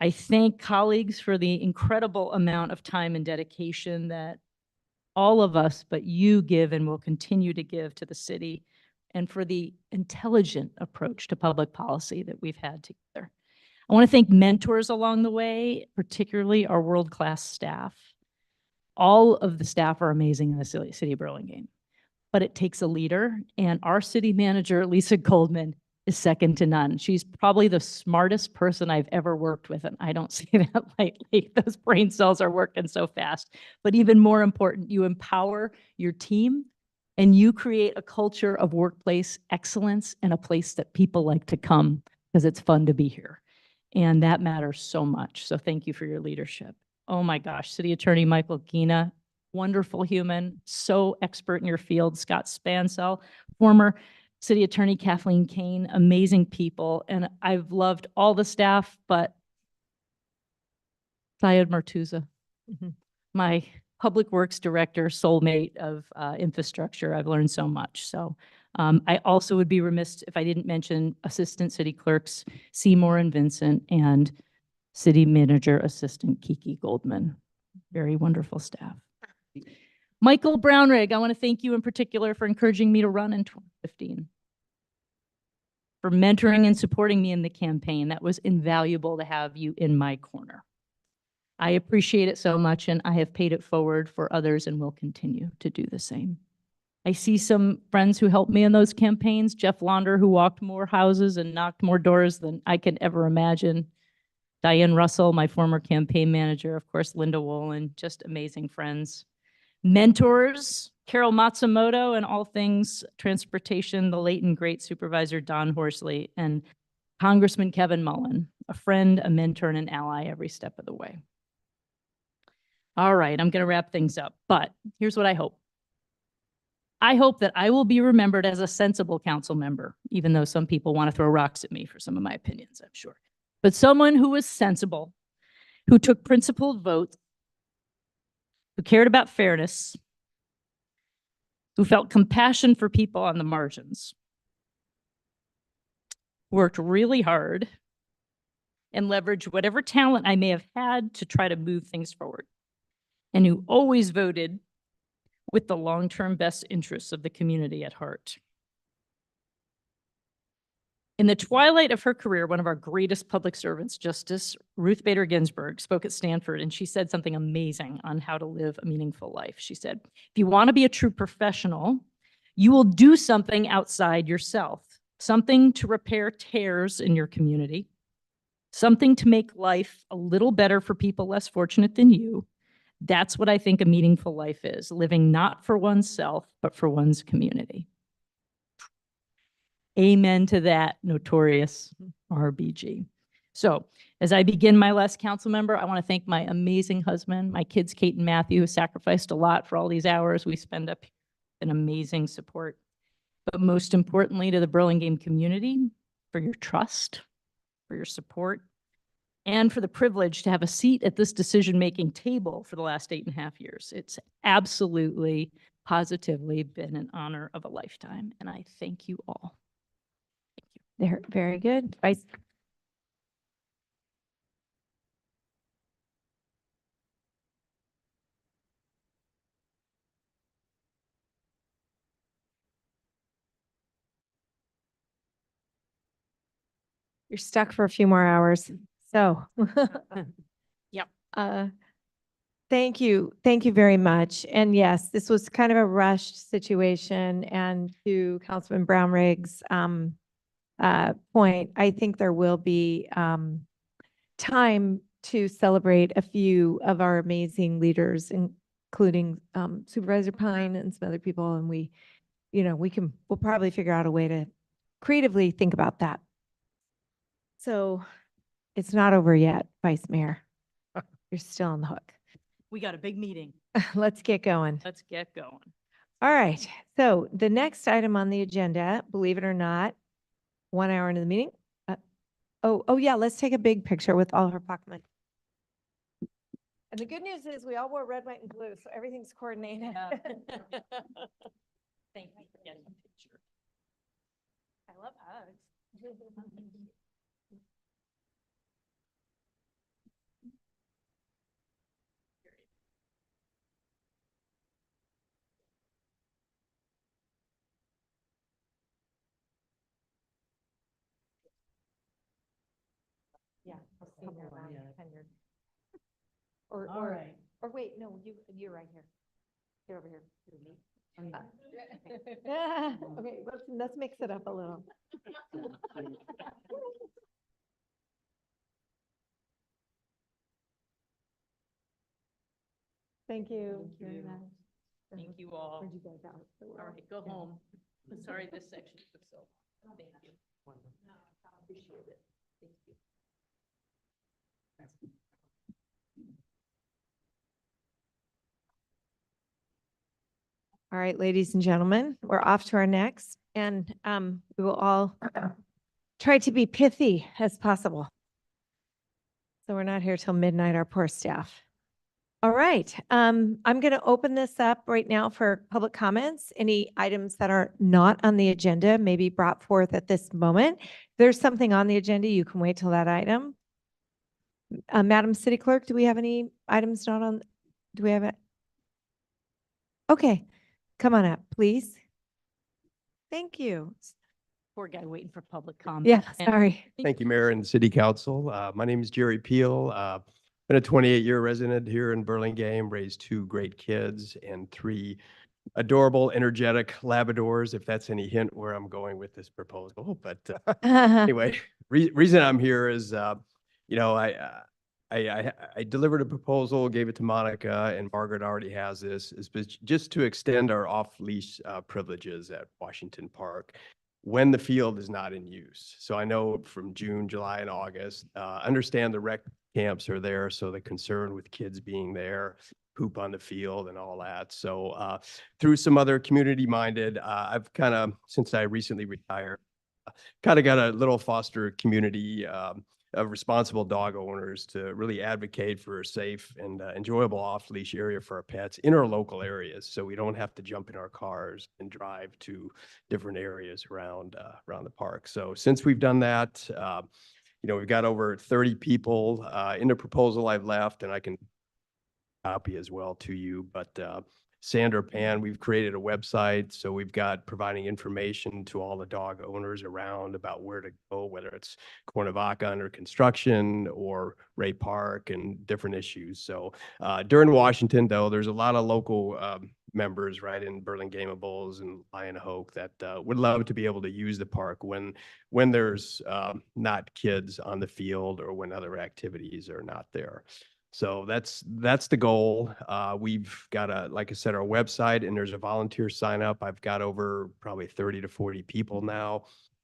I thank colleagues for the incredible amount of time and dedication that all of us, but you give and will continue to give to the city, and for the intelligent approach to public policy that we've had together. I want to thank mentors along the way, particularly our world-class staff. All of the staff are amazing in the city of Burlingame, but it takes a leader, and our city manager, Lisa Goldman, is second to none. She's probably the smartest person I've ever worked with, and I don't say that lightly. Those brain cells are working so fast. But even more important, you empower your team and you create a culture of workplace excellence and a place that people like to come because it's fun to be here. And that matters so much. So thank you for your leadership. Oh my gosh, City Attorney Michael Gina, wonderful human, so expert in your field. Scott Spansel, former City Attorney Kathleen Kane, amazing people. And I've loved all the staff, but Syed Martuza, my Public Works Director, soulmate of infrastructure. I've learned so much. So I also would be remiss if I didn't mention Assistant City Clerks Seymour and Vincent and City Manager Assistant Kiki Goldman. Very wonderful staff. Michael Brownrigg, I want to thank you in particular for encouraging me to run in 2015, for mentoring and supporting me in the campaign. That was invaluable to have you in my corner. I appreciate it so much, and I have paid it forward for others and will continue to do the same. I see some friends who helped me in those campaigns. Jeff Launder, who walked more houses and knocked more doors than I could ever imagine. Diane Russell, my former campaign manager. Of course, Linda Wolin, just amazing friends. Mentors, Carol Matsumoto, and all things transportation, the late and great Supervisor Don Horsley, and Congressman Kevin Mullen, a friend, a mentor, and an ally every step of the way. All right, I'm going to wrap things up, but here's what I hope. I hope that I will be remembered as a sensible council member, even though some people want to throw rocks at me for some of my opinions, I'm sure. But someone who was sensible, who took principled votes, who cared about fairness, who felt compassion for people on the margins, worked really hard, and leveraged whatever talent I may have had to try to move things forward, and who always voted with the long-term best interests of the community at heart. In the twilight of her career, one of our greatest public servants, Justice Ruth Bader Ginsburg, spoke at Stanford, and she said something amazing on how to live a meaningful life. She said, if you want to be a true professional, you will do something outside yourself, something to repair tears in your community, something to make life a little better for people less fortunate than you. That's what I think a meaningful life is, living not for oneself, but for one's community. Amen to that, notorious RBG. So as I begin my last council member, I want to thank my amazing husband, my kids, Kate and Matthew, who sacrificed a lot for all these hours we spend up here. An amazing support. But most importantly, to the Burlingame community, for your trust, for your support, and for the privilege to have a seat at this decision-making table for the last 8.5 years. It's absolutely, positively been an honor of a lifetime, and I thank you all. They're very good. Vice. You're stuck for a few more hours. So. Yep. Thank you. Thank you very much. And yes, this was kind of a rushed situation. And to Councilman Brownrigg's point, I think there will be time to celebrate a few of our amazing leaders, including Supervisor Pine and some other people. And we'll probably figure out a way to creatively think about that. So it's not over yet, Vice Mayor. You're still on the hook. We got a big meeting. Let's get going. Let's get going. All right. So the next item on the agenda, believe it or not, 1 hour into the meeting. Oh yeah, let's take a big picture with all of our proclamations. And the good news is we all wore red, white, and blue, so everything's coordinated. Thank you for getting a picture. I love hugs. Yeah. All right. Or wait, no, you're right here. Get over here. Okay, let's mix it up a little. Thank you. very much. Thank you all. Where'd you guys out? All right, go home. Sorry this section took so long. Thank you. Appreciate it. Thank you. All right, ladies and gentlemen, we're off to our next, and we will all try to be pithy as possible. So we're not here till midnight, our poor staff. All right, I'm going to open this up right now for public comments. Any items that are not on the agenda may be brought forth at this moment. If there's something on the agenda, you can wait till that item. Madam City Clerk, do we have any items not on? Do we have it? Okay, come on up, please. Thank you. Poor guy waiting for public comment. Yeah, And- sorry. Thank you, Mayor and City Council. My name is Jerry Peel. Been a 28-year resident here in Burlingame, raised 2 great kids and 3 adorable, energetic Labradors, if that's any hint where I'm going with this proposal. But anyway, reason I'm here is, you know, I delivered a proposal, gave it to Monica, and Margaret already has this, is just to extend our off-leash privileges at Washington Park when the field is not in use. So I know from June, July, and August, understand the rec camps are there, so the concern with kids being there, poop on the field and all that. So through some other community-minded, I've kind of, since I recently retired, kind of got a little foster community of responsible dog owners to really advocate for a safe and enjoyable off-leash area for our pets in our local areas, so we don't have to jump in our cars and drive to different areas around the park. So since we've done that, you know, we've got over 30 people in the proposal I've left, and I can copy as well to you, but Sandra Pan, we've created a website, so we've got providing information to all the dog owners around about where to go, whether it's Cuernavaca under construction or Ray Park and different issues. So during Washington, though, there's a lot of local members right in Burlingame-Bulls and Lion Hoke that would love to be able to use the park when there's not kids on the field or when other activities are not there. So that's the goal. We've got like I said, our website, and there's a volunteer sign up. I've got over probably 30 to 40 people now.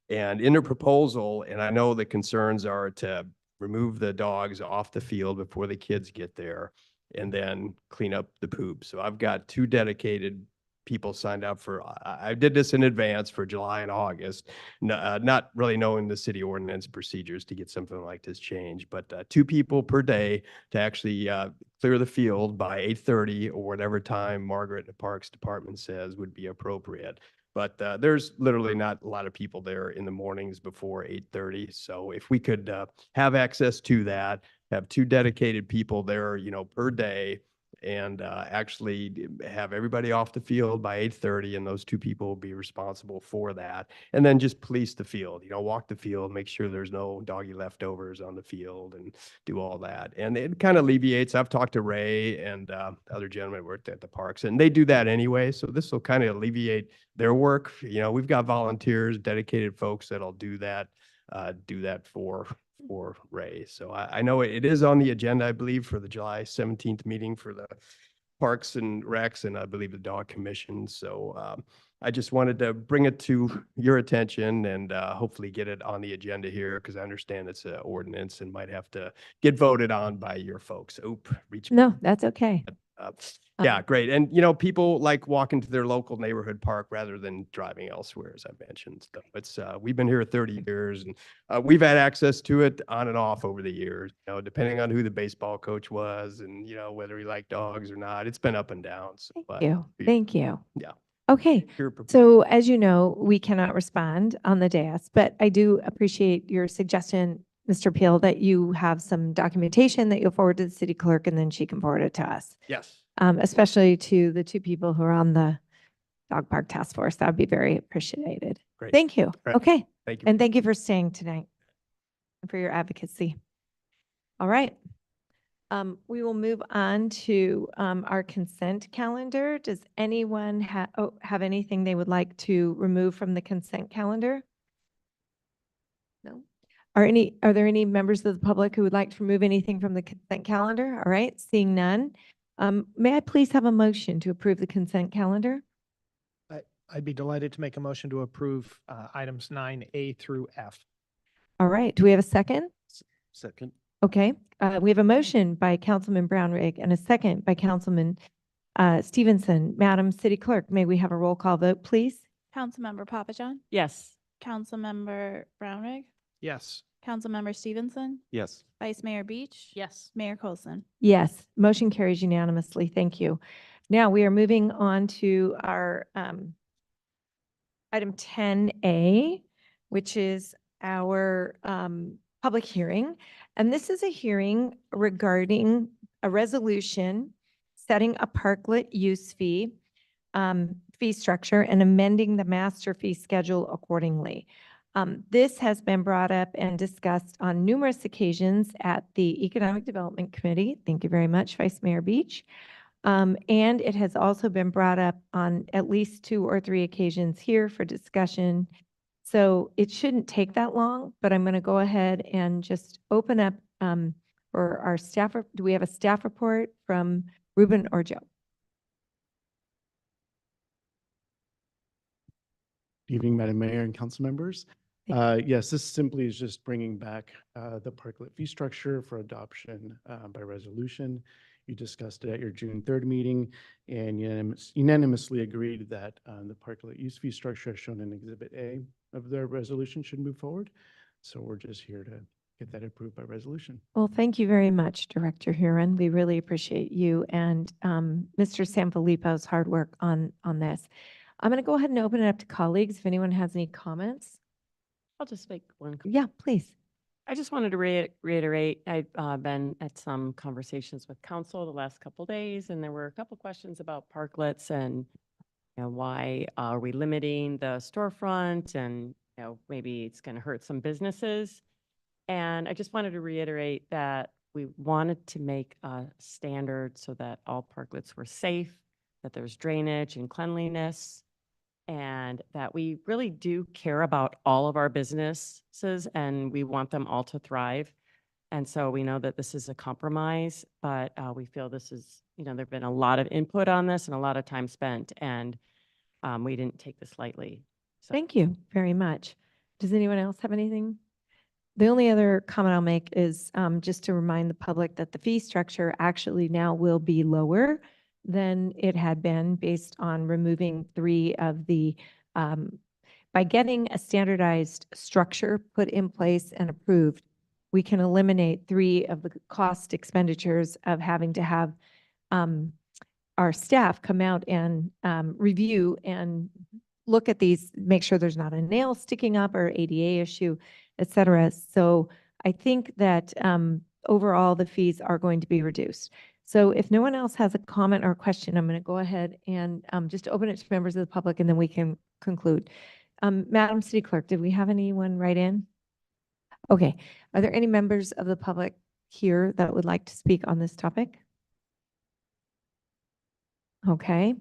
And in the proposal, and I know the concerns are to remove the dogs off the field before the kids get there and then clean up the poop. So I've got 2 dedicated people signed up for, I did this in advance for July and August, not really knowing the city ordinance procedures to get something like this changed, but 2 people per day to actually clear the field by 8:30 or whatever time Margaret and the Parks Department says would be appropriate. But there's literally not a lot of people there in the mornings before 8:30. So if we could have access to that, have 2 dedicated people there, you know, per day, and actually have everybody off the field by 8:30, and those 2 people will be responsible for that. And then just police the field, you know, walk the field, make sure there's no doggy leftovers on the field and do all that. And it kind of alleviates, I've talked to Ray and other gentlemen who worked at the parks, and they do that anyway. So this will kind of alleviate their work. You know, we've got volunteers, dedicated folks that'll do that for Ray. So I know it is on the agenda, I believe, for the July 17th meeting for the Parks and Recs, and I believe the Dog Commission. So I just wanted to bring it to your attention and hopefully get it on the agenda here, because I understand it's an ordinance and might have to get voted on by your folks. No, that's okay. Yeah, great. And, you know, people like walking to their local neighborhood park rather than driving elsewhere, as I mentioned. So it's, we've been here 30 years, and we've had access to it on and off over the years, you know, depending on who the baseball coach was and, you know, whether he liked dogs or not. It's been up and down. So, Thank you. Yeah. Okay. So as you know, we cannot respond on the dais, but I do appreciate your suggestion, Mr. Peel, that you have some documentation that you'll forward to the city clerk, and then she can forward it to us. Yes. Especially to the 2 people who are on the dog park task force. That would be very appreciated. Great. Thank you. Right. Okay. Thank you. And thank you for staying tonight and for your advocacy. All right. We will move on to our consent calendar. Does anyone have anything they would like to remove from the consent calendar? No? Are there any members of the public who would like to remove anything from the consent calendar? All right, seeing none. May I please have a motion to approve the consent calendar? I'd be delighted to make a motion to approve items 9A through F. All right, do we have a second? Second. Okay, we have a motion by Councilman Brownrigg and a second by Councilman Stevenson. Madam City Clerk, may we have a roll call vote, please? Councilmember Papajohn, Yes. Councilmember Brownrigg, Yes. Councilmember Stevenson, Yes. Vice Mayor Beach. Yes. Mayor Coulson. Yes, motion carries unanimously. Thank you. Now we are moving on to our item 10A, which is our public hearing. And this is a hearing regarding a resolution setting a parklet use fee structure and amending the master fee schedule accordingly. This has been brought up and discussed on numerous occasions at the Economic Development Committee. Thank you very much, Vice Mayor Beach. And it has also been brought up on at least 2 or 3 occasions here for discussion. So it shouldn't take that long, but I'm going to go ahead and just open up for our staff. Do we have a staff report from Ruben or Joe? Good evening, Madam Mayor and council members. Yes, this simply is just bringing back the parklet fee structure for adoption by resolution. You discussed it at your June 3rd meeting and unanimously agreed that the parklet use fee structure as shown in Exhibit A of the resolution should move forward. So we're just here to get that approved by resolution. Well, thank you very much, Director Huron. We really appreciate you and Mr. Sanfilippo's hard work on this. I'm going to go ahead and open it up to colleagues if anyone has any comments. I'll just make one. Yeah, please. I just wanted to reiterate, I've been at some conversations with council the last couple days, and there were a couple questions about parklets and, you know, why are we limiting the storefront, and, you know, maybe it's going to hurt some businesses. And I just wanted to reiterate that we wanted to make a standard so that all parklets were safe, that there's drainage and cleanliness, and that we really do care about all of our businesses and we want them all to thrive. And so we know that this is a compromise, but we feel this is, you know, there've been a lot of input on this and a lot of time spent, and we didn't take this lightly. So. Thank you very much. Does anyone else have anything? The only other comment I'll make is just to remind the public that the fee structure actually now will be lower than it had been based on removing 3 of the, by getting a standardized structure put in place and approved, we can eliminate 3 of the cost expenditures of having to have our staff come out and review and look at these, make sure there's not a nail sticking up or ADA issue, et cetera. So I think that overall the fees are going to be reduced. So if no one else has a comment or question, I'm going to go ahead and just open it to members of the public and then we can conclude. Madam City Clerk, did we have anyone write in? Okay. Are there any members of the public here that would like to speak on this topic? Okay.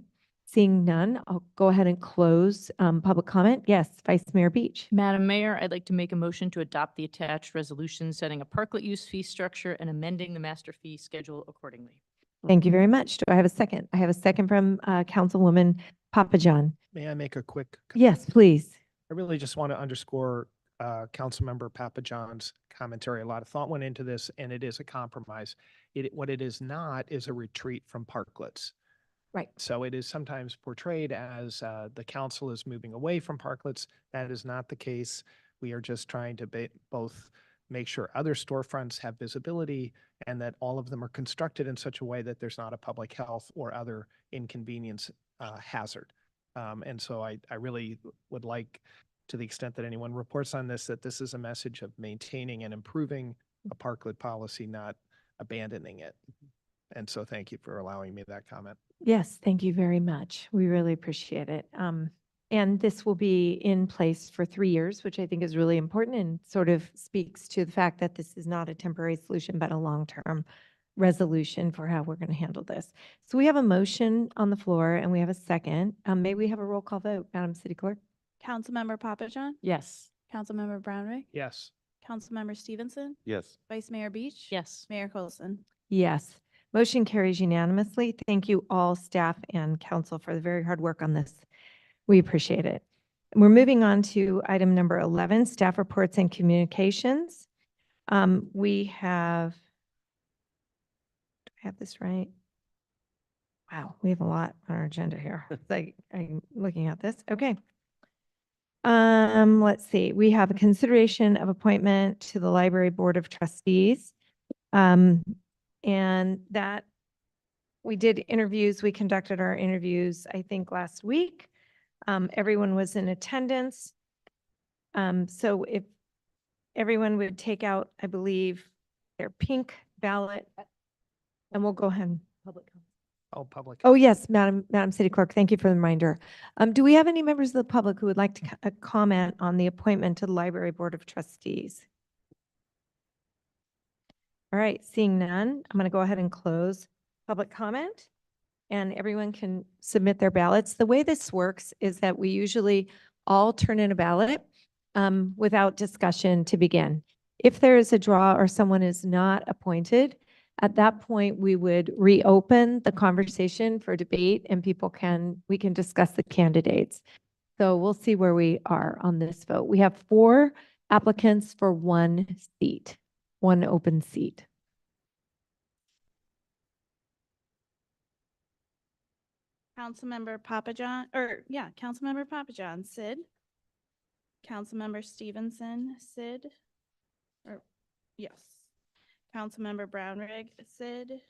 Seeing none, I'll go ahead and close public comment. Yes, Vice Mayor Beach. Madam Mayor, I'd like to make a motion to adopt the attached resolution setting a parklet use fee structure and amending the master fee schedule accordingly. Thank you very much. Do I have a second? I have a second from Councilwoman Papajohn. May I make a quick? Yes, please. I really just want to underscore Councilmember Papajohn's commentary. A lot of thought went into this, and it is a compromise. What it is not is a retreat from parklets. Right. So it is sometimes portrayed as the council is moving away from parklets. That is not the case. We are just trying to both make sure other storefronts have visibility and that all of them are constructed in such a way that there's not a public health or other inconvenience hazard. And so I really would like, to the extent that anyone reports on this, that this is a message of maintaining and improving a parklet policy, not abandoning it. And so thank you for allowing me that comment. Yes, thank you very much. We really appreciate it. And this will be in place for 3 years, which I think is really important and sort of speaks to the fact that this is not a temporary solution, but a long-term resolution for how we're going to handle this. So we have a motion on the floor and we have a second. May we have a roll call vote, Madam City Clerk? Councilmember Papajohn, Yes. Councilmember Brownrigg, Yes. Councilmember Stevenson, Yes. Vice Mayor Beach. Yes. Mayor Coulson. Yes. Motion carries unanimously. Thank you all, staff and council, for the very hard work on this. We appreciate it. We're moving on to item number 11, staff reports and communications. We have, do I have this right? Wow, we have a lot on our agenda here. It's like, I'm looking at this. Okay. Let's see. We have a consideration of appointment to the Library Board of Trustees. And that we did interviews. We conducted our interviews, I think, last week. Everyone was in attendance. So if everyone would take out, I believe, their pink ballot, and we'll go ahead and public comment. Oh, public. Oh, yes, Madam City Clerk, thank you for the reminder. Do we have any members of the public who would like to comment on the appointment to the Library Board of Trustees? All right, seeing none, I'm going to go ahead and close public comment, and everyone can submit their ballots. The way this works is that we usually all turn in a ballot without discussion to begin. If there is a draw or someone is not appointed, at that point, we would reopen the conversation for debate and we can discuss the candidates. So we'll see where we are on this vote. We have 4 applicants for 1 seat, 1 open seat. Councilmember Papajohn, Councilmember Papajohn, Sid. Councilmember Stevenson, Sid. Yes. Councilmember Brownrigg, Sid.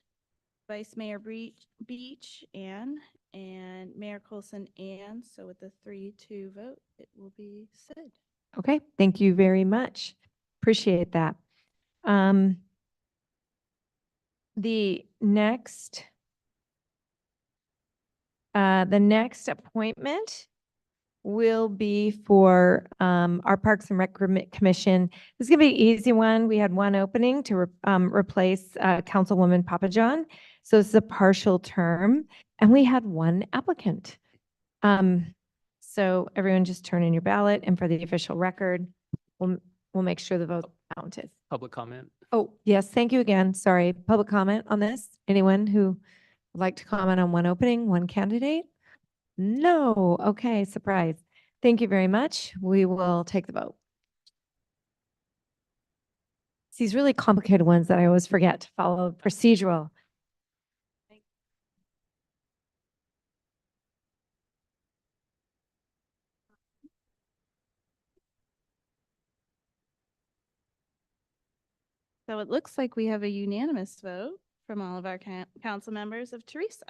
Vice Mayor Beach, Ann. And Mayor Coulson, Ann. So with the 3-2 vote, it will be Sid. Okay, thank you very much. Appreciate that. The next appointment will be for our Parks and Rec Commission. This is going to be an easy one. We had 1 opening to replace Councilwoman Papajohn. So this is a partial term, and we had 1 applicant. So everyone just turn in your ballot, and for the official record, we'll make sure the vote counted. Public comment. Oh, yes, thank you again. Sorry. Public comment on this? Anyone who would like to comment on 1 opening, 1 candidate? No. Okay, surprise. Thank you very much. We will take the vote. It's these really complicated ones that I always forget to follow procedural. So it looks like we have a unanimous vote from all of our council members of Teresa.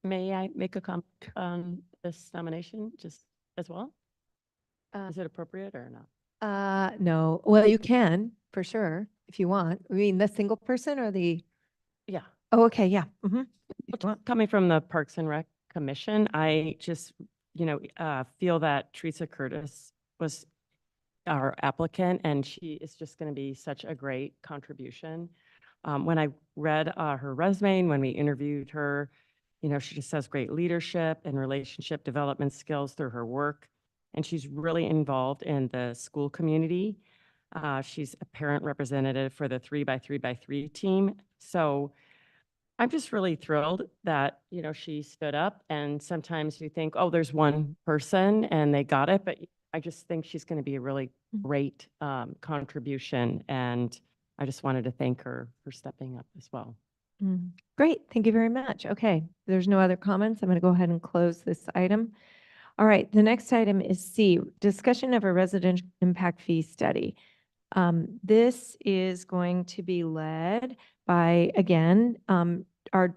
May I make a comment on this nomination just as well? Is it appropriate or not? No. Well, you can for sure if you want. I mean, the single person or the? Yeah. Oh, okay. Yeah. Coming from the Parks and Rec Commission, I just, feel that Teresa Curtis was our applicant, and she is just going to be such a great contribution. When I read her resume and when we interviewed her, she just has great leadership and relationship development skills through her work, and she's really involved in the school community. She's a parent representative for the 3x3x3 team. So I'm just really thrilled that, she stood up, and sometimes you think, oh, there's one person and they got it, but I just think she's going to be a really great contribution, and I just wanted to thank her for stepping up as well. Great. Thank you very much. Okay. There's no other comments. I'm going to go ahead and close this item. All right. The next item is C, discussion of a residential impact fee study. This is going to be led by, again, our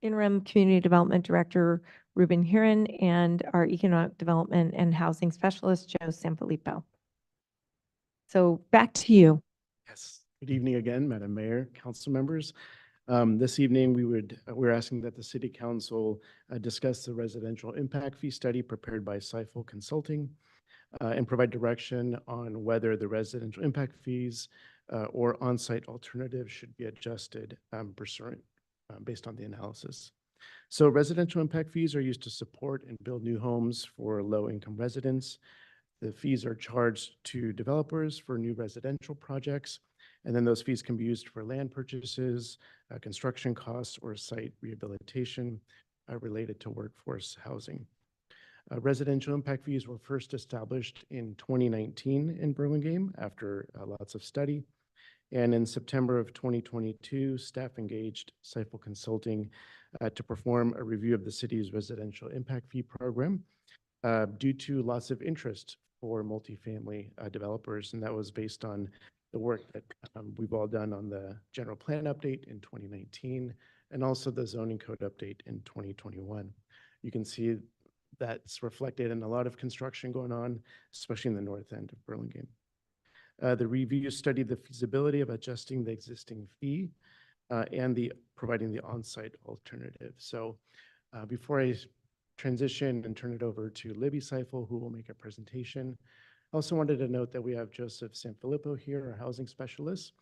interim community development director, Ruben Huron, and our economic development and housing specialist, Joe Sanfilippo. So back to you. Yes. Good evening again, Madam Mayor, council members. This evening, we're asking that the City Council discuss the residential impact fee study prepared by Seifel Consulting and provide direction on whether the residential impact fees or on-site alternatives should be adjusted based on the analysis. So residential impact fees are used to support and build new homes for low-income residents. The fees are charged to developers for new residential projects, and then those fees can be used for land purchases, construction costs, or site rehabilitation related to workforce housing. Residential impact fees were first established in 2019 in Burlingame after lots of study. And in September of 2022, staff engaged Seifel Consulting to perform a review of the city's residential impact fee program due to lots of interest for multifamily developers. And that was based on the work that we've all done on the general plan update in 2019 and also the zoning code update in 2021. You can see that's reflected in a lot of construction going on, especially in the north end of Burlingame. The review studied the feasibility of adjusting the existing fee and providing the on-site alternative. So before I transition and turn it over to Libby Seifel, who will make a presentation, I also wanted to note that we have Joseph Sanfilippo here, our housing specialist,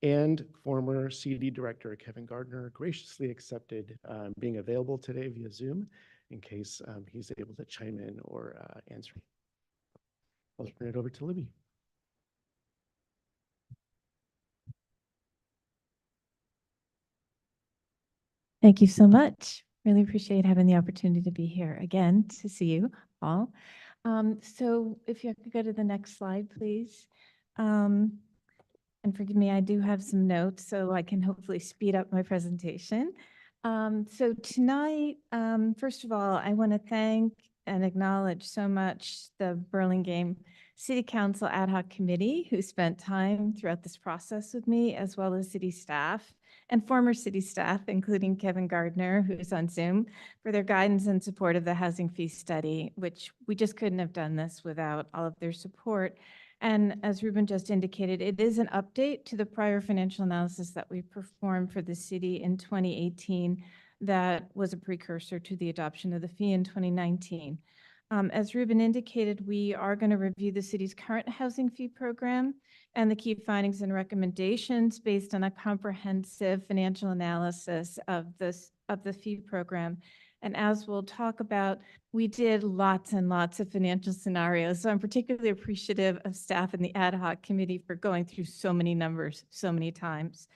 and former CD director Kevin Gardner graciously accepted being available today via Zoom in case he's able to chime in or answer. I'll turn it over to Libby. Thank you so much. Really appreciate having the opportunity to be here again to see you all. So if you could go to the next slide, please. And forgive me, I do have some notes so I can hopefully speed up my presentation. So tonight, first of all, I want to thank and acknowledge so much the Burlingame City Council Ad Hoc Committee who spent time throughout this process with me, as well as city staff and former city staff, including Kevin Gardner, who is on Zoom, for their guidance and support of the housing fee study, which we just couldn't have done this without all of their support. And as Ruben just indicated, it is an update to the prior financial analysis that we performed for the city in 2018 that was a precursor to the adoption of the fee in 2019. As Ruben indicated, we are going to review the city's current housing fee program and the key findings and recommendations based on a comprehensive financial analysis of the fee program. And as we'll talk about, we did lots and lots of financial scenarios. So I'm particularly appreciative of staff in the ad hoc committee for going through so many numbers so many times.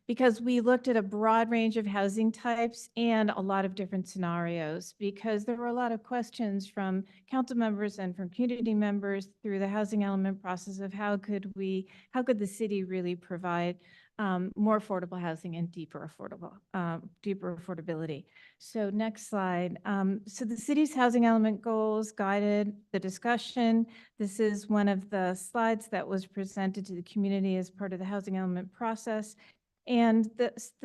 Because we looked at a broad range of housing types and a lot of different scenarios, because there were a lot of questions from council members and from community members through the housing element process of how could the city really provide more affordable housing and deeper affordability. So next slide. So the city's housing element goals guided the discussion. This is one of the slides that was presented to the community as part of the housing element process. And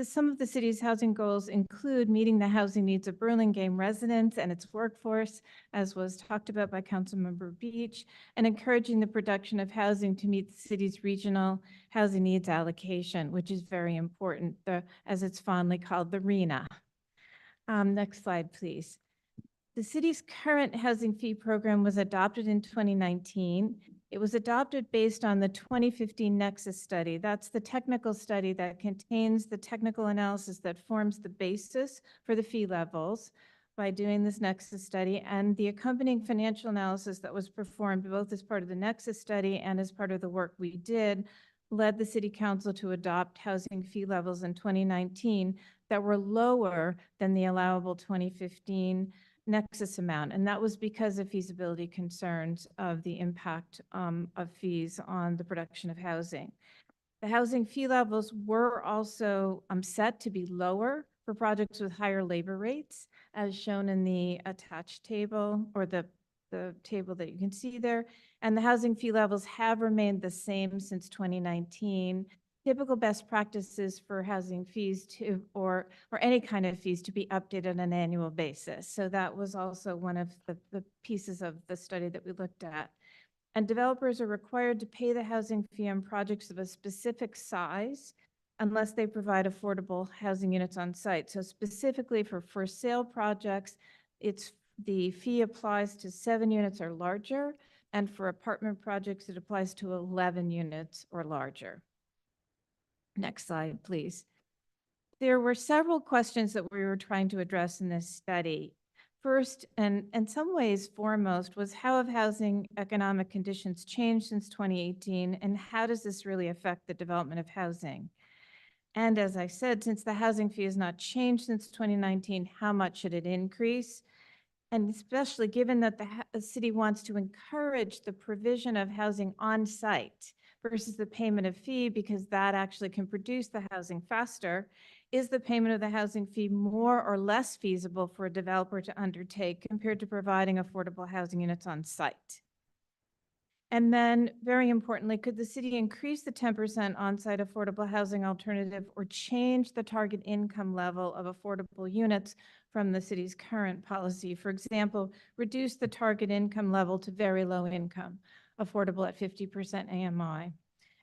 some of the city's housing goals include meeting the housing needs of Burlingame residents and its workforce, as was talked about by Councilmember Beach, and encouraging the production of housing to meet the city's regional housing needs allocation, which is very important, as it's fondly called, the RHNA. Next slide, please. The city's current housing fee program was adopted in 2019. It was adopted based on the 2015 Nexus study. That's the technical study that contains the technical analysis that forms the basis for the fee levels by doing this Nexus study, and the accompanying financial analysis that was performed both as part of the Nexus study and as part of the work we did led the City Council to adopt housing fee levels in 2019 that were lower than the allowable 2015 Nexus amount, and that was because of feasibility concerns of the impact of fees on the production of housing. The housing fee levels were also set to be lower for projects with higher labor rates, as shown in the attached table, or the table that you can see there. And the housing fee levels have remained the same since 2019. Typical best practices for housing fees or any kind of fees to be updated on an annual basis. So that was also one of the pieces of the study that we looked at. And developers are required to pay the housing fee on projects of a specific size unless they provide affordable housing units on site. So specifically for sale projects, the fee applies to 7 units or larger, and for apartment projects, it applies to 11 units or larger. Next slide, please. There were several questions that we were trying to address in this study. First, and in some ways foremost, was how have housing economic conditions changed since 2018, and how does this really affect the development of housing? And as I said, since the housing fee has not changed since 2019, how much should it increase? And especially given that the city wants to encourage the provision of housing on site versus the payment of fee, because that actually can produce the housing faster, is the payment of the housing fee more or less feasible for a developer to undertake compared to providing affordable housing units on site? And then, very importantly, could the city increase the 10% on-site affordable housing alternative or change the target income level of affordable units from the city's current policy? For example, reduce the target income level to very low income, affordable at 50% AMI.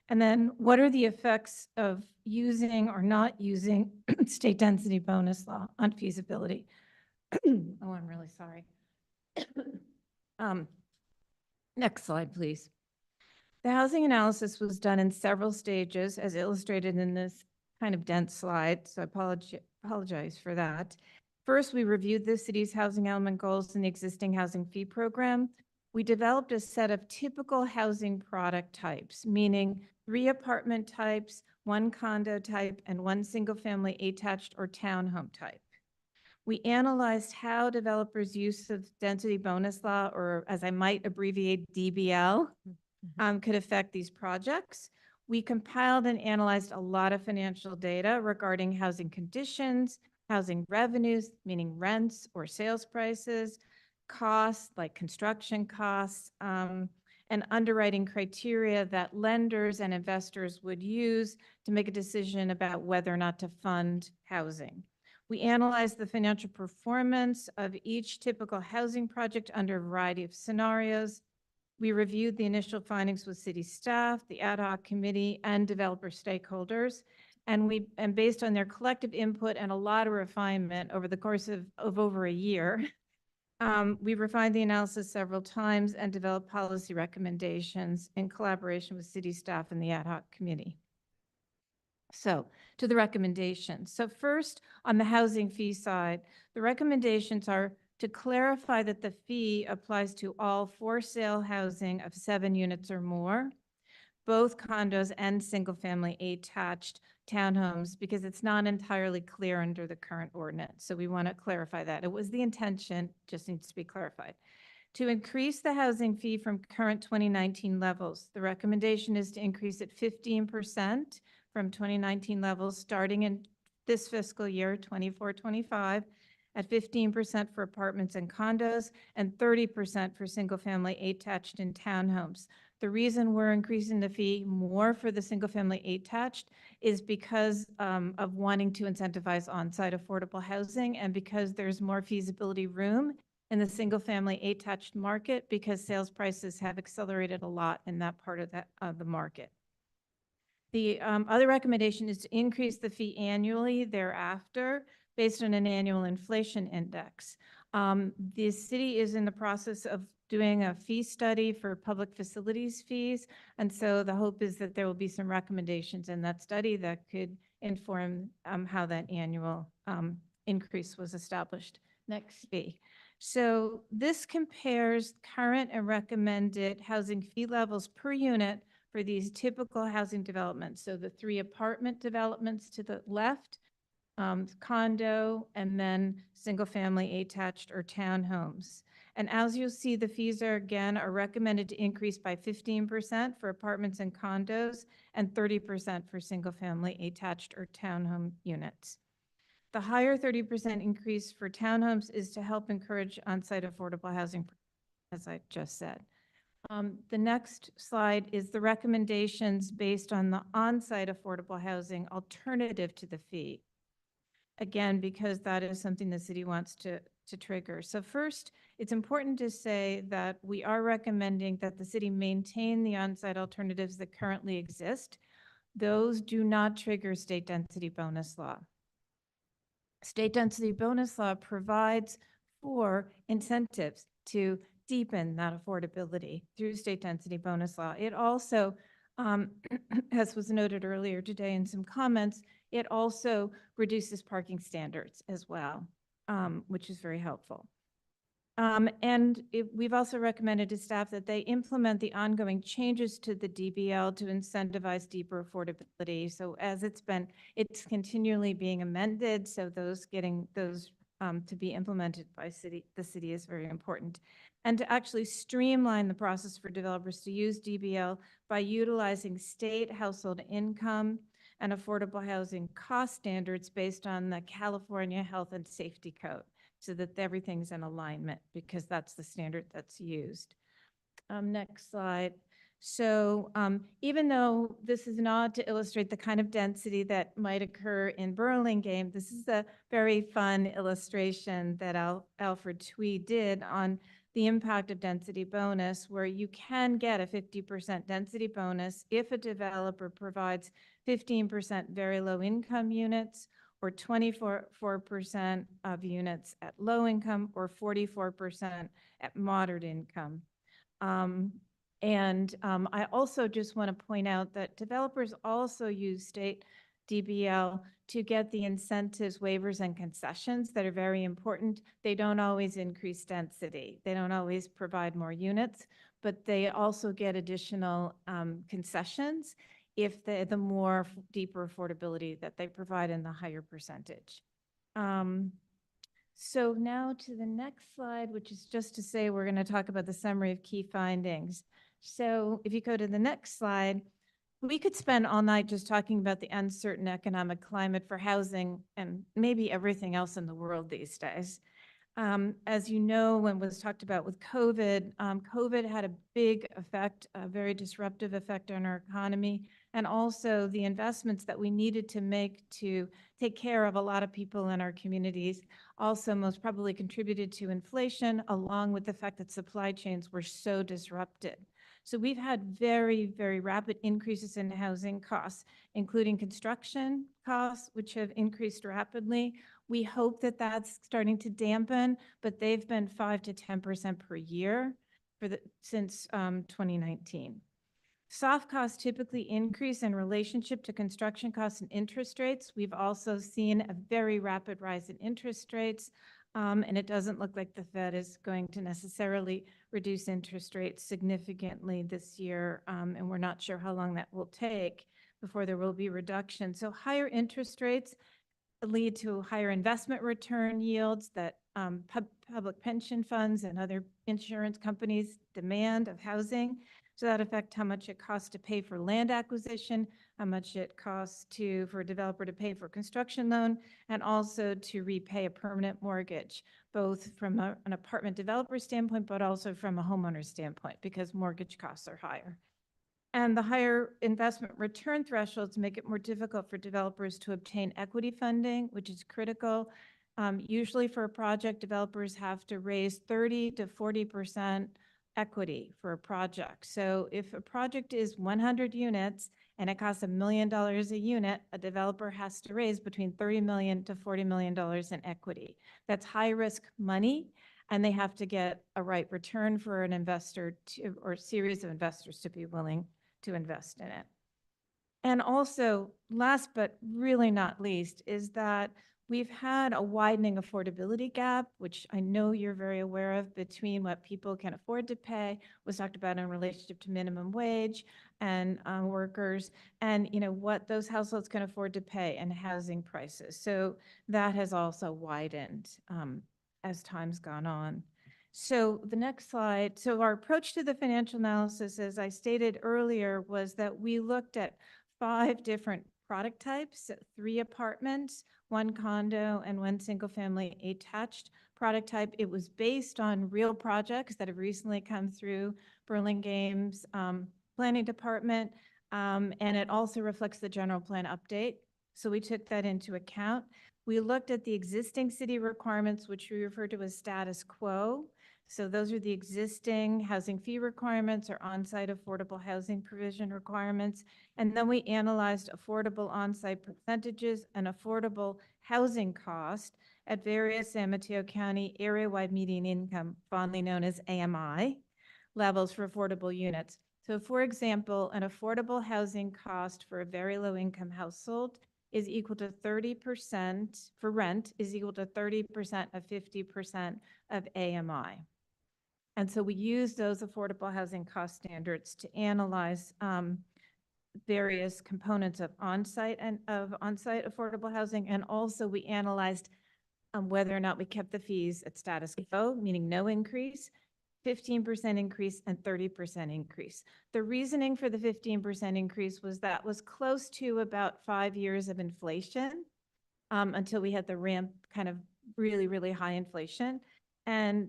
And then what are the effects of using or not using state density bonus law on feasibility? Oh, I'm really sorry. Next slide, please. The housing analysis was done in several stages, as illustrated in this kind of dense slide, so I apologize for that. First, we reviewed the city's housing element goals and the existing housing fee program. We developed a set of typical housing product types, meaning 3 apartment types, 1 condo type, and 1 single-family attached or townhome type. We analyzed how developers' use of density bonus law, or as I might abbreviate DBL, could affect these projects. We compiled and analyzed a lot of financial data regarding housing conditions, housing revenues, meaning rents or sales prices, costs like construction costs, and underwriting criteria that lenders and investors would use to make a decision about whether or not to fund housing. We analyzed the financial performance of each typical housing project under a variety of scenarios. We reviewed the initial findings with city staff, the ad hoc committee, and developer stakeholders. And based on their collective input and a lot of refinement over the course of over a year, we refined the analysis several times and developed policy recommendations in collaboration with city staff and the ad hoc committee. So, to the recommendations. So first, on the housing fee side, the recommendations are to clarify that the fee applies to all for-sale housing of 7 units or more, both condos and single-family attached townhomes, because it's not entirely clear under the current ordinance. So we want to clarify that. It was the intention, just needs to be clarified. To increase the housing fee from current 2019 levels, the recommendation is to increase it 15% from 2019 levels starting in this fiscal year, 24-25, at 15% for apartments and condos and 30% for single-family attached and townhomes. The reason we're increasing the fee more for the single-family attached is because of wanting to incentivize on-site affordable housing, and because there's more feasibility room in the single-family attached market, because sales prices have accelerated a lot in that part of the market. The other recommendation is to increase the fee annually thereafter based on an annual inflation index. The city is in the process of doing a fee study for public facilities fees, and so the hope is that there will be some recommendations in that study that could inform how that annual increase was established. Next fee. So this compares current and recommended housing fee levels per unit for these typical housing developments. So the 3 apartment developments to the left, condo, and then single-family attached or townhomes. And as you'll see, the fees are recommended to increase by 15% for apartments and condos and 30% for single-family attached or townhome units. The higher 30% increase for townhomes is to help encourage on-site affordable housing, as I just said. The next slide is the recommendations based on the on-site affordable housing alternative to the fee. Again, because that is something the city wants to trigger. So first, it's important to say that we are recommending that the city maintain the on-site alternatives that currently exist, those do not trigger state density bonus law. State density bonus law provides for incentives to deepen that affordability through state density bonus law. It also, as was noted earlier today in some comments, it also reduces parking standards as well, which is very helpful. We've also recommended to staff that they implement the ongoing changes to the DBL to incentivize deeper affordability. So as it's continually being amended. So those to be implemented by the city is very important. And to actually streamline the process for developers to use DBL by utilizing state household income and affordable housing cost standards based on the California Health and Safety Code, so that everything's in alignment, because that's the standard that's used. Next slide. So even though this is not to illustrate the kind of density that might occur in Burlingame, this is a very fun illustration that Alfred Twee did on the impact of density bonus, where you can get a 50% density bonus if a developer provides 15% very low income units, or 24% of units at low income, or 44% at moderate income. I also just want to point out that developers also use state DBL to get the incentives, waivers, and concessions that are very important. They don't always increase density. They don't always provide more units, but they also get additional concessions if the more deeper affordability that they provide in the higher percentage. So now to the next slide, which is just to say we're going to talk about the summary of key findings. So if you go to the next slide, we could spend all night just talking about the uncertain economic climate for housing and maybe everything else in the world these days. As you know, when was talked about with COVID, COVID had a big effect, a very disruptive effect on our economy, and also the investments that we needed to make to take care of a lot of people in our communities also most probably contributed to inflation, along with the fact that supply chains were so disrupted. So we've had very, very rapid increases in housing costs, including construction costs, which have increased rapidly. We hope that that's starting to dampen, but they've been 5 to 10% per year since 2019. Soft costs typically increase in relationship to construction costs and interest rates. We've also seen a very rapid rise in interest rates, and it doesn't look like the Fed is going to necessarily reduce interest rates significantly this year, and we're not sure how long that will take before there will be reduction. So higher interest rates lead to higher investment return yields that public pension funds and other insurance companies demand of housing. So that affects how much it costs to pay for land acquisition, how much it costs for a developer to pay for a construction loan, and also to repay a permanent mortgage, both from an apartment developer standpoint, but also from a homeowner standpoint, because mortgage costs are higher. And the higher investment return thresholds make it more difficult for developers to obtain equity funding, which is critical. Usually for a project, developers have to raise 30 to 40% equity for a project. So if a project is 100 units and it costs $1 million a unit, a developer has to raise between $30 million to $40 million in equity. That's high risk money, and they have to get a right return for an investor or a series of investors to be willing to invest in it. And also, last but really not least, is that we've had a widening affordability gap, which I know you're very aware of, between what people can afford to pay, was talked about in relationship to minimum wage and workers, and what those households can afford to pay and housing prices. So that has also widened as time's gone on. So the next slide. So our approach to the financial analysis, as I stated earlier, was that we looked at 5 different product types: 3 apartments, 1 condo, and 1 single family attached product type. It was based on real projects that have recently come through Burlingame's planning department, and it also reflects the general plan update. So we took that into account. We looked at the existing city requirements, which we refer to as status quo. So those are the existing housing fee requirements or on-site affordable housing provision requirements. And then we analyzed affordable on-site percentages and affordable housing cost at various San Mateo County area-wide median income, fondly known as AMI, levels for affordable units. So for example, an affordable housing cost for a very low income household is equal to 30% for rent is equal to 30% of 50% of AMI. And so we use those affordable housing cost standards to analyze various components of on-site affordable housing. And also we analyzed whether or not we kept the fees at status quo, meaning no increase, 15% increase, and 30% increase. The reasoning for the 15% increase was that was close to about 5 years of inflation until we had the ramp kind of really, really high inflation. And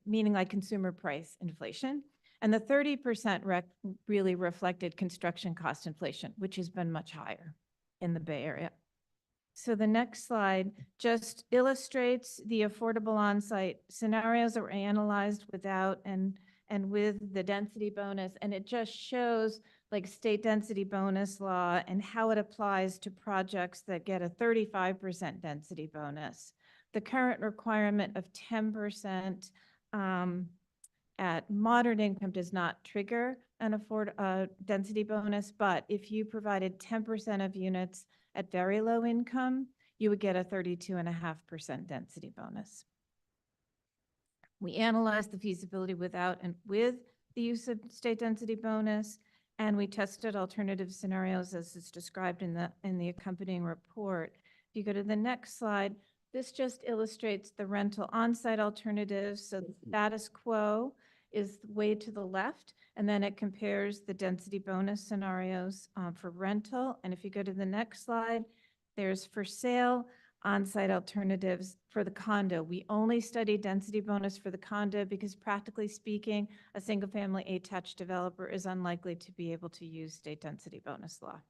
meaning like consumer price inflation. And the 30% really reflected construction cost inflation, which has been much higher in the Bay Area. So the next slide just illustrates the affordable on-site scenarios that were analyzed without and with the density bonus. And it just shows like state density bonus law and how it applies to projects that get a 35% density bonus. The current requirement of 10% at moderate income does not trigger an density bonus, but if you provided 10% of units at very low income, you would get a 32.5% density bonus. We analyzed the feasibility without and with the use of state density bonus, and we tested alternative scenarios as is described in the accompanying report. If you go to the next slide, this just illustrates the rental on-site alternatives. So the status quo is way to the left, and then it compares the density bonus scenarios for rental. And if you go to the next slide, there's for sale on-site alternatives for the condo. We only studied density bonus for the condo because practically speaking, a single-family attached developer is unlikely to be able to use state density bonus law.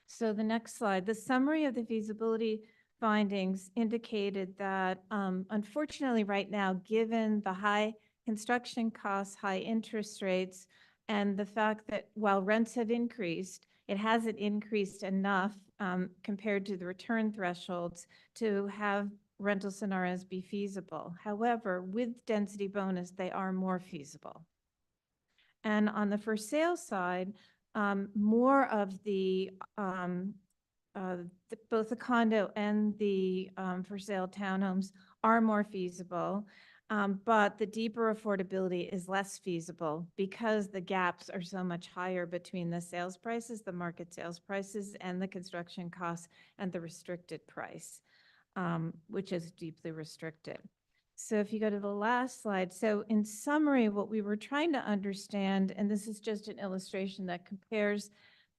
So the next slide, the summary of the feasibility findings indicated that unfortunately right now, given the high construction costs, high interest rates, and the fact that while rents have increased, it hasn't increased enough compared to the return thresholds to have rental scenarios be feasible. However, with density bonus, they are more feasible. And on the for sale side, more of both the condo and the for sale townhomes are more feasible, but the deeper affordability is less feasible because the gaps are so much higher between the sales prices, the market sales prices, and the construction costs and the restricted price, which is deeply restricted. So if you go to the last slide, so in summary, what we were trying to understand, and this is just an illustration that compares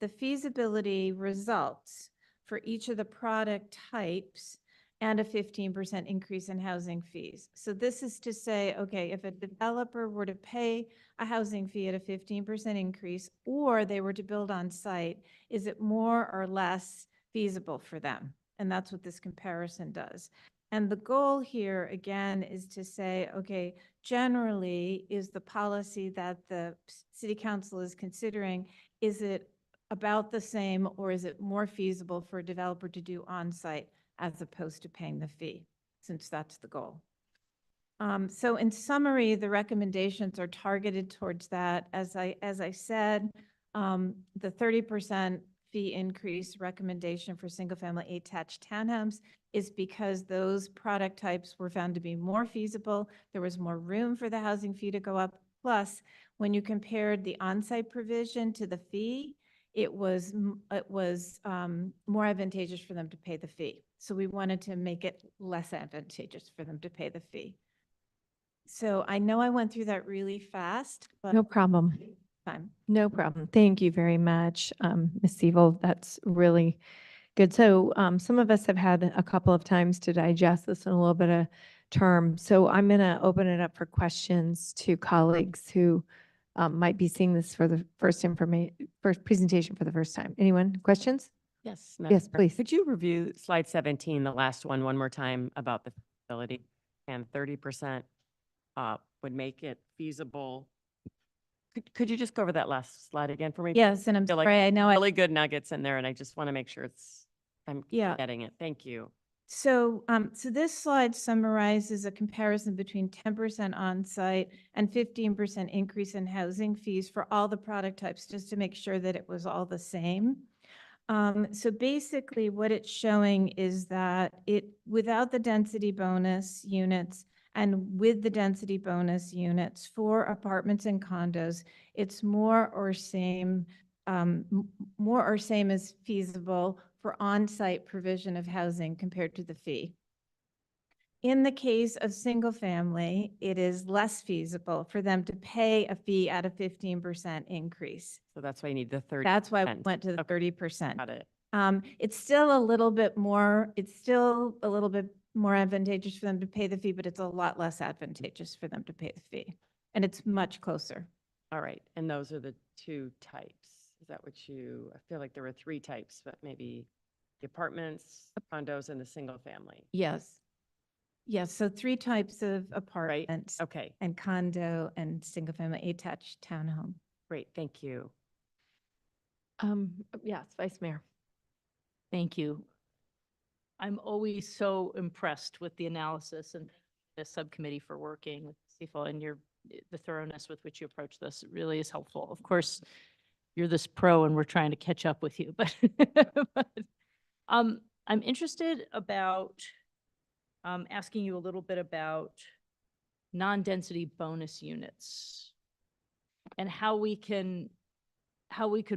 the feasibility results for each of the product types and a 15% increase in housing fees. So this is to say, okay, if a developer were to pay a housing fee at a 15% increase, or they were to build on site, is it more or less feasible for them? And that's what this comparison does. And the goal here, again, is to say, okay, generally, is the policy that the city council is considering, is it about the same, or is it more feasible for a developer to do on-site as opposed to paying the fee, since that's the goal? So in summary, the recommendations are targeted towards that. As I said, the 30% fee increase recommendation for single-family attached townhomes is because those product types were found to be more feasible. There was more room for the housing fee to go up. Plus, when you compared the on-site provision to the fee, it was more advantageous for them to pay the fee. So we wanted to make it less advantageous for them to pay the fee. So I know I went through that really fast, but No problem. time. No problem. Thank you very much, Ms. Seville. That's really good. So some of us have had a couple of times to digest this in a little bit of term. So I'm going to open it up for questions to colleagues who might be seeing this for the first presentation for the first time. Anyone? Questions? Yes. Madam Yes, Chair. please. Could you review slide 17, the last one more time about the facility? and 30% would make it feasible. Could you just go over that last slide again for me? Yes, and I'm Feel like sorry, I know really good nuggets in there, and I just want to make sure I'm Yeah. getting it. Thank you. So, so this slide summarizes a comparison between 10% on-site and 15% increase in housing fees for all the product types, just to make sure that it was all the same. So basically what it's showing is that without the density bonus units and with the density bonus units for apartments and condos, it's more or same as feasible for on-site provision of housing compared to the fee. In the case of single family, it is less feasible for them to pay a fee at a 15% increase. So that's why you need the 30%. That's why we went to the 30%. Got it. It's still a little bit more advantageous for them to pay the fee, but it's a lot less advantageous for them to pay the fee. And it's much closer. All right. And those are the two types. Is that what I feel like there were three types, but maybe the apartments, condos, and the single family. Yes. Yes. So 3 types of apartments. Right. Okay. And condo and single family attached townhome. Great. Thank you. Yes, Vice Mayor. Thank you. I'm always so impressed with the analysis and the subcommittee for working with CFO and the thoroughness with which you approach this. It really is helpful. Of course, you're this pro and we're trying to catch up with you, but, I'm interested about asking you a little bit about non-density bonus units and how we could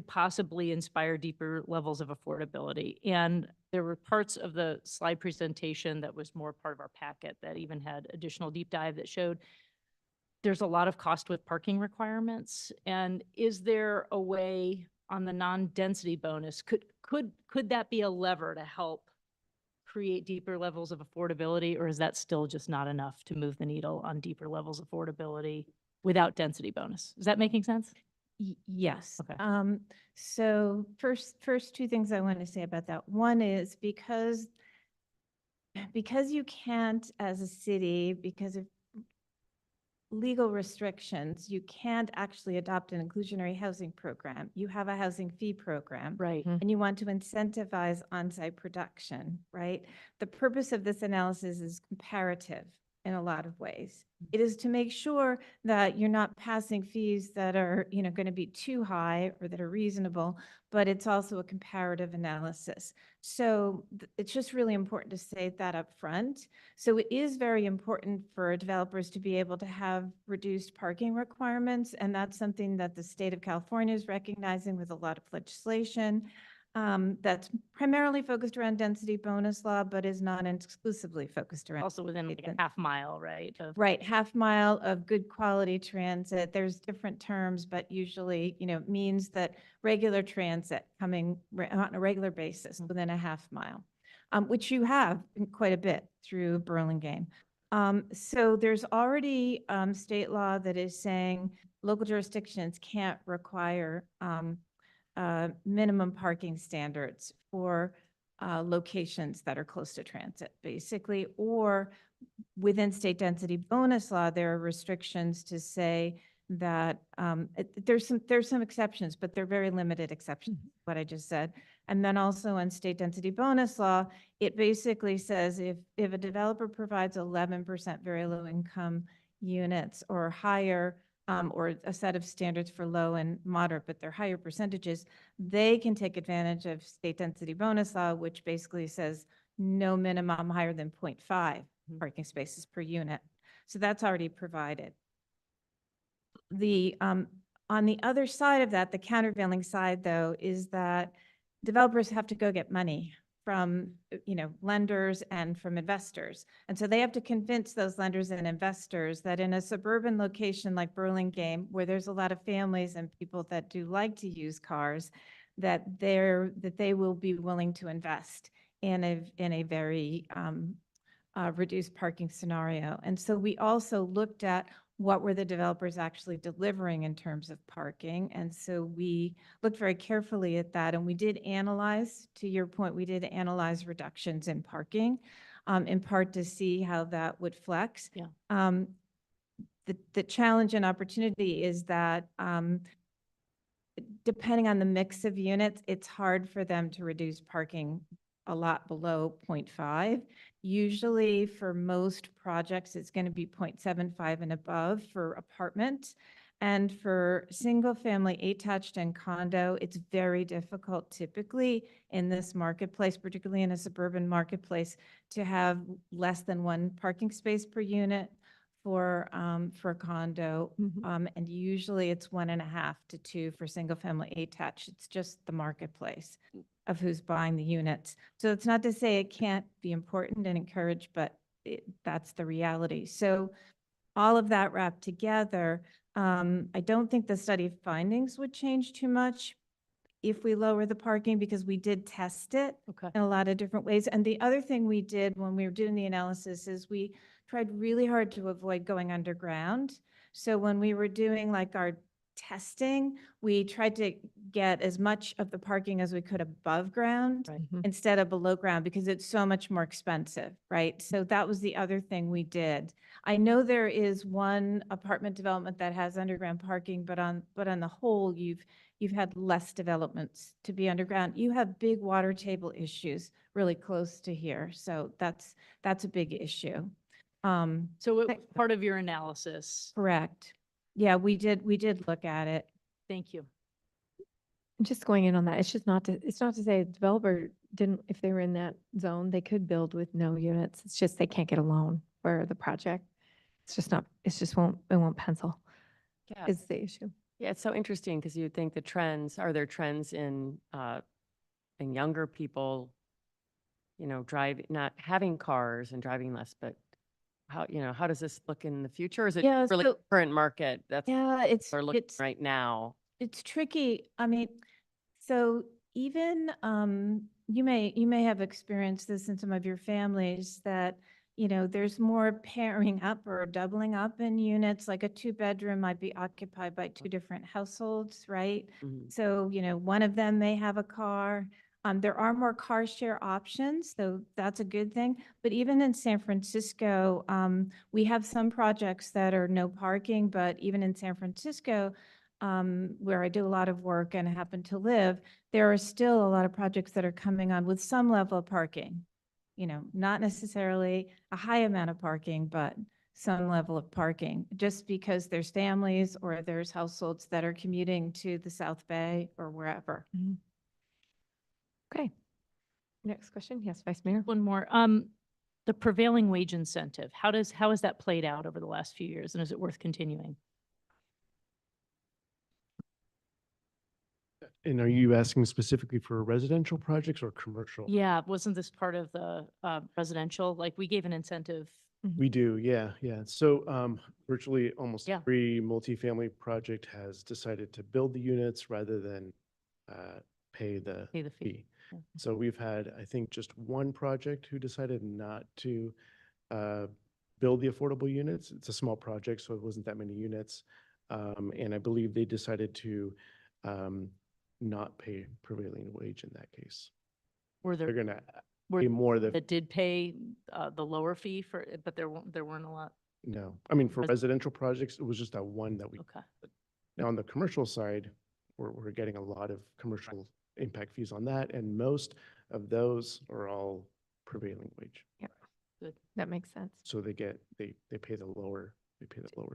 possibly inspire deeper levels of affordability. And there were parts of the slide presentation that was more part of our packet that even had additional deep dive that showed there's a lot of cost with parking requirements. And is there a way on the non-density bonus, could that be a lever to help create deeper levels of affordability, or is that still just not enough to move the needle on deeper levels of affordability without density bonus? Is that making sense? Yes. Okay. So first 2 things I want to say about that. One is because you can't, as a city, because of legal restrictions, you can't actually adopt an inclusionary housing program. You have a housing fee program. Right. And you want to incentivize on-site production, right? The purpose of this analysis is comparative in a lot of ways. It is to make sure that you're not passing fees that are, going to be too high or that are reasonable, but it's also a comparative analysis. So it's just really important to say that up front. So it is very important for developers to be able to have reduced parking requirements, and that's something that the state of California is recognizing with a lot of legislation. That's primarily focused around density bonus law, but is not exclusively focused around. Also within like a half mile, right? Right, half mile of good quality transit. There's different terms, but usually, means that regular transit coming on a regular basis within a half mile, which you have quite a bit through Burlingame. So there's already state law that is saying local jurisdictions can't require minimum parking standards for locations that are close to transit, basically, or within state density bonus law, there are restrictions to say that there's some exceptions, but they're very limited exceptions, what I just said. And then also in state density bonus law, it basically says if a developer provides 11% very low income units or higher, or a set of standards for low and moderate, but they're higher percentages, they can take advantage of state density bonus law, which basically says no minimum higher than 0.5 parking spaces per unit. So that's already provided. On the other side of that, the countervailing side, though, is that developers have to go get money from, lenders and from investors. And so they have to convince those lenders and investors that in a suburban location like Burlingame, where there's a lot of families and people that do like to use cars, that they will be willing to invest in a very reduced parking scenario. And so we also looked at what were the developers actually delivering in terms of parking. And so we looked very carefully at that. And we did analyze, to your point, we did analyze reductions in parking. in part to see how that would flex. Yeah. The challenge and opportunity is that depending on the mix of units, it's hard for them to reduce parking a lot below 0.5. Usually for most projects, it's going to be 0.75 and above for apartment. And for single family attached and condo, it's very difficult typically in this marketplace, particularly in a suburban marketplace, to have less than one parking space per unit for a condo. And usually it's 1.5 to 2 for single family attached. It's just the marketplace of who's buying the units. So it's not to say it can't be important and encouraged, but that's the reality. So all of that wrapped together, I don't think the study findings would change too much if we lower the parking, because we did test it in a lot of different ways. And the other thing we did when we were doing the analysis is we tried really hard to avoid going underground. So when we were doing like our testing, we tried to get as much of the parking as we could above ground instead of below ground, because it's so much more expensive, right? So that was the other thing we did. I know there is one apartment development that has underground parking, but on the whole, you've had less developments to be underground. You have big water table issues really close to here, so that's a big issue. So it was part of your analysis. Correct. Yeah, we did look at it. Thank you. Just going in on that, it's not to say a developer didn't, if they were in that zone, they could build with no units. It's just they can't get a loan for the project. It won't pencil. Yeah. Is the issue. Yeah, it's so interesting because you'd think are there trends in younger people, not having cars and driving less, but how does this look in the future? Is it Yeah, really so- current market? They're looking it's right now. It's tricky. I mean, so even you may have experienced this in some of your families that, there's more pairing up or doubling up in units, like a 2-bedroom might be occupied by 2 different households, right? So, one of them may have a car. There are more car share options, so that's a good thing. But even in San Francisco, we have some projects that are no parking, but even in San Francisco, where I do a lot of work and happen to live, there are still a lot of projects that are coming on with some level of parking. Not necessarily a high amount of parking, but some level of parking, just because there's families or there's households that are commuting to the South Bay or wherever. Okay. Next question. Yes, Vice Mayor. One more. The prevailing wage incentive, how has that played out over the last few years, and is it worth continuing? And are you asking specifically for residential projects or commercial? Yeah, wasn't this part of the residential? Like we gave an incentive. We do, yeah. So virtually almost Yeah. every multifamily project has decided to build the units rather than pay the fee. Yeah. So we've had, I think, just one project who decided not to build the affordable units. It's a small project, so it wasn't that many units. And I believe they decided to not pay prevailing wage in that case. Were there They're gonna pay more than, that did pay the lower fee for it, but there weren't a lot? no. I mean, for residential projects, it was just that one that we. Okay. Now, on the commercial side, we're getting a lot of commercial impact fees on that, and most of those are all prevailing wage. Yeah. Good. That makes sense. So they pay the lower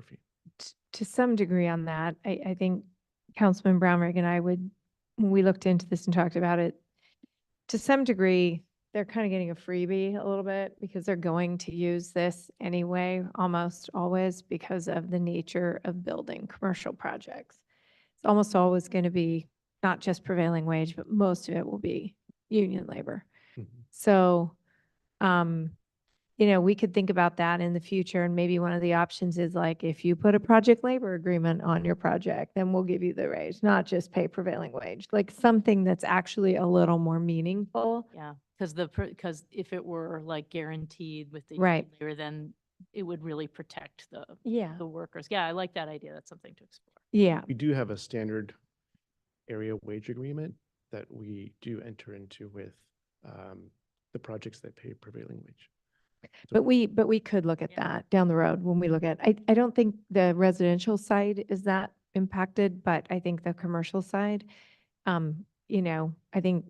fee. To some degree on that, I think Councilman Brownrigg and I when we looked into this and talked about it, to some degree, they're kind of getting a freebie a little bit because they're going to use this anyway, almost always, because of the nature of building commercial projects. It's almost always going to be not just prevailing wage, but most of it will be union labor. So, we could think about that in the future. And maybe one of the options is like, if you put a project labor agreement on your project, then we'll give you the raise, not just pay prevailing wage, like something that's actually a little more meaningful. Yeah, because if it were like guaranteed with the Right. union labor, then it would really protect the workers. Yeah, I like that idea. That's something to explore. Yeah. We do have a standard area wage agreement that we do enter into with the projects that pay prevailing wage. But we could look at that down the road when we look at, I don't think the residential side is that impacted, but I think the commercial side, I think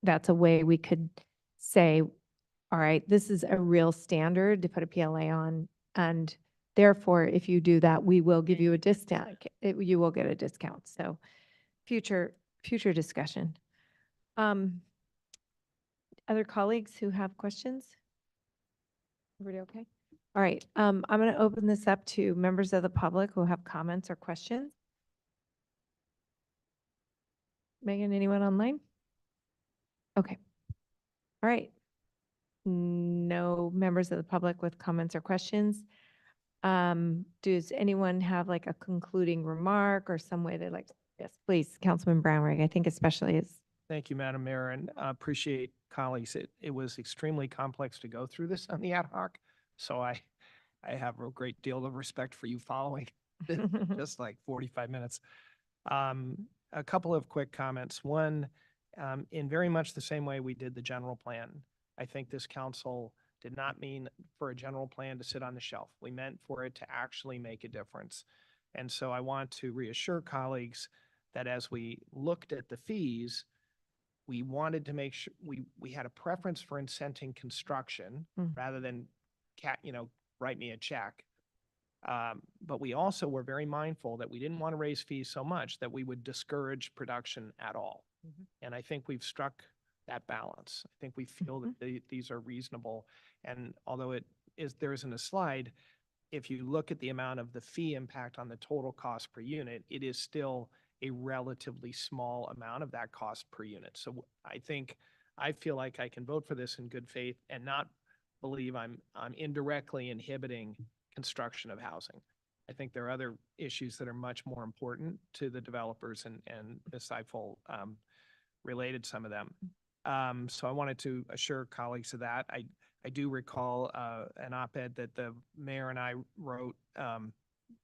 that's a way we could say, all right, this is a real standard to put a PLA on. And therefore, if you do that, we will give you a discount. You will get a discount. So future discussion. Other colleagues who have questions? Everybody okay? All right, I'm going to open this up to members of the public who have comments or questions. Megan, anyone online? Okay. All right. No members of the public with comments or questions. Does anyone have like a concluding remark or some way they'd like, yes, please, Councilman Brownrigg, I think especially is. Thank you, Madam Mayor, and I appreciate colleagues. It was extremely complex to go through this on the ad hoc, so I have a great deal of respect for you following just like 45 minutes. A couple of quick comments. One, in very much the same way we did the general plan, I think this council did not mean for a general plan to sit on the shelf. We meant for it to actually make a difference. And so I want to reassure colleagues that as we looked at the fees, we wanted to make sure we had a preference for incenting construction rather than write me a check. But we also were very mindful that we didn't want to raise fees so much that we would discourage production at all. And I think we've struck that balance. I think we feel that these are reasonable. And although there isn't a slide, if you look at the amount of the fee impact on the total cost per unit, it is still a relatively small amount of that cost per unit. So I feel like I can vote for this in good faith and not believe I'm indirectly inhibiting construction of housing. I think there are other issues that are much more important to the developers and Ms. Seifel related some of them. So I wanted to assure colleagues of that. I do recall an op-ed that the mayor and I wrote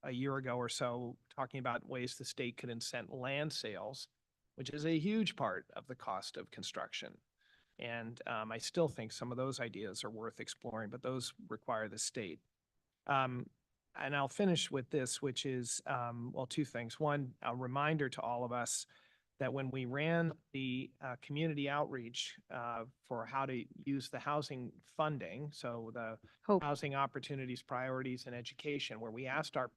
a year ago or so talking about ways the state could incent land sales, which is a huge part of the cost of construction. And I still think some of those ideas are worth exploring, but those require the state. And I'll finish with this, which is, well, two things. One, a reminder to all of us that when we ran the community outreach for how to use the housing funding, so the housing opportunities, priorities, and education, where we asked our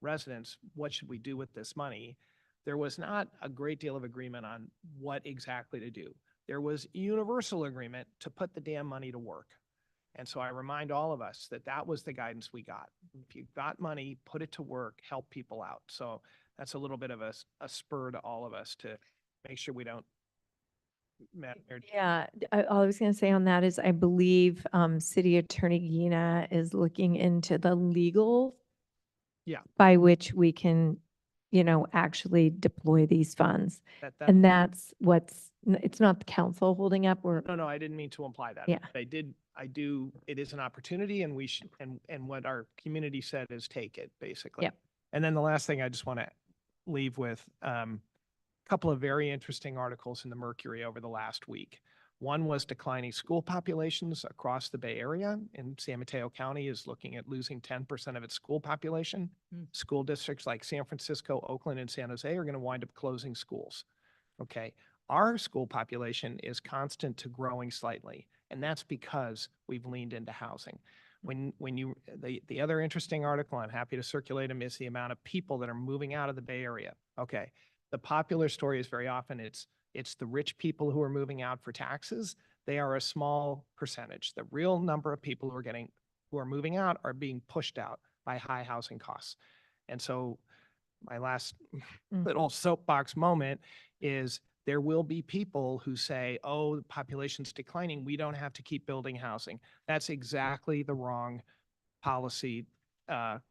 residents, what should we do with this money? There was not a great deal of agreement on what exactly to do. There was universal agreement to put the damn money to work. And so I remind all of us that that was the guidance we got. If you've got money, put it to work, help people out. So that's a little bit of a spur to all of us to make sure we don't. Yeah, all I was going to say on that is I believe City Attorney Gina is looking into the legal by which we can, actually deploy these funds. And that's it's not the council holding up or. No, I didn't mean to imply that. Yeah. It is an opportunity and we should, and what our community said is take it, basically. Yep. And then the last thing I just want to leave with, a couple of very interesting articles in the Mercury over the last week. One was declining school populations across the Bay Area, and San Mateo County is looking at losing 10% of its school population. School districts like San Francisco, Oakland, and San Jose are going to wind up closing schools. Okay. Our school population is constant to growing slightly, and that's because we've leaned into housing. The other interesting article, I'm happy to circulate them, is the amount of people that are moving out of the Bay Area. Okay. The popular story is very often it's the rich people who are moving out for taxes. They are a small percentage. The real number of people who are moving out are being pushed out by high housing costs. And so my last little soapbox moment is there will be people who say, oh, the population's declining, we don't have to keep building housing. That's exactly the wrong policy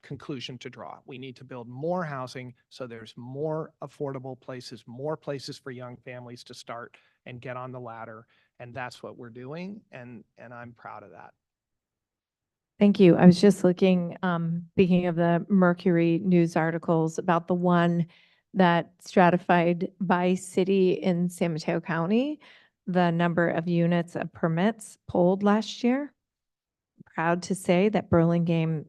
conclusion to draw. We need to build more housing so there's more affordable places, more places for young families to start and get on the ladder. And that's what we're doing. And I'm proud of that. Thank you. I was just looking, speaking of the Mercury news articles, about the one that stratified by city in San Mateo County, the number of units of permits pulled last year. proud to say that Burlingame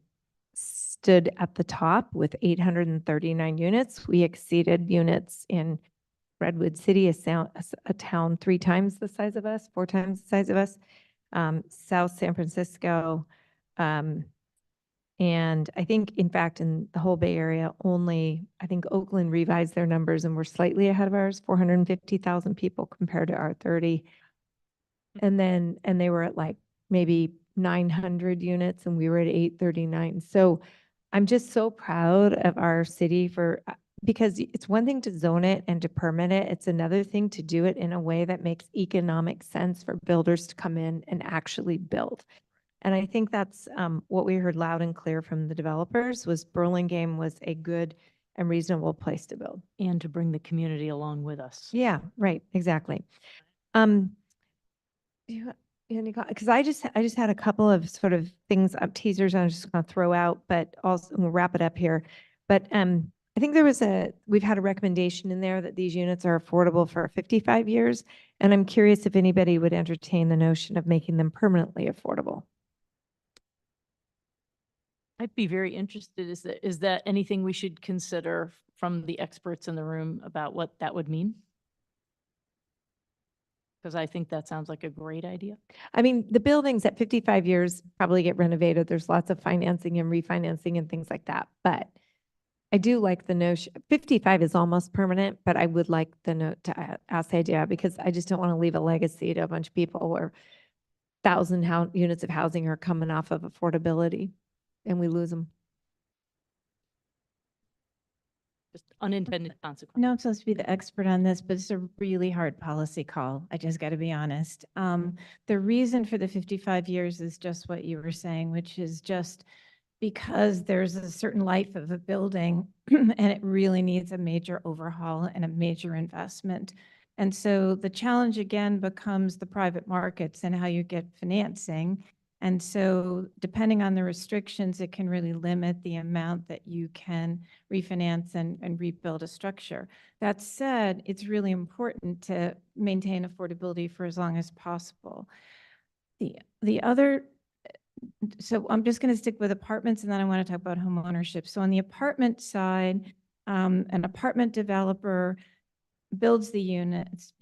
stood at the top with 839 units. We exceeded units in Redwood City, a town 3 times the size of us, 4 times the size of us, South San Francisco, and I think, in fact, in the whole Bay Area, only, I think Oakland revised their numbers and were slightly ahead of ours, 450,000 people compared to our 30. And they were at like maybe 900 units and we were at 839. So I'm just so proud of our city because it's one thing to zone it and to permit it. It's another thing to do it in a way that makes economic sense for builders to come in and actually build. And I think that's what we heard loud and clear from the developers was Burlingame was a good and reasonable place to build. And to bring the community along with us. Yeah, right, exactly. Because I just had a couple of sort of things, teasers I'm just going to throw out, but also we'll wrap it up here. But I think we've had a recommendation in there that these units are affordable for 55 years. And I'm curious if anybody would entertain the notion of making them permanently affordable. I'd be very interested. Is that anything we should consider from the experts in the room about what that would mean? Because I think that sounds like a great idea. I mean, the buildings at 55 years probably get renovated. There's lots of financing and refinancing and things like that. But I do like the notion, 55 is almost permanent, but I would like the note to ask the idea because I just don't want to leave a legacy to a bunch of people where 1,000 units of housing are coming off of affordability and we lose them. Just unintended consequences. No, I'm supposed to be the expert on this, but it's a really hard policy call. I just got to be honest. The reason for the 55 years is just what you were saying, which is just because there's a certain life of a building and it really needs a major overhaul and a major investment. And so the challenge again becomes the private markets and how you get financing. And so depending on the restrictions, it can really limit the amount that you can refinance and rebuild a structure. That said, it's really important to maintain affordability for as long as possible. The other, so I'm just going to stick with apartments and then I want to talk about home ownership. So on the apartment side, an apartment developer builds the units,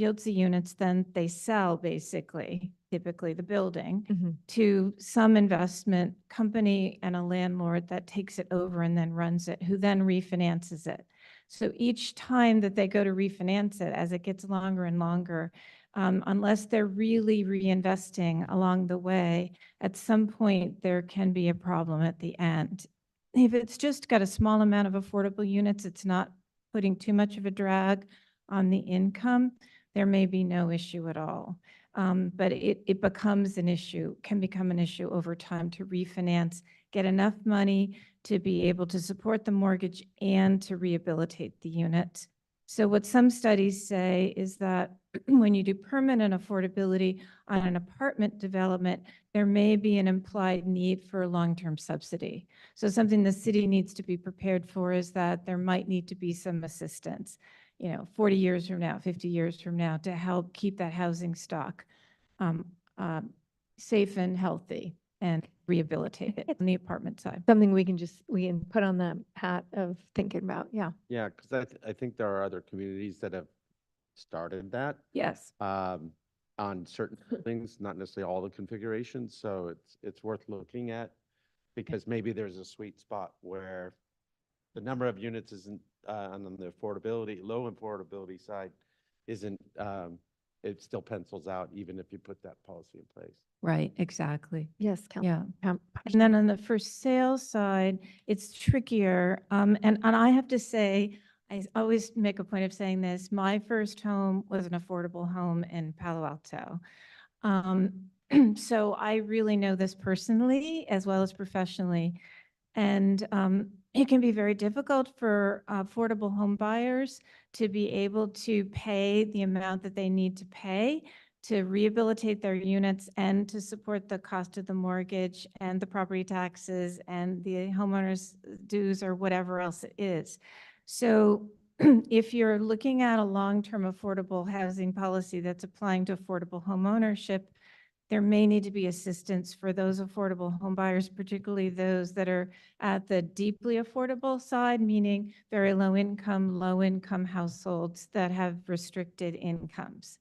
then they sell basically, typically the building to some investment company and a landlord that takes it over and then runs it, who then refinances it. So each time that they go to refinance it, as it gets longer and longer, unless they're really reinvesting along the way, at some point there can be a problem at the end. If it's just got a small amount of affordable units, it's not putting too much of a drag on the income, there may be no issue at all. But it becomes an issue, can become an issue over time to refinance, get enough money to be able to support the mortgage and to rehabilitate the unit. So what some studies say is that when you do permanent affordability on an apartment development, there may be an implied need for a long-term subsidy. So something the city needs to be prepared for is that there might need to be some assistance, 40 years from now, 50 years from now, to help keep that housing stock safe and healthy and rehabilitated on the apartment side. Something we can put on the hat of thinking about. Yeah. Yeah, because I think there are other communities that have started that. Yes. On certain things, not necessarily all the configurations. So it's worth looking at because maybe there's a sweet spot where the number of units isn't on the low affordability side isn't, it still pencils out even if you put that policy in place. Right, exactly. Yes, Yeah. And then on the for sale side, it's trickier. And I have to say, I always make a point of saying this, my first home was an affordable home in Palo Alto. So I really know this personally as well as professionally. And it can be very difficult for affordable home buyers to be able to pay the amount that they need to pay to rehabilitate their units and to support the cost of the mortgage and the property taxes and the homeowners' dues or whatever else it is. So if you're looking at a long-term affordable housing policy that's applying to affordable home ownership, there may need to be assistance for those affordable home buyers, particularly those that are at the deeply affordable side, meaning very low income households that have restricted incomes.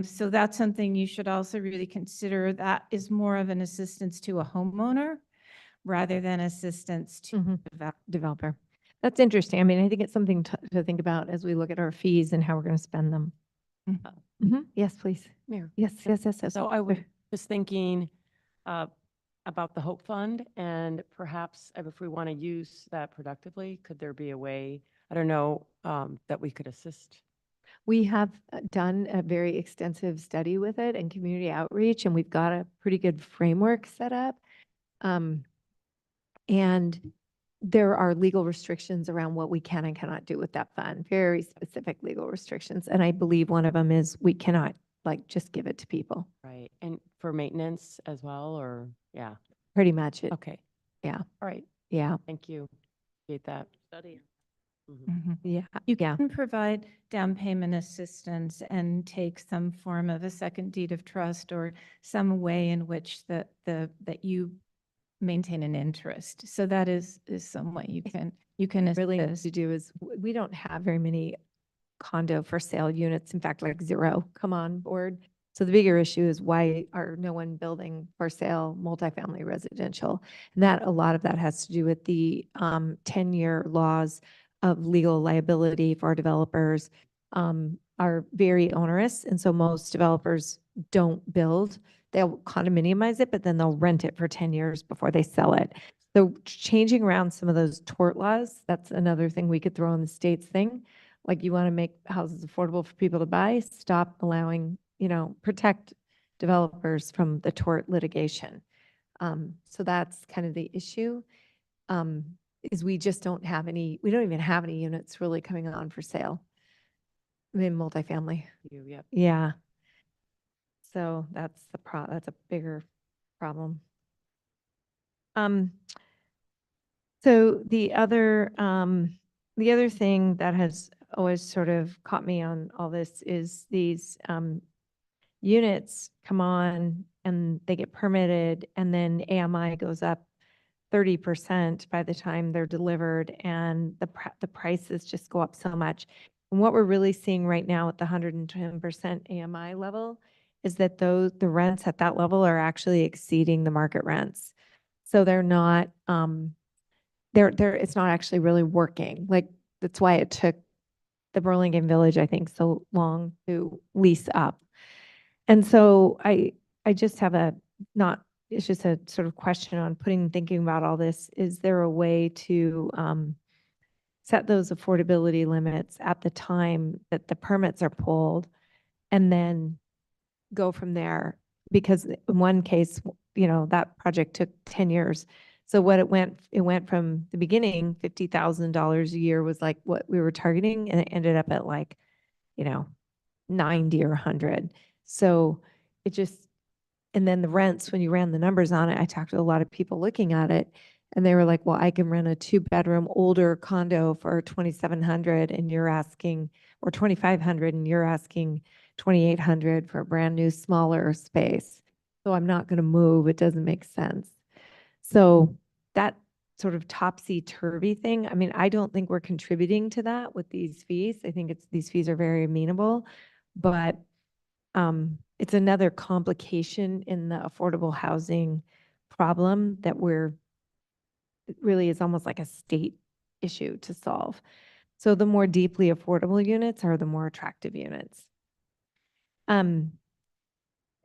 So that's something you should also really consider. That is more of an assistance to a homeowner rather than assistance to Developer. That's interesting. I mean, I think it's something to think about as we look at our fees and how we're going to spend them. Yes, please. Mayor. Yes. So I was just thinking about the Hope Fund, and perhaps if we want to use that productively, could there be a way, I don't know, that we could assist? We have done a very extensive study with it and community outreach, and we've got a pretty good framework set up. And there are legal restrictions around what we can and cannot do with that fund, very specific legal restrictions. And I believe one of them is we cannot just give it to people. Right. And for maintenance as well, or, yeah. Pretty much it. Okay. Yeah. All right. Yeah. Thank you. Appreciate that. Study. Yeah. You can provide down payment assistance and take some form of a second deed of trust or some way in which that you maintain an interest. So that is some way you can Really need assist. to do is we don't have very many condo for sale units. In fact, like zero come on board. So the bigger issue is why are no one building for sale multifamily residential? And that a lot of that has to do with the 10-year laws of legal liability for developers are very onerous. And so most developers don't build. They'll condominiumize it, but then they'll rent it for 10 years before they sell it. So changing around some of those tort laws, that's another thing we could throw in the state's thing. Like you want to make houses affordable for people to buy, stop allowing, protect developers from the tort litigation. So that's kind of the issue, is we just don't even have any units really coming on for sale. I mean, multifamily. Yep. Yeah. So that's that's a bigger problem. So the other thing that has always sort of caught me on all this is these units come on and they get permitted, and then AMI goes up 30% by the time they're delivered, and the prices just go up so much. And what we're really seeing right now at the 110% AMI level is that the rents at that level are actually exceeding the market rents. So they're not, it's not actually really working. Like, that's why it took the Burlingame Village, I think, so long to lease up. And so I just have it's just a sort of question on thinking about all this. Is there a way to set those affordability limits at the time that the permits are pulled and then go from there? Because in one case, that project took 10 years. So what it went from the beginning, $50,000 a year was like what we were targeting, and it ended up at 90 or 100. So it just, and then the rents, when you ran the numbers on it, I talked to a lot of people looking at it, and they were like, well, I can rent a 2-bedroom older condo for $2,700 and you're asking, or $2,500 and you're asking $2,800 for a brand new smaller space. So I'm not going to move. It doesn't make sense. So that sort of topsy-turvy thing, I mean, I don't think we're contributing to that with these fees. I think these fees are very amenable, but it's another complication in the affordable housing problem that it really is almost like a state issue to solve. So the more deeply affordable units are the more attractive units. And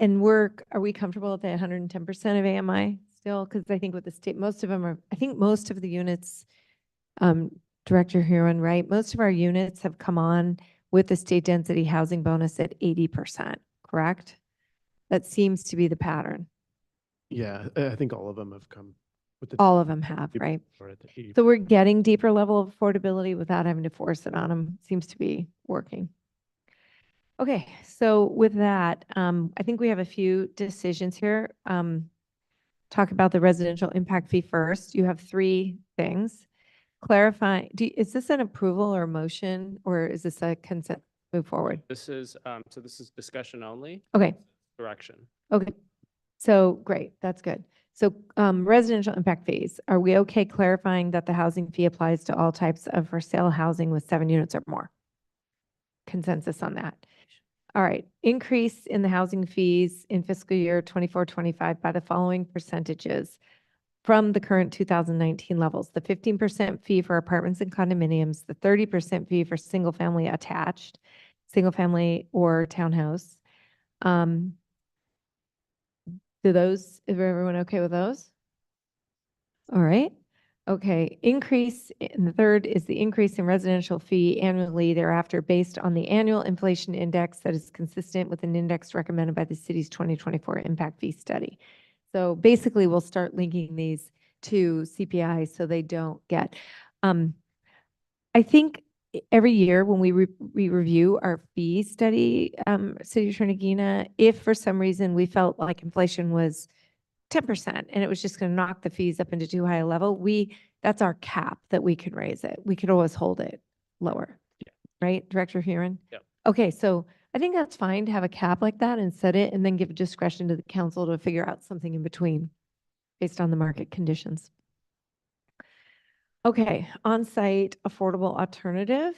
are we comfortable at the 110% of AMI still? Because I think with the state, most of the units, Director Huron, right? Most of our units have come on with the state density housing bonus at 80%, correct? That seems to be the pattern. Yeah, I think all of them have come with the. All of them have, right? So we're getting deeper level of affordability without having to force it on them. Seems to be working. Okay, so with that, I think we have a few decisions here. Talk about the residential impact fee first. You have 3 things. Clarify, is this an approval or motion, or is this a consent move forward? This is discussion only. Okay. Direction. Okay. So great, that's good. So residential impact fees, are we okay clarifying that the housing fee applies to all types of for sale housing with 7 units or more? Consensus on that. All right, increase in the housing fees in fiscal year 24-25 by the following percentages from the current 2019 levels: the 15% fee for apartments and condominiums, the 30% fee for single family attached, single family or townhouse. Is everyone okay with those? All right. Okay, increase in the third is the increase in residential fee annually thereafter based on the annual inflation index that is consistent with an index recommended by the city's 2024 impact fee study. So basically, we'll start linking these to CPI so they don't get, I think every year when we review our fee study, City Attorney Gina, if for some reason we felt like inflation was 10% and it was just going to knock the fees up into too high a level, that's our cap that we can raise it. We could always hold it lower. Yeah. Right, Director Huron? Yep. Okay, so I think that's fine to have a cap like that and set it and then give discretion to the council to figure out something in between based on the market conditions. Okay, on-site affordable alternative.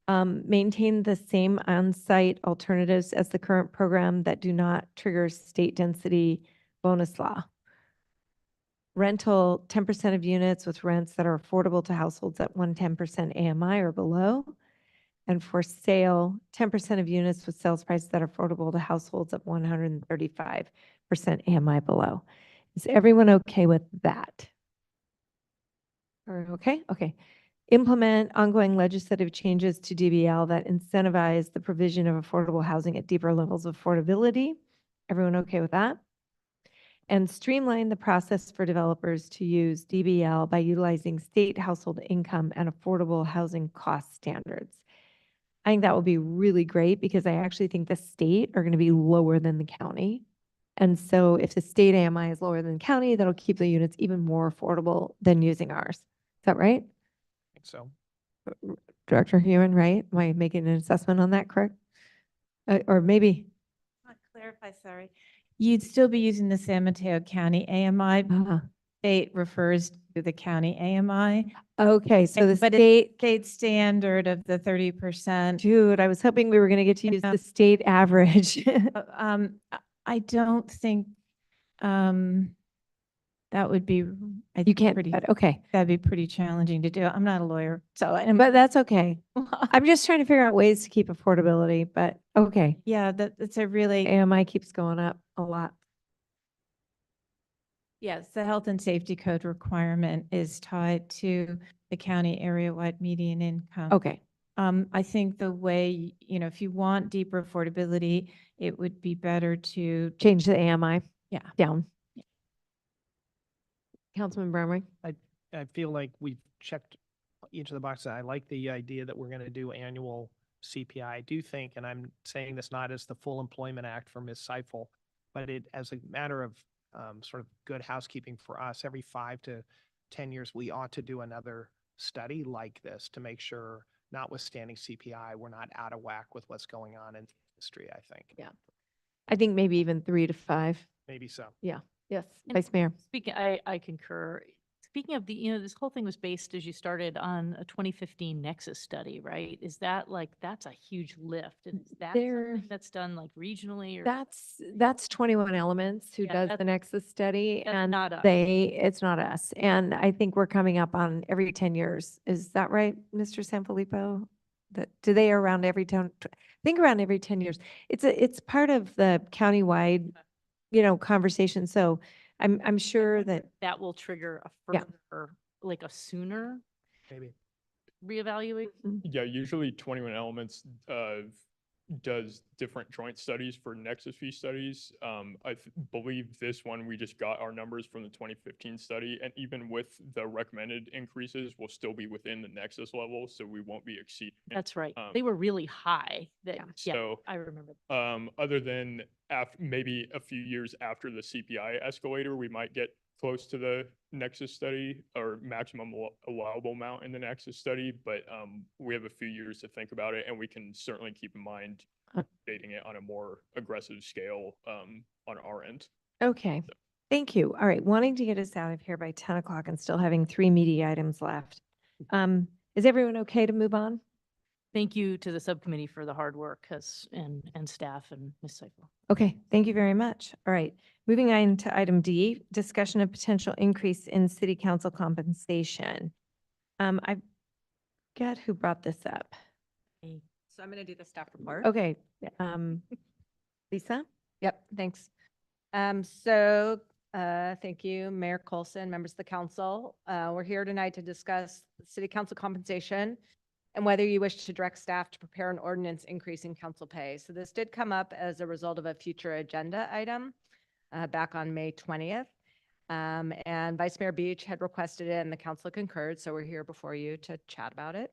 Maintain the same on-site alternatives as the current program that do not trigger state density bonus law. Rental, 10% of units with rents that are affordable to households at 110% AMI or below. And for sale, 10% of units with sales prices that are affordable to households at 135% AMI below. Is everyone okay with that? Okay, okay. Implement ongoing legislative changes to DBL that incentivize the provision of affordable housing at deeper levels of affordability. Everyone okay with that? And streamline the process for developers to use DBL by utilizing state household income and affordable housing cost standards. I think that will be really great because I actually think the state are going to be lower than the county. And so if the state AMI is lower than the county, that'll keep the units even more affordable than using ours. Is that right? I think so. Director Huron, right? Am I making an assessment on that correct? Or maybe. Clarify, sorry. You'd still be using the San Mateo County AMI. State refers to the county AMI. Okay, so the But state, state standard of the 30%. dude, I was hoping we were going to get to use the state average. I don't think that would be, You can't, pretty, but okay. that'd be pretty challenging to do. I'm not a lawyer, so. But that's okay. I'm just trying to figure out ways to keep affordability, but okay. Yeah, that's a really. AMI keeps going up a lot. Yes, the health and safety code requirement is tied to the county area-wide median income. Okay. I think the way, if you want deeper affordability, it would be better to change the AMI. Yeah. Down. Yeah. Councilman Bromwich. I feel like we've checked each of the boxes. I like the idea that we're going to do annual CPI. I do think, and I'm saying this not as the full employment act for Ms. Seifel, but it as a matter of sort of good housekeeping for us, every 5 to 10 years, we ought to do another study like this to make sure, notwithstanding CPI, we're not out of whack with what's going on in the industry, I think. Yeah. I think maybe even 3 to 5. Maybe so. Yeah. Yes. And Vice Mayor. Speaking, I concur. Speaking of this whole thing was based, as you started, on a 2015 Nexus study, right? Is that that's a huge lift? And is that something that's done regionally? Or That's 21 Elements who does the Nexus study, and not us. It's not us. And I think we're coming up on every 10 years. Is that right, Mr. Sanfilippo? Do they around every 10? I think around every 10 years. It's part of the countywide, conversation. So I'm sure that will trigger a further, a sooner maybe reevaluation. Yeah, usually 21 Elements does different joint studies for Nexus fee studies. I believe this one, we just got our numbers from the 2015 study, and even with the recommended increases, we'll still be within the Nexus level, so we won't be exceeding. That's right. They were really high. So I remember. Other than maybe a few years after the CPI escalator, we might get close to the Nexus study or maximum allowable amount in the Nexus study, but we have a few years to think about it, and we can certainly keep in mind dating it on a more aggressive scale on our end. Okay, thank you. All right, wanting to get us out of here by 10 o'clock and still having 3 meaty items left. Is everyone okay to move on? Thank you to the subcommittee for the hard work and staff and Ms. Seifel. Okay, thank you very much. All right, moving on to item D, discussion of potential increase in city council compensation. I forget who brought this up. So I'm going to do the staff report. Okay, Lisa? Yep, thanks. Thank you, Mayor Colson, members of the council. We're here tonight to discuss city council compensation and whether you wish to direct staff to prepare an ordinance increasing council pay. So this did come up as a result of a future agenda item back on May 20th. And Vice Mayor Beach had requested it and the council concurred. So we're here before you to chat about it.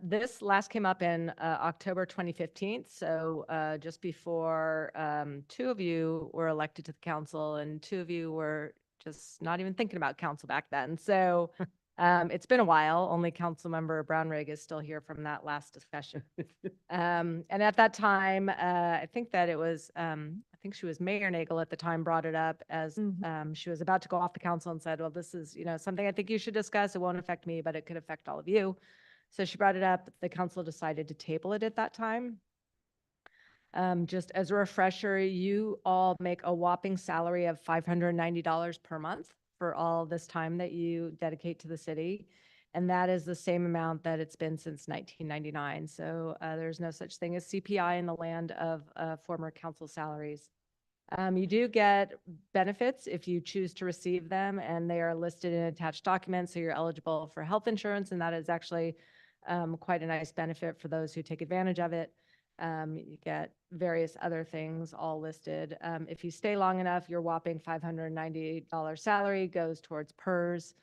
This last came up in October 2015, so just before 2 of you were elected to the council and 2 of you were just not even thinking about council back then. So it's been a while. Only Councilmember Brownrigg is still here from that last discussion. And at that time, I think that it was, I think she was Mayor Nagel at the time brought it up as she was about to go off the council and said, well, this is, something I think you should discuss. It won't affect me, but it could affect all of you. So she brought it up. The council decided to table it at that time. Just as a refresher, you all make a whopping salary of $590 per month for all this time that you dedicate to the city. And that is the same amount that it's been since 1999. So there's no such thing as CPI in the land of former council salaries. You do get benefits if you choose to receive them, and they are listed in attached documents. So you're eligible for health insurance, and that is actually quite a nice benefit for those who take advantage of it. You get various other things all listed. If you stay long enough, your whopping $598 salary goes towards PERS.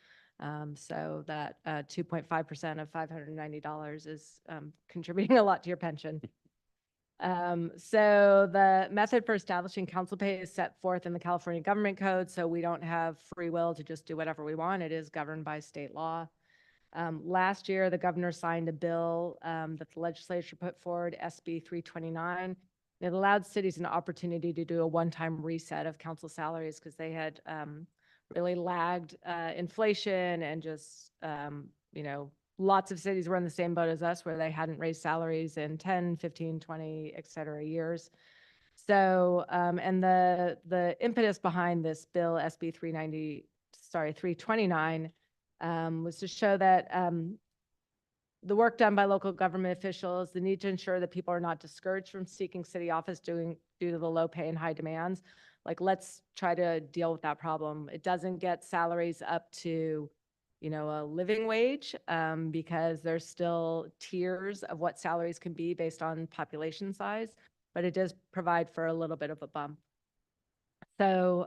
So that 2.5% of $590 is contributing a lot to your pension. So the method for establishing council pay is set forth in the California Government Code. So we don't have free will to just do whatever we want. It is governed by state law. Last year, the governor signed a bill that the legislature put forward, SB 329. It allowed cities an opportunity to do a one-time reset of council salaries because they had really lagged inflation and just, lots of cities were in the same boat as us where they hadn't raised salaries in 10, 15, 20, et cetera, years. So, and the impetus behind this bill, SB 329, was to show that the work done by local government officials, the need to ensure that people are not discouraged from seeking city office due to the low pay and high demands. Like, let's try to deal with that problem. It doesn't get salaries up to, a living wage because there's still tiers of what salaries can be based on population size, but it does provide for a little bit of a bump. So,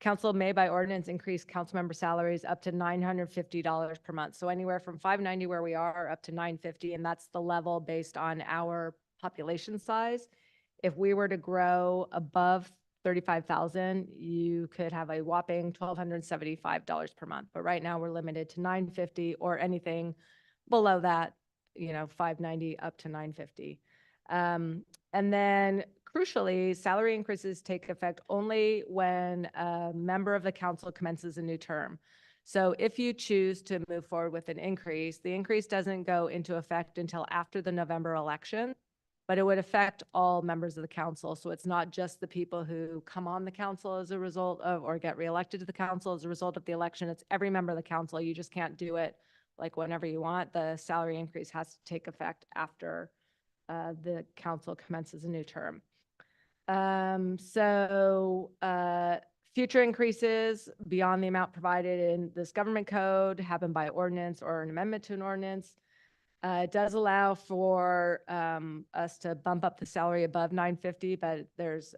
council may by ordinance increase council member salaries up to $950 per month. So anywhere from $590 where we are up to $950, and that's the level based on our population size. If we were to grow above 35,000, you could have a whopping $1,275 per month. But right now we're limited to $950 or anything below that, $590 up to $950. And then crucially, salary increases take effect only when a member of the council commences a new term. So if you choose to move forward with an increase, the increase doesn't go into effect until after the November election, but it would affect all members of the council. So it's not just the people who come on the council as a result of, or get reelected to the council as a result of the election. It's every member of the council. You just can't do it like whenever you want. The salary increase has to take effect after the council commences a new term. Future increases beyond the amount provided in this government code happen by ordinance or an amendment to an ordinance. It does allow for us to bump up the salary above $950, but there's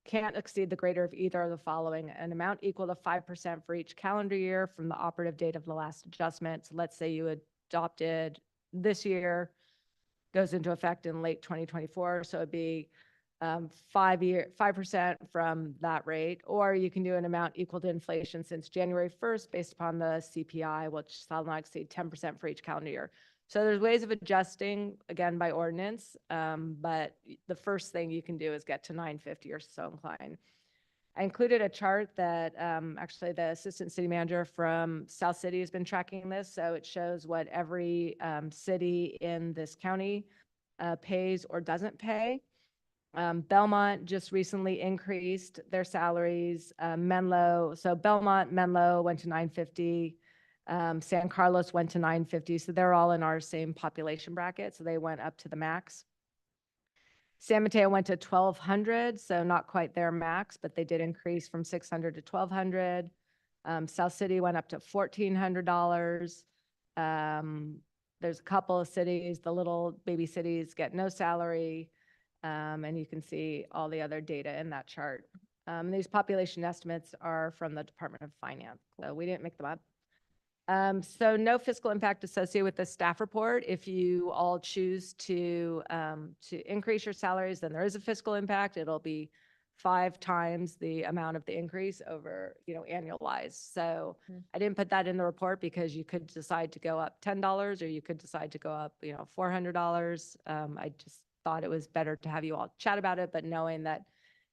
can't exceed the greater of either of the following: an amount equal to 5% for each calendar year from the operative date of the last adjustment. So let's say you adopted this year, goes into effect in late 2024. So it'd be 5% from that rate, or you can do an amount equal to inflation since January 1st based upon the CPI, which shall not exceed 10% for each calendar year. So there's ways of adjusting, again, by ordinance, but the first thing you can do is get to $950 or so inclined. I included a chart that actually the assistant city manager from South City has been tracking this. So it shows what every city in this county pays or doesn't pay. Belmont just recently increased their salaries. Menlo, so Belmont, Menlo went to 950. San Carlos went to 950. So they're all in our same population bracket. So they went up to the max. San Mateo went to 1,200, so not quite their max, but they did increase from 600 to 1,200. South City went up to $1,400. There's a couple of cities, the little baby cities get no salary, and you can see all the other data in that chart. These population estimates are from the Department of Finance, so we didn't make them up. So no fiscal impact associated with the staff report. If you all choose to increase your salaries, then there is a fiscal impact. It'll be 5 times the amount of the increase over, annualized. So I didn't put that in the report because you could decide to go up $10 or you could decide to go up, $400. I just thought it was better to have you all chat about it, but knowing that,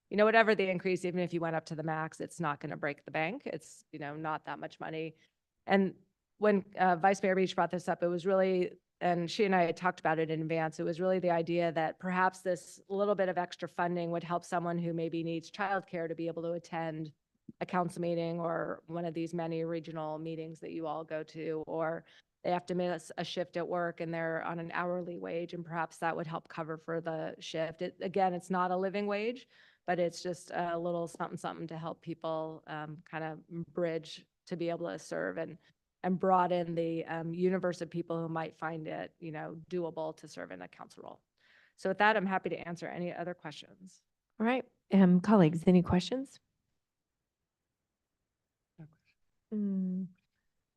whatever the increase, even if you went up to the max, it's not going to break the bank. It's, not that much money. And when Vice Mayor Beach brought this up, it was really, and she and I had talked about it in advance, it was really the idea that perhaps this little bit of extra funding would help someone who maybe needs childcare to be able to attend a council meeting or one of these many regional meetings that you all go to, or they have to miss a shift at work and they're on an hourly wage, and perhaps that would help cover for the shift. Again, it's not a living wage, but it's just a little something to help people kind of bridge to be able to serve and broaden the universe of people who might find it, doable to serve in a council role. So with that, I'm happy to answer any other questions. All right, colleagues, any questions?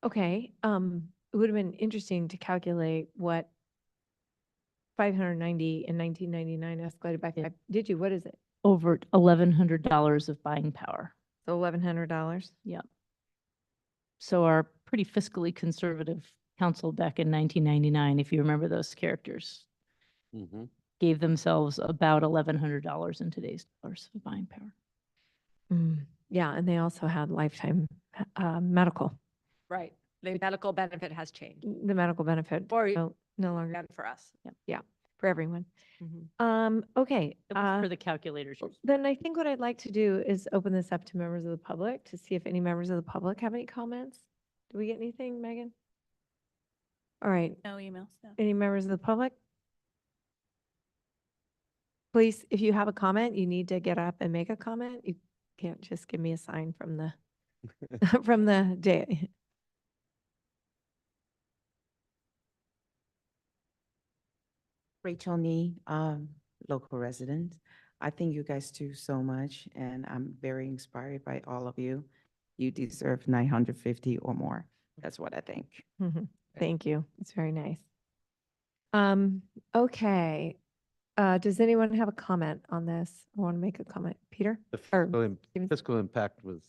Okay, it would have been interesting to calculate what 590 in 1999 escalated back. Did you? What is it? Over $1,100 of buying power. So $1,100. Yep. So our pretty fiscally conservative council back in 1999, if you remember those characters, gave themselves about $1,100 in today's dollars of buying power. Yeah, and they also had lifetime medical. Right. The medical benefit has changed. The medical benefit For no longer and for us. Yep. Yeah, for everyone. Okay. It was for the calculators. Then I think what I'd like to do is open this up to members of the public to see if any members of the public have any comments. Do we get anything, Megan? All right. No emails. No. Any members of the public? Please, if you have a comment, you need to get up and make a comment. You can't just give me a sign from the from the day. Rachel Nee, local resident. I thank you guys do so much, and I'm very inspired by all of you. You deserve 950 or more. That's what I think. Thank you. It's very nice. Okay. Does anyone have a comment on this? I want to make a comment. Peter? The Or fiscal impact was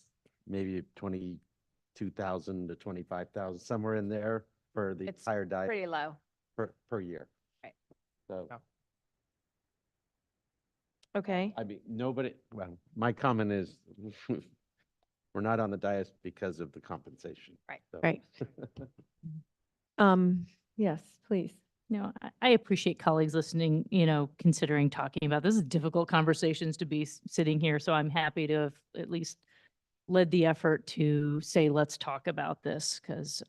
maybe 22,000 to 25,000, somewhere in there for the It's entire diet pretty low. per year. Right. So, Okay. I mean, well, my comment is we're not on the dais because of the compensation. Right. So. Right. Yes, please. No, I appreciate colleagues listening, considering talking about this. Is difficult conversations to be sitting here. So I'm happy to have at least led the effort to say, let's talk about this, because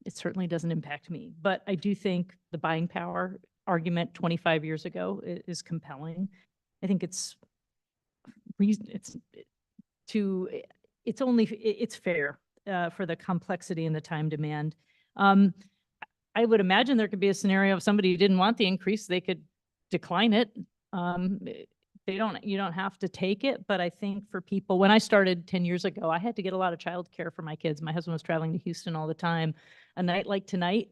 it certainly doesn't impact me. But I do think the buying power argument 25 years ago is compelling. I think it's fair for the complexity and the time demand. I would imagine there could be a scenario if somebody didn't want the increase, they could decline it. You don't have to take it, but I think for people, when I started 10 years ago, I had to get a lot of childcare for my kids. My husband was traveling to Houston all the time. A night like tonight,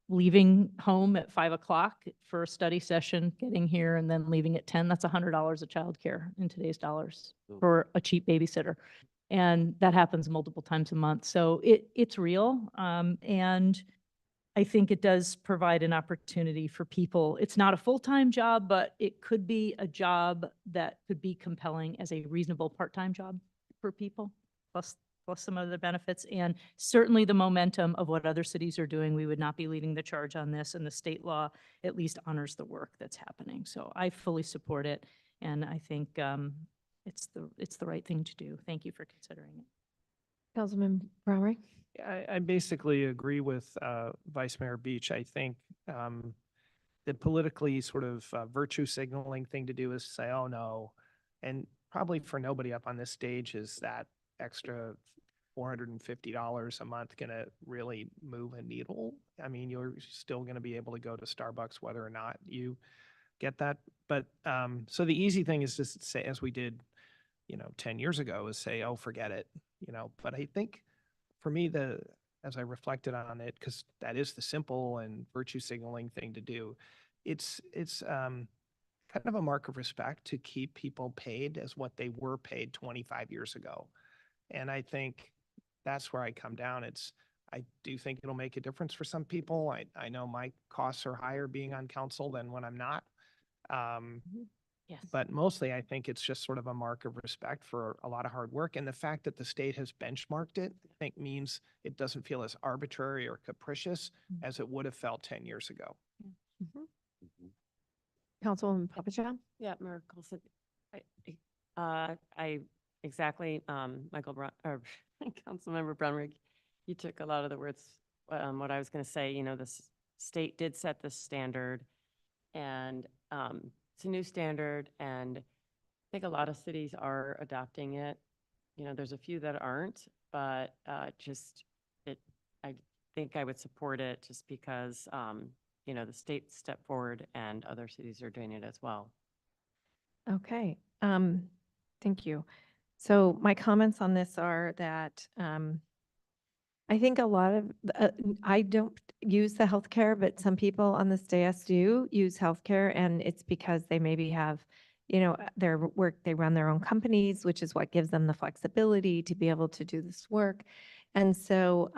leaving home at 5 o'clock for a study session, getting here and then leaving at 10, that's $100 of childcare in today's dollars for a cheap babysitter. And that happens multiple times a month. So it's real. And I think it does provide an opportunity for people. It's not a full-time job, but it could be a job that could be compelling as a reasonable part-time job for people, plus some other benefits. And certainly the momentum of what other cities are doing, we would not be leading the charge on this, and the state law at least honors the work that's happening. So I fully support it, and I think it's the right thing to do. Thank you for considering it. Councilman Brownrigg? I basically agree with Vice Mayor Beach. I think the politically sort of virtue signaling thing to do is say, oh no, and probably for nobody up on this stage is that extra $450 a month going to really move a needle. I mean, you're still going to be able to go to Starbucks whether or not you get that. But so the easy thing is just to say, as we did, 10 years ago, is say, oh, forget it, But I think for me, as I reflected on it, because that is the simple and virtue signaling thing to do, it's kind of a mark of respect to keep people paid as what they were paid 25 years ago. And I think that's where I come down. I do think it'll make a difference for some people. I know my costs are higher being on council than when I'm not. Yes. But mostly, I think it's just sort of a mark of respect for a lot of hard work. And the fact that the state has benchmarked it, I think means it doesn't feel as arbitrary or capricious as it would have felt 10 years ago. Councilwoman Papajohn? Yeah, Mayor Coulson. I exactly, Councilmember Brownrigg, you took a lot of the words, what I was going to say. The state did set the standard, and it's a new standard, and I think a lot of cities are adopting it. There's a few that aren't, but I think I would support it just because, the state stepped forward and other cities are doing it as well. Okay, thank you. So my comments on this are that I think a lot of, I don't use the healthcare, but some people on this dais do use healthcare, and it's because they maybe have, their work, they run their own companies, which is what gives them the flexibility to be able to do this work. And so,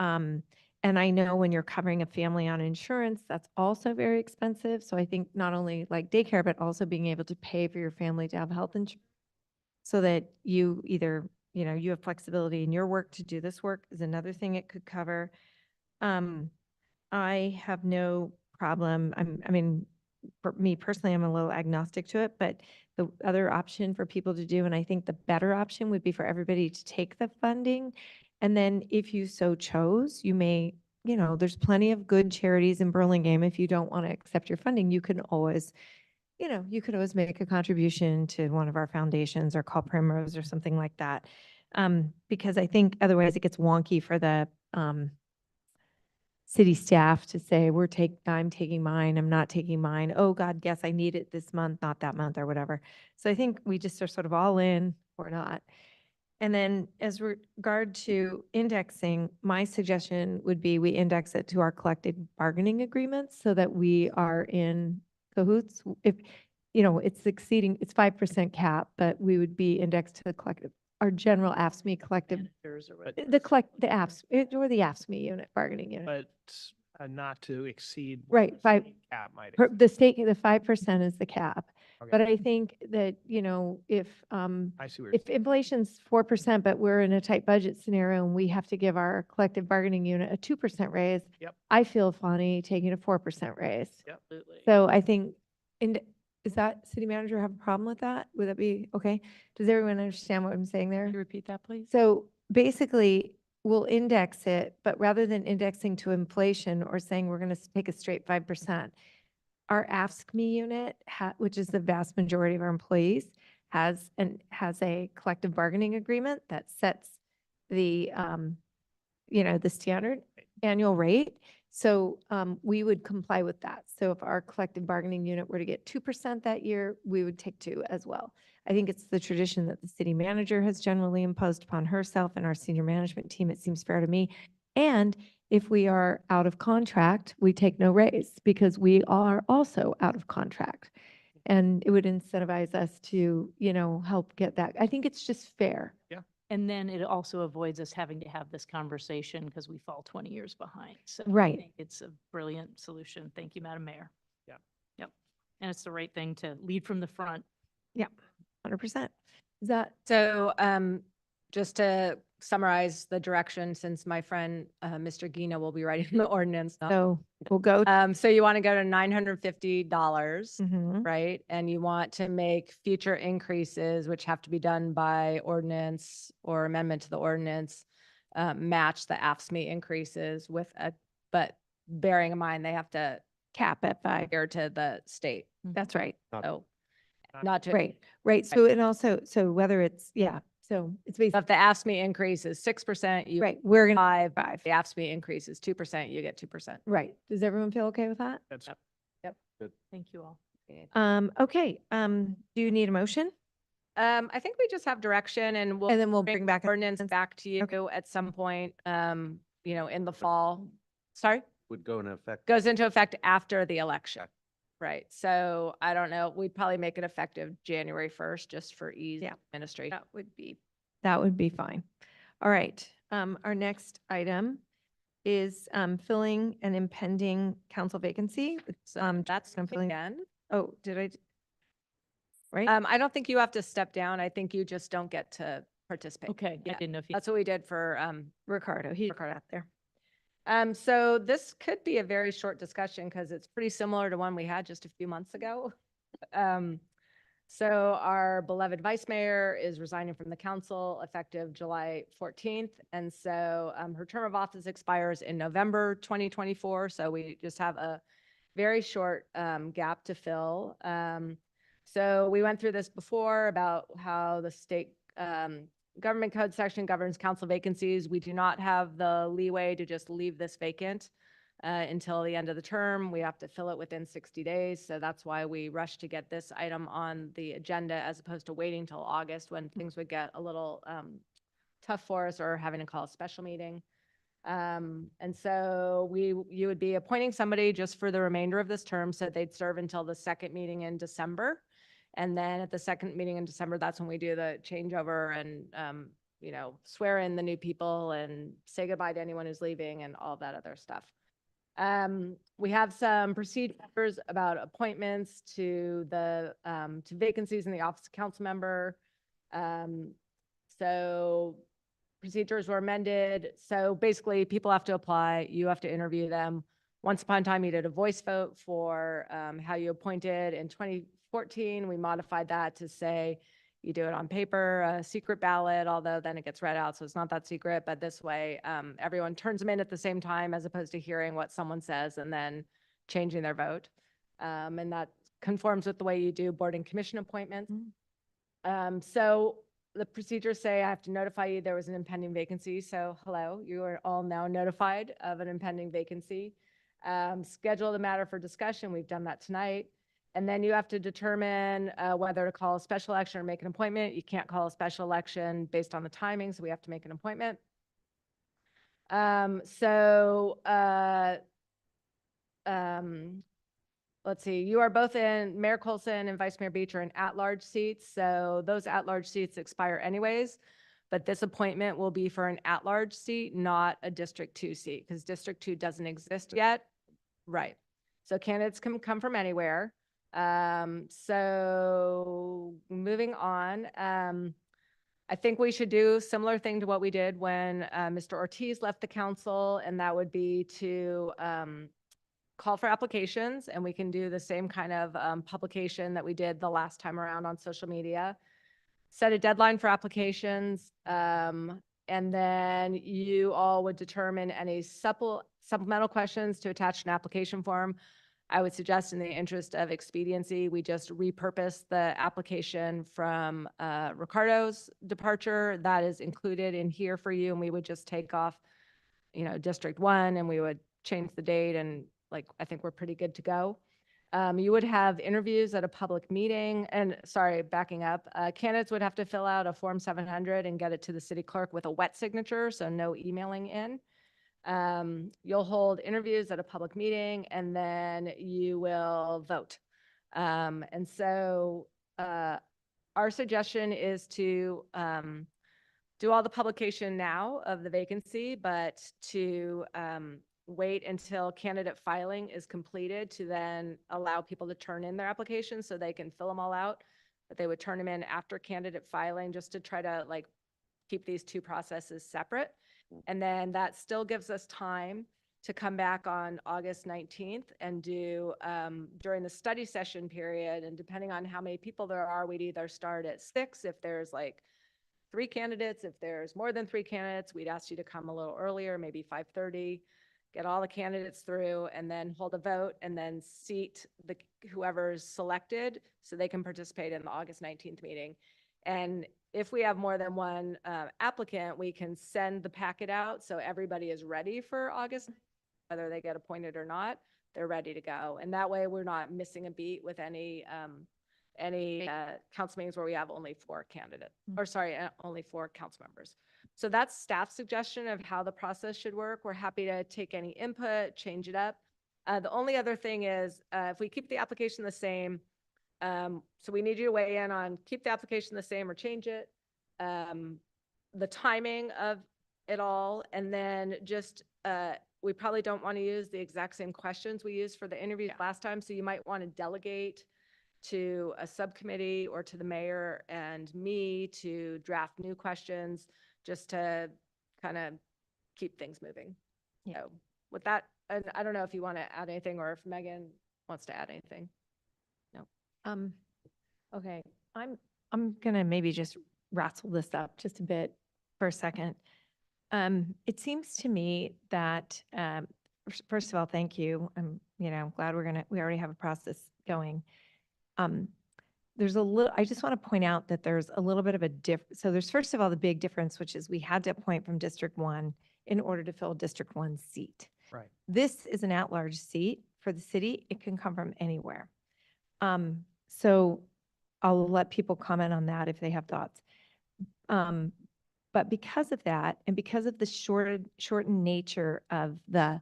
and I know when you're covering a family on insurance, that's also very expensive. So I think not only like daycare, but also being able to pay for your family to have health insurance so that you either, you have flexibility in your work to do this work is another thing it could cover. I have no problem. I mean, for me personally, I'm a little agnostic to it, but the other option for people to do, and I think the better option would be for everybody to take the funding. And then if you so chose, you may, there's plenty of good charities in Burlingame. If you don't want to accept your funding, you can always, you could always make a contribution to one of our foundations or call Primrose or something like that. Because I think otherwise it gets wonky for the city staff to say, I'm taking mine, I'm not taking mine. Oh God, guess I need it this month, not that month or whatever. So I think we just are sort of all in or not. And then as regard to indexing, my suggestion would be we index it to our collective bargaining agreements so that we are in cahoots. If, it's 5% cap, but we would be indexed to the collective, our general AFSCME collective, the AFSCME unit, bargaining unit. But not to exceed. Right, what the cap might the 5% is the cap. Okay. But I think that, if, I see where you're if inflation's 4%, but we're in a tight budget scenario and we have to give our collective bargaining unit a 2% raise, Yep. I feel funny taking a 4% raise. Yep. So I think, does that city manager have a problem with that? Would that be okay? Does everyone understand what I'm saying there? Can you repeat that, please? So basically, we'll index it, but rather than indexing to inflation or saying we're going to take a straight 5%, our AFSCME unit, which is the vast majority of our employees, has a collective bargaining agreement that sets the, the standard annual rate. So we would comply with that. So if our collective bargaining unit were to get 2% that year, we would take 2 as well. I think it's the tradition that the city manager has generally imposed upon herself and our senior management team. It seems fair to me. And if we are out of contract, we take no raise because we are also out of contract. And it would incentivize us to, help get that. I think it's just fair. Yeah. And then it also avoids us having to have this conversation because we fall 20 years behind. So I Right. think it's a brilliant solution. Thank you, Madam Mayor. Yeah. Yep. And it's the right thing to lead from the front. Yep, 100%. Is that, So just to summarize the direction, since my friend, Mr. Gina will be writing the ordinance. so we'll go, So you want to go to $950, Mhm. right? And you want to make future increases, which have to be done by ordinance or amendment to the ordinance, match the AFSCME increases but bearing in mind, they have to cap at 5. adhere to the state. That's right. So not to. Right, right. So, and also, so whether it's, yeah, so it's basically, If the AFSCME increase is 6%, you. right, we're going to, 5. The AFSCME increase is 2%, you get 2%. right. Does everyone feel okay with that? That's Thank you all. Okay, do you need a motion? I think we just have direction and And then we'll bring back an ordinance back to you at some point, in the fall. Sorry? Would go into effect. Goes into effect after the election. Right. So I don't know. We'd probably make it effective January 1st, just for ease of administration. That would be fine. All right. Our next item is filling an impending council vacancy. That's filling. again. Oh, did I? Right? I don't think you have to step down. I think you just don't get to participate. Okay. I didn't know if you. That's what we did for Ricardo. He's out there. So this could be a very short discussion because it's pretty similar to one we had just a few months ago. So our beloved vice mayor is resigning from the council effective July 14th. And so her term of office expires in November 2024. So we just have a very short gap to fill. So we went through this before about how the state government code section governs council vacancies. We do not have the leeway to just leave this vacant until the end of the term. We have to fill it within 60 days. So that's why we rushed to get this item on the agenda as opposed to waiting till August when things would get a little tough for us or having to call a special meeting. And so you would be appointing somebody just for the remainder of this term. So they'd serve until the second meeting in December. And then at the second meeting in December, that's when we do the changeover and, swear in the new people and say goodbye to anyone who's leaving and all that other stuff. We have some procedures about appointments to to vacancies in the office of council member. So procedures were amended. So basically people have to apply, you have to interview them. Once upon a time, you did a voice vote for how you appointed. In 2014, we modified that to say you do it on paper, a secret ballot, although then it gets read out, so it's not that secret. But this way, everyone turns them in at the same time as opposed to hearing what someone says and then changing their vote. And that conforms with the way you do board and commission appointments. So the procedures say I have to notify you there was an impending vacancy. So hello, you are all now notified of an impending vacancy. Schedule the matter for discussion. We've done that tonight. And then you have to determine whether to call a special election or make an appointment. You can't call a special election based on the timing, so we have to make an appointment. Let's see, you are both in, Mayor Coulson and Vice Mayor Beach are in at-large seats. So those at-large seats expire anyways, but this appointment will be for an at-large seat, not a District 2 seat, because District 2 doesn't exist yet. Right. So candidates can come from anywhere. So moving on, I think we should do a similar thing to what we did when Mr. Ortiz left the council, and that would be to call for applications, and we can do the same kind of publication that we did the last time around on social media. Set a deadline for applications, and then you all would determine any supplemental questions to attach an application form. I would suggest in the interest of expediency, we just repurpose the application from Ricardo's departure. That is included in here for you, and we would just take off, District 1, and we would change the date, and I think we're pretty good to go. You would have interviews at a public meeting, and sorry, backing up, candidates would have to fill out a Form 700 and get it to the city clerk with a wet signature, so no emailing in. You'll hold interviews at a public meeting, and then you will vote. And so our suggestion is to do all the publication now of the vacancy, but to wait until candidate filing is completed to then allow people to turn in their applications so they can fill them all out. But they would turn them in after candidate filing just to try to like keep these two processes separate. And then that still gives us time to come back on August 19th and do during the study session period. And depending on how many people there are, we'd either start at 6 if there's like 3 candidates. If there's more than 3 candidates, we'd ask you to come a little earlier, maybe 5:30, get all the candidates through, and then hold a vote and then seat whoever's selected so they can participate in the August 19th meeting. And if we have more than one applicant, we can send the packet out so everybody is ready for August, whether they get appointed or not, they're ready to go. And that way we're not missing a beat with any council meetings where we have only 4 candidates, or sorry, only 4 council members. So that's staff suggestion of how the process should work. We're happy to take any input, change it up. The only other thing is if we keep the application the same, so we need you to weigh in on keep the application the same or change it, the timing of it all, and then just we probably don't want to use the exact same questions we used for the interviews last time, so you might want to delegate to a subcommittee or to the mayor and me to draft new questions just to kind of keep things moving. So with that, I don't know if you want to add anything or if Megan wants to add anything. No. Okay, I'm gonna maybe just rattle this up just a bit for a second. It seems to me that, first of all, thank you. I'm, glad we already have a process going. There's a little, I just want to point out that there's a little bit of a so there's first of all, the big difference, which is we had to appoint from District 1 in order to fill District 1's seat. Right. This is an at-large seat for the city. It can come from anywhere. So I'll let people comment on that if they have thoughts. But because of that, and because of the shortened nature of the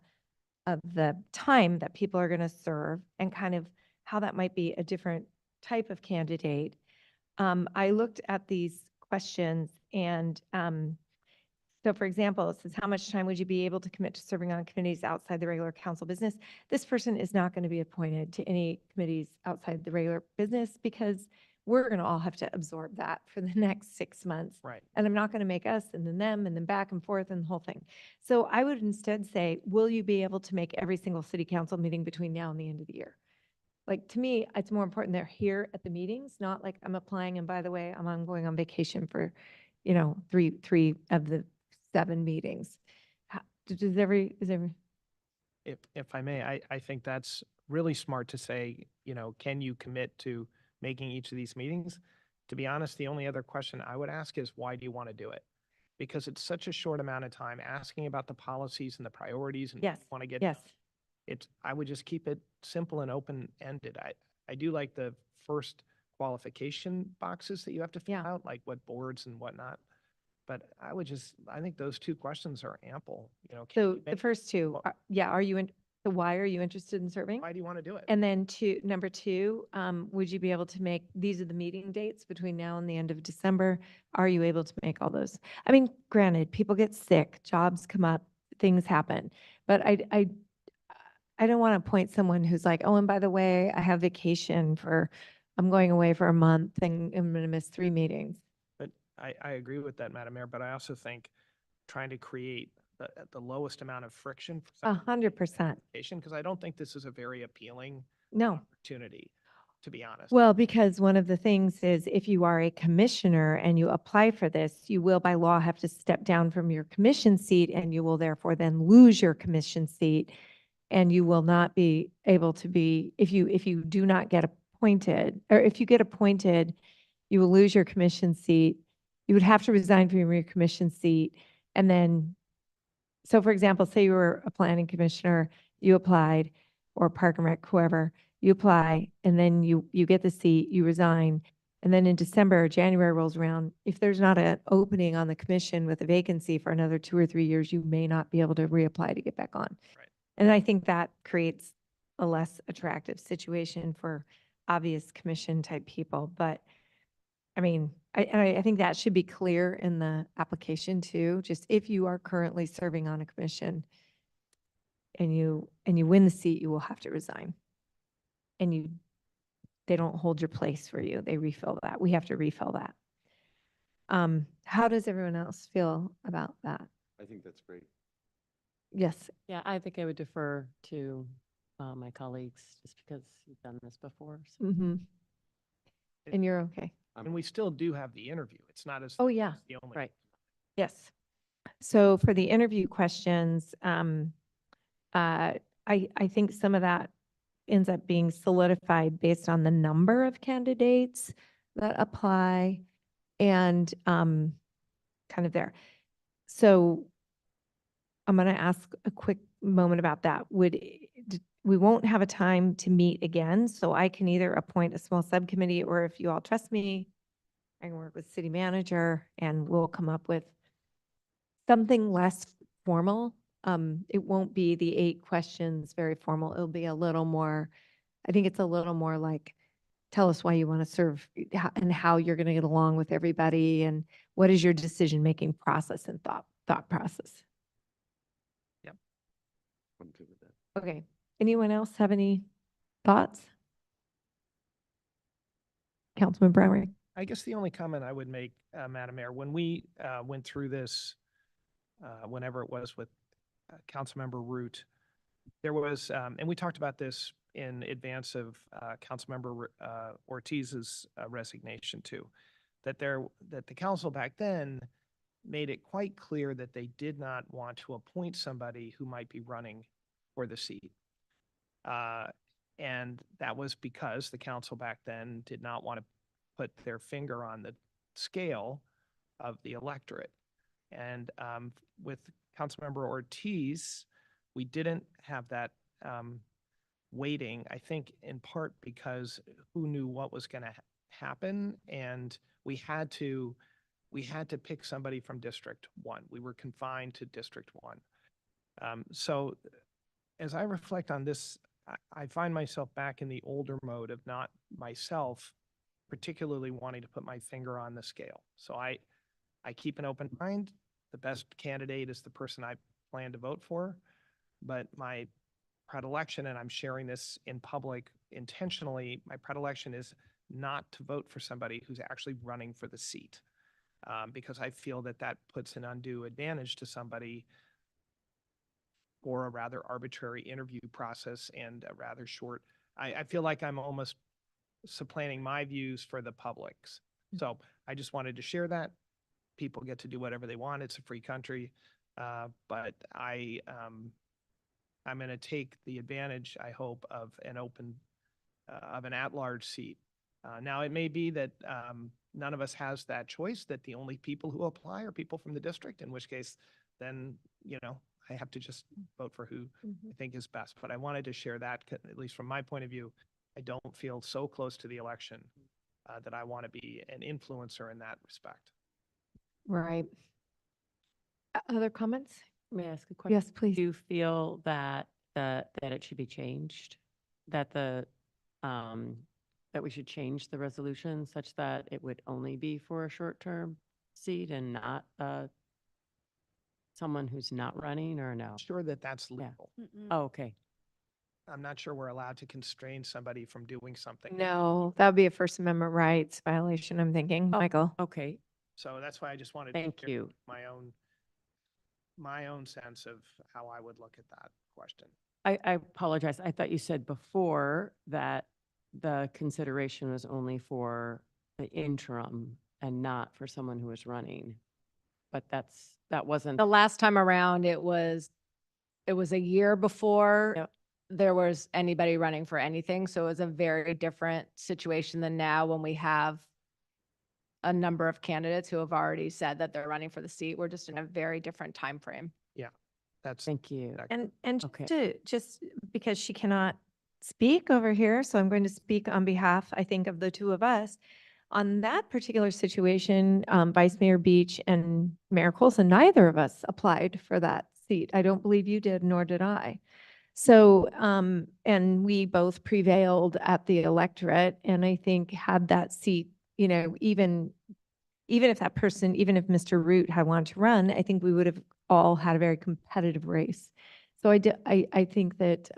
time that people are going to serve and kind of how that might be a different type of candidate, I looked at these questions and so for example, it says, how much time would you be able to commit to serving on committees outside the regular council business? This person is not going to be appointed to any committees outside the regular business because we're going to all have to absorb that for the next 6 months. Right. And I'm not going to make us and then them and then back and forth and the whole thing. So I would instead say, will you be able to make every single city council meeting between now and the end of the year? Like, to me, it's more important they're here at the meetings, not like I'm applying and by the way, I'm going on vacation for, 3 of the 7 meetings. Is every? If I may, I think that's really smart to say, can you commit to making each of these meetings? To be honest, the only other question I would ask is, why do you want to do it? Because it's such a short amount of time asking about the policies and the priorities and Yes, want to get. yes. I would just keep it simple and open-ended. I do like the first qualification boxes that you have to fill out, like what boards and whatnot. But I think those 2 questions are ample, can So you the make- first 2, are you so why are you interested in serving? Why do you want to do it? And then number 2, would you be able to make, these are the meeting dates between now and the end of December. Are you able to make all those? I mean, granted, people get sick, jobs come up, things happen. But I don't want to appoint someone who's like, oh, and by the way, I have vacation I'm going away for a month and I'm going to miss 3 meetings. But I agree with that, Madam Mayor, but I also think trying to create the lowest amount of friction. 100%. Because I don't think this is a very appealing No. opportunity, to be honest. Well, because one of the things is if you are a commissioner and you apply for this, you will by law have to step down from your commission seat and you will therefore then lose your commission seat. And you will not be able to be, if you do not get appointed, or if you get appointed, you will lose your commission seat. You would have to resign from your commission seat. And then, so for example, say you were a planning commissioner, you applied, or Park and Rec, whoever, you apply, and then you get the seat, you resign. And then in December or January rolls around, if there's not an opening on the commission with a vacancy for another 2 or 3 years, you may not be able to reapply to get back on. Right. And I think that creates a less attractive situation for obvious commission type people. But I mean, I think that should be clear in the application too. Just if you are currently serving on a commission and you win the seat, you will have to resign. And they don't hold your place for you. They refill that. We have to refill that. How does everyone else feel about that? I think that's great. Yes. Yeah, I think I would defer to my colleagues just because you've done this before. So. Mm-hmm. And you're okay. And we still do have the interview. It's not as. Oh, yeah. it's the only. Right. Yes. So for the interview questions, I think some of that ends up being solidified based on the number of candidates that apply and kind of there. So I'm going to ask a quick moment about that. We won't have a time to meet again, so I can either appoint a small subcommittee, or if you all trust me, I can work with city manager and we'll come up with something less formal. It won't be the 8 questions very formal. It'll be a little more, I think it's a little more like, tell us why you want to serve and how you're going to get along with everybody and what is your decision-making process and thought process. Yep. I'm good with that. Okay. Anyone else have any thoughts? Councilman Brownrigg. I guess the only comment I would make, Madam Mayor, when we went through this, whenever it was with Councilmember Root, there was, and we talked about this in advance of Councilmember Ortiz's resignation too, that the council back then made it quite clear that they did not want to appoint somebody who might be running for the seat. And that was because the council back then did not want to put their finger on the scale of the electorate. And with Councilmember Ortiz, we didn't have that waiting, I think in part because who knew what was going to happen. And we had to pick somebody from District 1. We were confined to District 1. So as I reflect on this, I find myself back in the older mode of not myself particularly wanting to put my finger on the scale. So I keep an open mind. The best candidate is the person I plan to vote for, but my predilection, and I'm sharing this in public intentionally, my predilection is not to vote for somebody who's actually running for the seat, because I feel that that puts an undue advantage to somebody for a rather arbitrary interview process and a rather short, I feel like I'm almost supplanting my views for the public's. So I just wanted to share that. People get to do whatever they want. It's a free country. But I'm going to take the advantage, I hope, of an at-large seat. Now, it may be that none of us has that choice, that the only people who apply are people from the district, in which case, then, I have to just vote for who I think is best. But I wanted to share that, at least from my point of view. I don't feel so close to the election that I want to be an influencer in that respect. Right. Other comments? May I ask a question? Yes, please. Do you feel that it should be changed? That that we should change the resolution such that it would only be for a short-term seat and not someone who's not running, or no? Sure that that's legal. Oh, okay. I'm not sure we're allowed to constrain somebody from doing something. No, that would be a First Amendment rights violation, I'm thinking. Michael. Okay. So that's why I just wanted Thank to share you. my own sense of how I would look at that question. I apologize. I thought you said before that the consideration was only for the interim and not for someone who was running. But that wasn't. The last time around, it was a year before Yep. there was anybody running for anything. So it was a very different situation than now when we have a number of candidates who have already said that they're running for the seat. We're just in a very different time frame. Yeah, that's. Thank you. And Okay. just because she cannot speak over here, so I'm going to speak on behalf, I think, of the two of us. On that particular situation, Vice Mayor Beach and Mayor Colson, neither of us applied for that seat. I don't believe you did, nor did I. So, and we both prevailed at the electorate, and I think had that seat, even even if that person, even if Mr. Root had wanted to run, I think we would have all had a very competitive race. So I think that,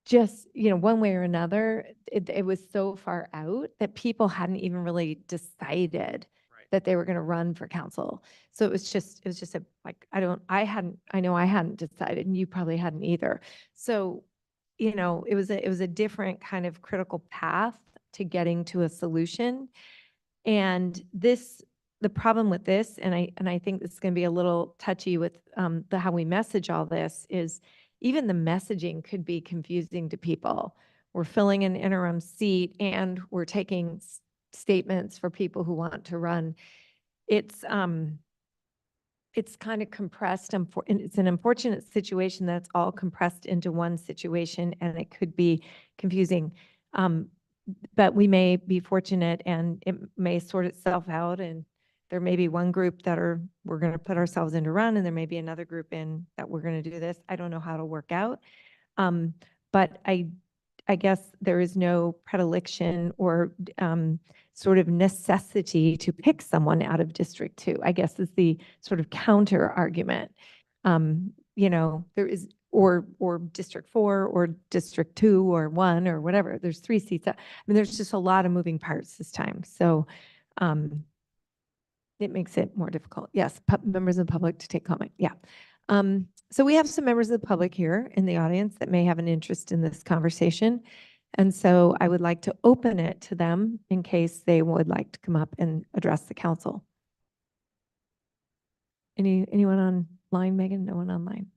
just, one way or another, it was so far out that people hadn't even really decided that they were going to run for council. So it was just I know I hadn't decided, and you probably hadn't either. So, it was a different kind of critical path to getting to a solution. And the problem with this, and I think this is going to be a little touchy with how we message all this, is even the messaging could be confusing to people. We're filling an interim seat and we're taking statements for people who want to run. It's kind of compressed, and it's an unfortunate situation that's all compressed into one situation, and it could be confusing. But we may be fortunate and it may sort itself out, and there may be one group we're going to put ourselves in to run, and there may be another group in that we're going to do this. I don't know how it'll work out. But I guess there is no predilection or sort of necessity to pick someone out of District 2, I guess is the sort of counter argument. There is, or District 4 or District 2 or 1 or whatever. There's 3 seats. I mean, there's just a lot of moving parts this time. So it makes it more difficult. Yes, members of the public to take comment. Yeah. So we have some members of the public here in the audience that may have an interest in this conversation. And so I would like to open it to them in case they would like to come up and address the council. Anyone online, Megan? No one online?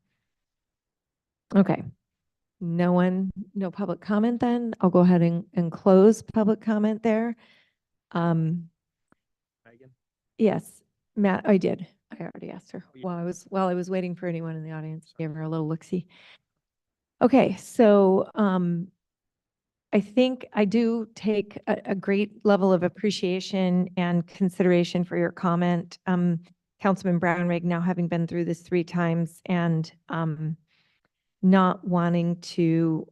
Okay. No public comment then. I'll go ahead and close public comment there. Megan? Yes, Matt, I did. I already asked her while I was waiting for anyone in the audience. Gave her a little look-see. Okay, so I think I do take a great level of appreciation and consideration for your comment. Councilman Brownrigg, now having been through this 3 times and not wanting to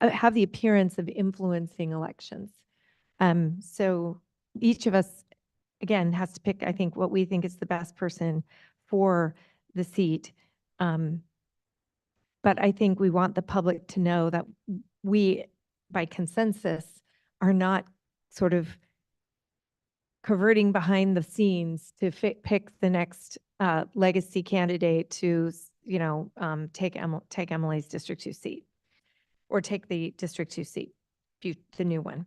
have the appearance of influencing elections. So each of us, again, has to pick, I think, what we think is the best person for the seat. But I think we want the public to know that we, by consensus, are not sort of cavorting behind the scenes to pick the next legacy candidate to, take Emily's District 2 seat, or take the District 2 seat, the new one.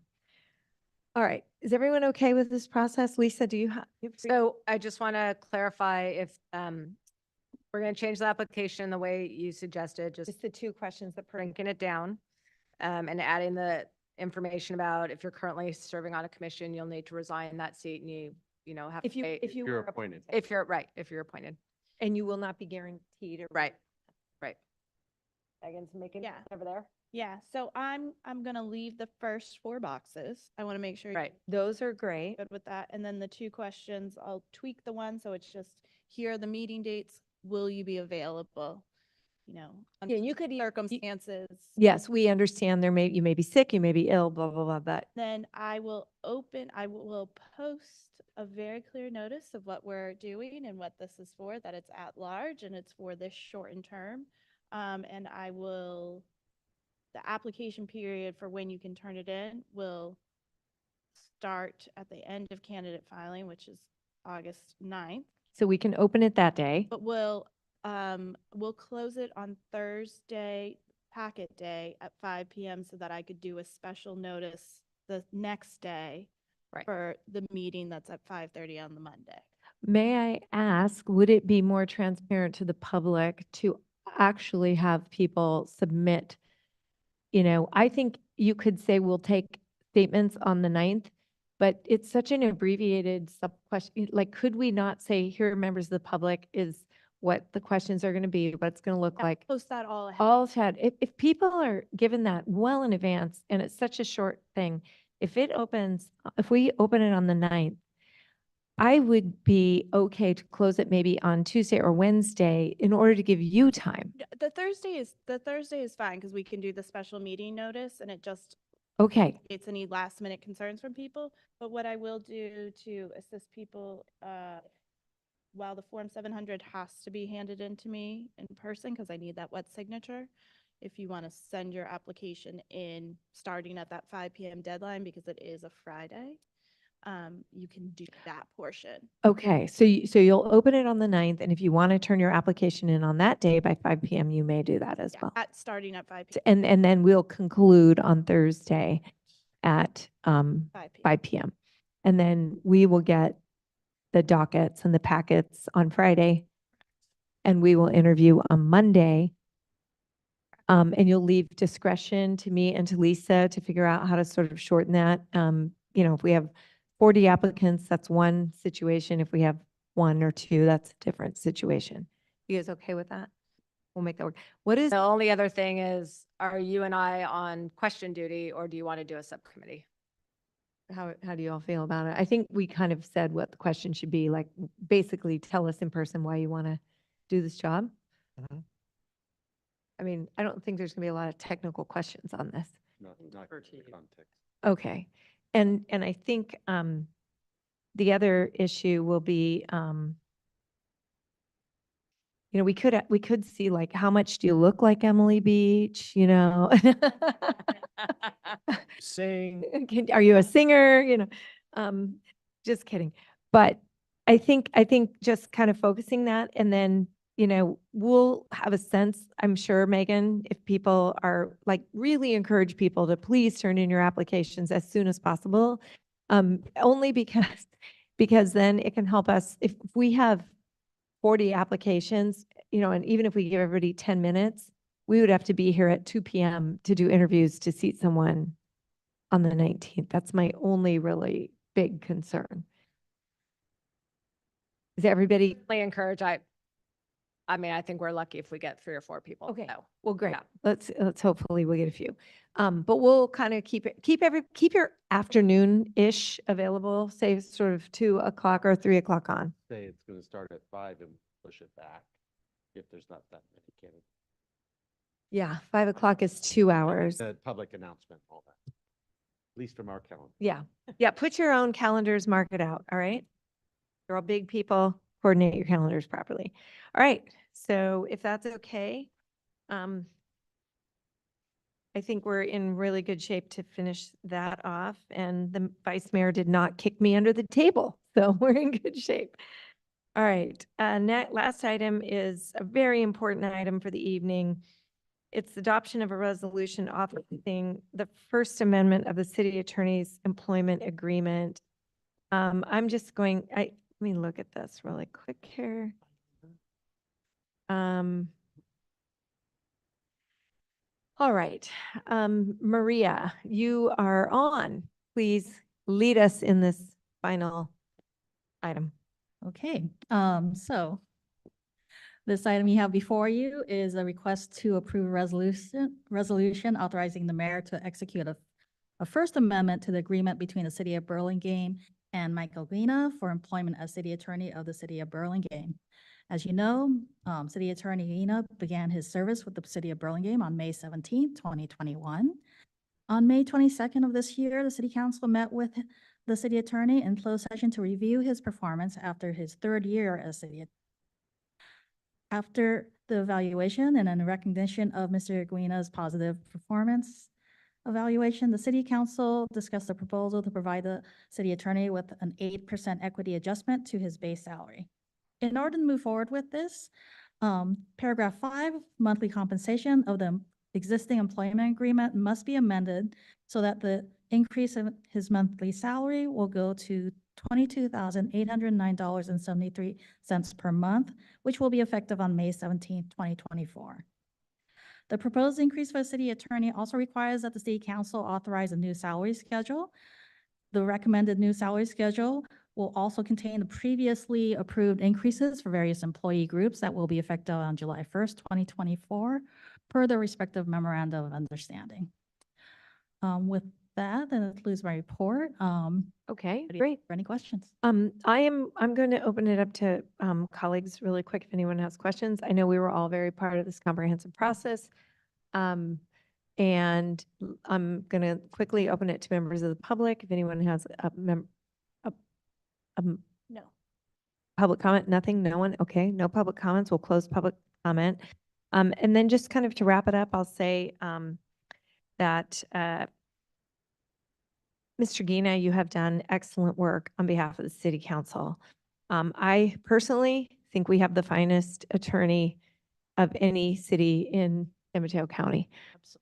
All right. Is everyone okay with this process? Lisa, do you have? So I just want to clarify if we're going to change the application the way you suggested, just the 2 questions that breaking it down and adding the information about if you're currently serving on a commission, you'll need to resign that seat, and you have to pay. If you You're were appointed. If you're appointed. and you will not be guaranteed or Right. Megan's making Yeah. over there. Yeah, so I'm gonna leave the first 4 boxes. I want to make sure you're Right. those are great. good with that. And then the 2 questions, I'll tweak the one, so it's just, here are the meeting dates. Will you be available? Yeah, you could Circumstances. Yes, we understand you may be sick, you may be ill, blah, blah, blah, but Then I will post a very clear notice of what we're doing and what this is for, that it's at large and it's for this shortened term. And the application period for when you can turn it in will start at the end of candidate filing, which is August 9th. so we can open it that day. But we'll close it on Thursday, packet day at 5 p.m. so that I could do a special notice the next day for the meeting that's at 5:30 on the Monday. May I ask, would it be more transparent to the public to actually have people submit? I think you could say we'll take statements on the 9th, but it's such an abbreviated sub-question. Like, could we not say, here, members of the public, is what the questions are going to be, what it's going to look like? Post that all ahead. All ahead. If people are given that well in advance, and it's such a short thing, if we open it on the 9th, I would be okay to close it maybe on Tuesday or Wednesday in order to give you time. The Thursday is fine because we can do the special meeting notice, and it just Okay. It's any last minute concerns from people, but what I will do to assist people, while the Form 700 has to be handed in to me in person, because I need that wet signature, if you want to send your application in starting at that 5 p.m. deadline, because it is a Friday, you can do that portion. Okay, so you'll open it on the 9th, and if you want to turn your application in on that day by 5 p.m., you may do that as Yeah, well. starting at 5 p.m. And then we'll conclude on Thursday at 5 p.m. 5 p.m. And then we will get the dockets and the packets on Friday, and we will interview on Monday. And you'll leave discretion to me and to Lisa to figure out how to sort of shorten that. If we have 40 applicants, that's one situation. If we have 1 or 2, that's a different situation. You guys okay with that? We'll make that work. What is, The only other thing is, are you and I on question duty, or do you want to do a subcommittee? how do you all feel about it? I think we kind of said what the question should be, like basically tell us in person why you want to do this job. I mean, I don't think there's gonna be a lot of technical questions on this. Not context. Okay. And I think the other issue will be, we could see like, how much do you look like Emily Beach, Sing. Are you a singer? Just kidding. But I think just kind of focusing that, and then, we'll have a sense, I'm sure, Megan, if people are like, really encourage people to please turn in your applications as soon as possible. Only because then it can help us if we have 40 applications, and even if we give everybody 10 minutes, we would have to be here at 2 p.m. to do interviews to seat someone on the 19th. That's my only really big concern. Is everybody? I encourage, I mean, I think we're lucky if we get 3 or 4 people. Okay. So, Well, great. yeah. Let's hopefully we'll get a few. But we'll kind of keep your afternoon-ish available, say sort of 2 o'clock or 3 o'clock on. Say it's going to start at 5 and push it back if there's not that many candidates. Yeah, 5 o'clock is 2 hours. The public announcement, all that, at least from our calendar. Yeah. Yeah. Put your own calendars, mark it out. All right. You're all big people, coordinate your calendars properly. All right. So if that's okay, I think we're in really good shape to finish that off. And the vice mayor did not kick me under the table. So we're in good shape. All right. Last item is a very important item for the evening. It's the adoption of a resolution authorizing the First Amendment of the city attorney's employment agreement. I'm just let me look at this really quick here. All right. Maria, you are on. Please lead us in this final item. Okay, so this item you have before you is a request to approve a resolution authorizing the mayor to execute a First Amendment to the agreement between the city of Burlingame and Michael Guina for employment as city attorney of the city of Burlingame. As you know, City Attorney Guina began his service with the city of Burlingame on May 17th, 2021. On May 22nd of this year, the city council met with the city attorney in closed session to review his performance after his 3rd year as city attorney. After the evaluation and in recognition of Mr. Guina's positive performance evaluation, the city council discussed a proposal to provide the city attorney with an 8% equity adjustment to his base salary. In order to move forward with this, paragraph 5, monthly compensation of the existing employment agreement must be amended so that the increase in his monthly salary will go to $22,809.73 per month, which will be effective on May 17th, 2024. The proposed increase for the city attorney also requires that the city council authorize a new salary schedule. The recommended new salary schedule will also contain the previously approved increases for various employee groups that will be effective on July 1st, 2024, per the respective memorandum of understanding. With that, then it concludes my report. Okay, great. For any questions? I'm going to open it up to colleagues really quick if anyone has questions. I know we were all very part of this comprehensive process. And I'm going to quickly open it to members of the public. If anyone has a No. public comment, nothing, no one, okay, no public comments, we'll close public comment. And then just kind of to wrap it up, I'll say that Mr. Gina, you have done excellent work on behalf of the city council. I personally think we have the finest attorney of any city in San Mateo County.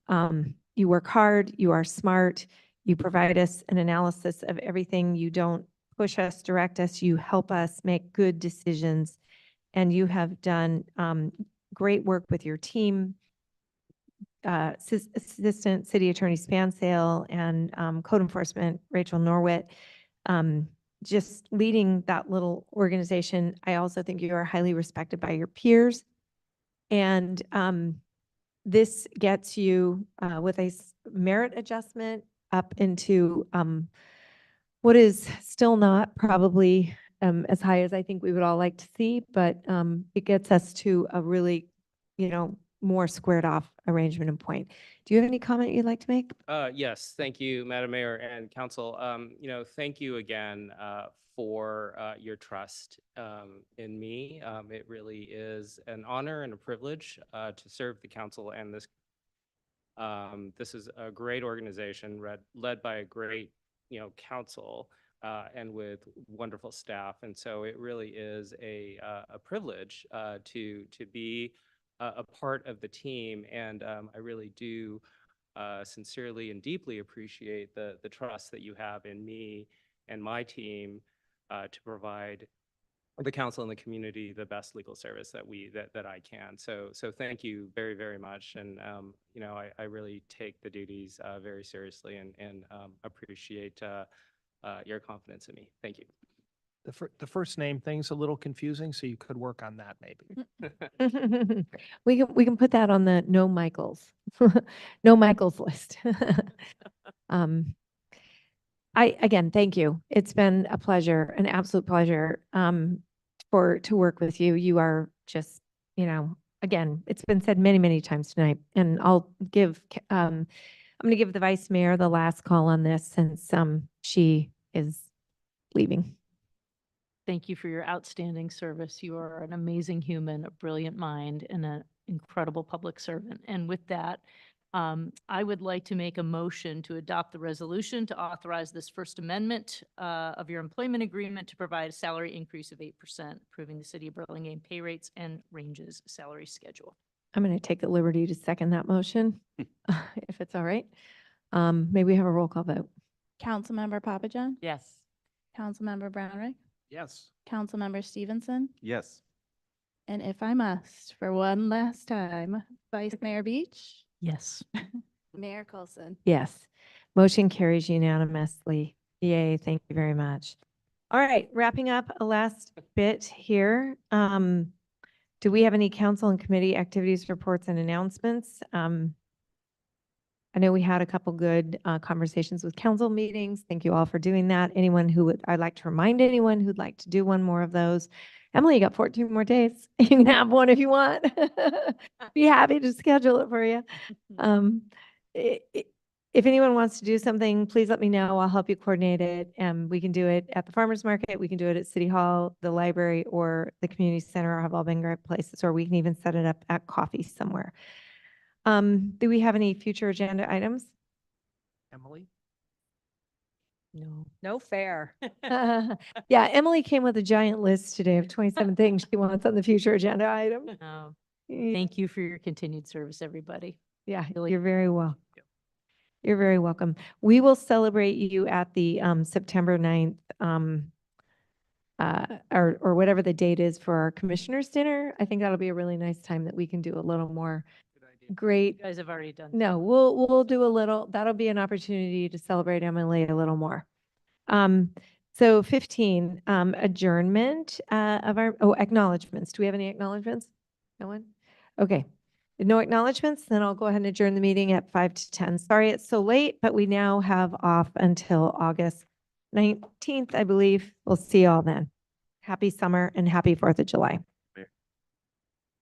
You work hard, you are smart, you provide us an analysis of everything. You don't push us, direct us, you help us make good decisions. And you have done great work with your team, Assistant City Attorney Spansale and Code Enforcement Rachel Norwitt, just leading that little organization. I also think you are highly respected by your peers. And this gets you with a merit adjustment up into what is still not probably as high as I think we would all like to see, but it gets us to a really, more squared off arrangement and point. Do you have any comment you'd like to make? Yes, thank you, Madam Mayor and Council. Thank you again for your trust in me. It really is an honor and a privilege to serve the council and this. This is a great organization led by a great, council and with wonderful staff. And so it really is a privilege to be a part of the team. And I really do sincerely and deeply appreciate the trust that you have in me and my team to provide the council and the community the best legal service that I can. So thank you very, very much. And I really take the duties very seriously and appreciate your confidence in me. Thank you. The first name thing's a little confusing, so you could work on that maybe. We can put that on the no Michaels, no Michaels list. Again, thank you. It's been a pleasure, an absolute pleasure to work with you. You are just, again, it's been said many, many times tonight, and I'm going to give the vice mayor the last call on this since she is leaving. Thank you for your outstanding service. You are an amazing human, a brilliant mind, and an incredible public servant. And with that, I would like to make a motion to adopt the resolution to authorize this First Amendment of your employment agreement to provide a salary increase of 8%, approving the City of Burlingame pay rates and ranges salary schedule. I'm going to take the liberty to second that motion, if it's all right. May we have a roll call vote? Councilmember Papajohn? Yes. Councilmember Brownrigg? Yes. Councilmember Stevenson? Yes. And if I must, for one last time, Vice Mayor Beach? Yes. Mayor Coulson? Yes. Motion carries unanimously. Yay, thank you very much. All right, wrapping up a last bit here. Do we have any council and committee activities, reports, and announcements? I know we had a couple good conversations with council meetings. Thank you all for doing that. I'd like to remind anyone who'd like to do one more of those. Emily, you got 14 more days. You can have one if you want. Be happy to schedule it for you. If anyone wants to do something, please let me know. I'll help you coordinate it. And we can do it at the farmer's market. We can do it at City Hall, the library, or the community center have all been great places, or we can even set it up at coffee somewhere. Do we have any future agenda items? Emily? No. No fair. Yeah, Emily came with a giant list today of 27 things she wants on the future agenda item. Thank you for your continued service, everybody. Yeah, Really- you're very well. You're very welcome. We will celebrate you at the September 9th or whatever the date is for our commissioners dinner. I think that'll be a really nice time that we can do a little more great. You guys have already done. No, we'll do a little, that'll be an opportunity to celebrate Emily a little more. So 15, adjournment of our, acknowledgements. Do we have any acknowledgements? No one? Okay. No acknowledgements, then I'll go ahead and adjourn the meeting at 5 to 10. Sorry it's so late, but we now have off until August 19th, I believe. We'll see you all then. Happy summer and happy 4th of July.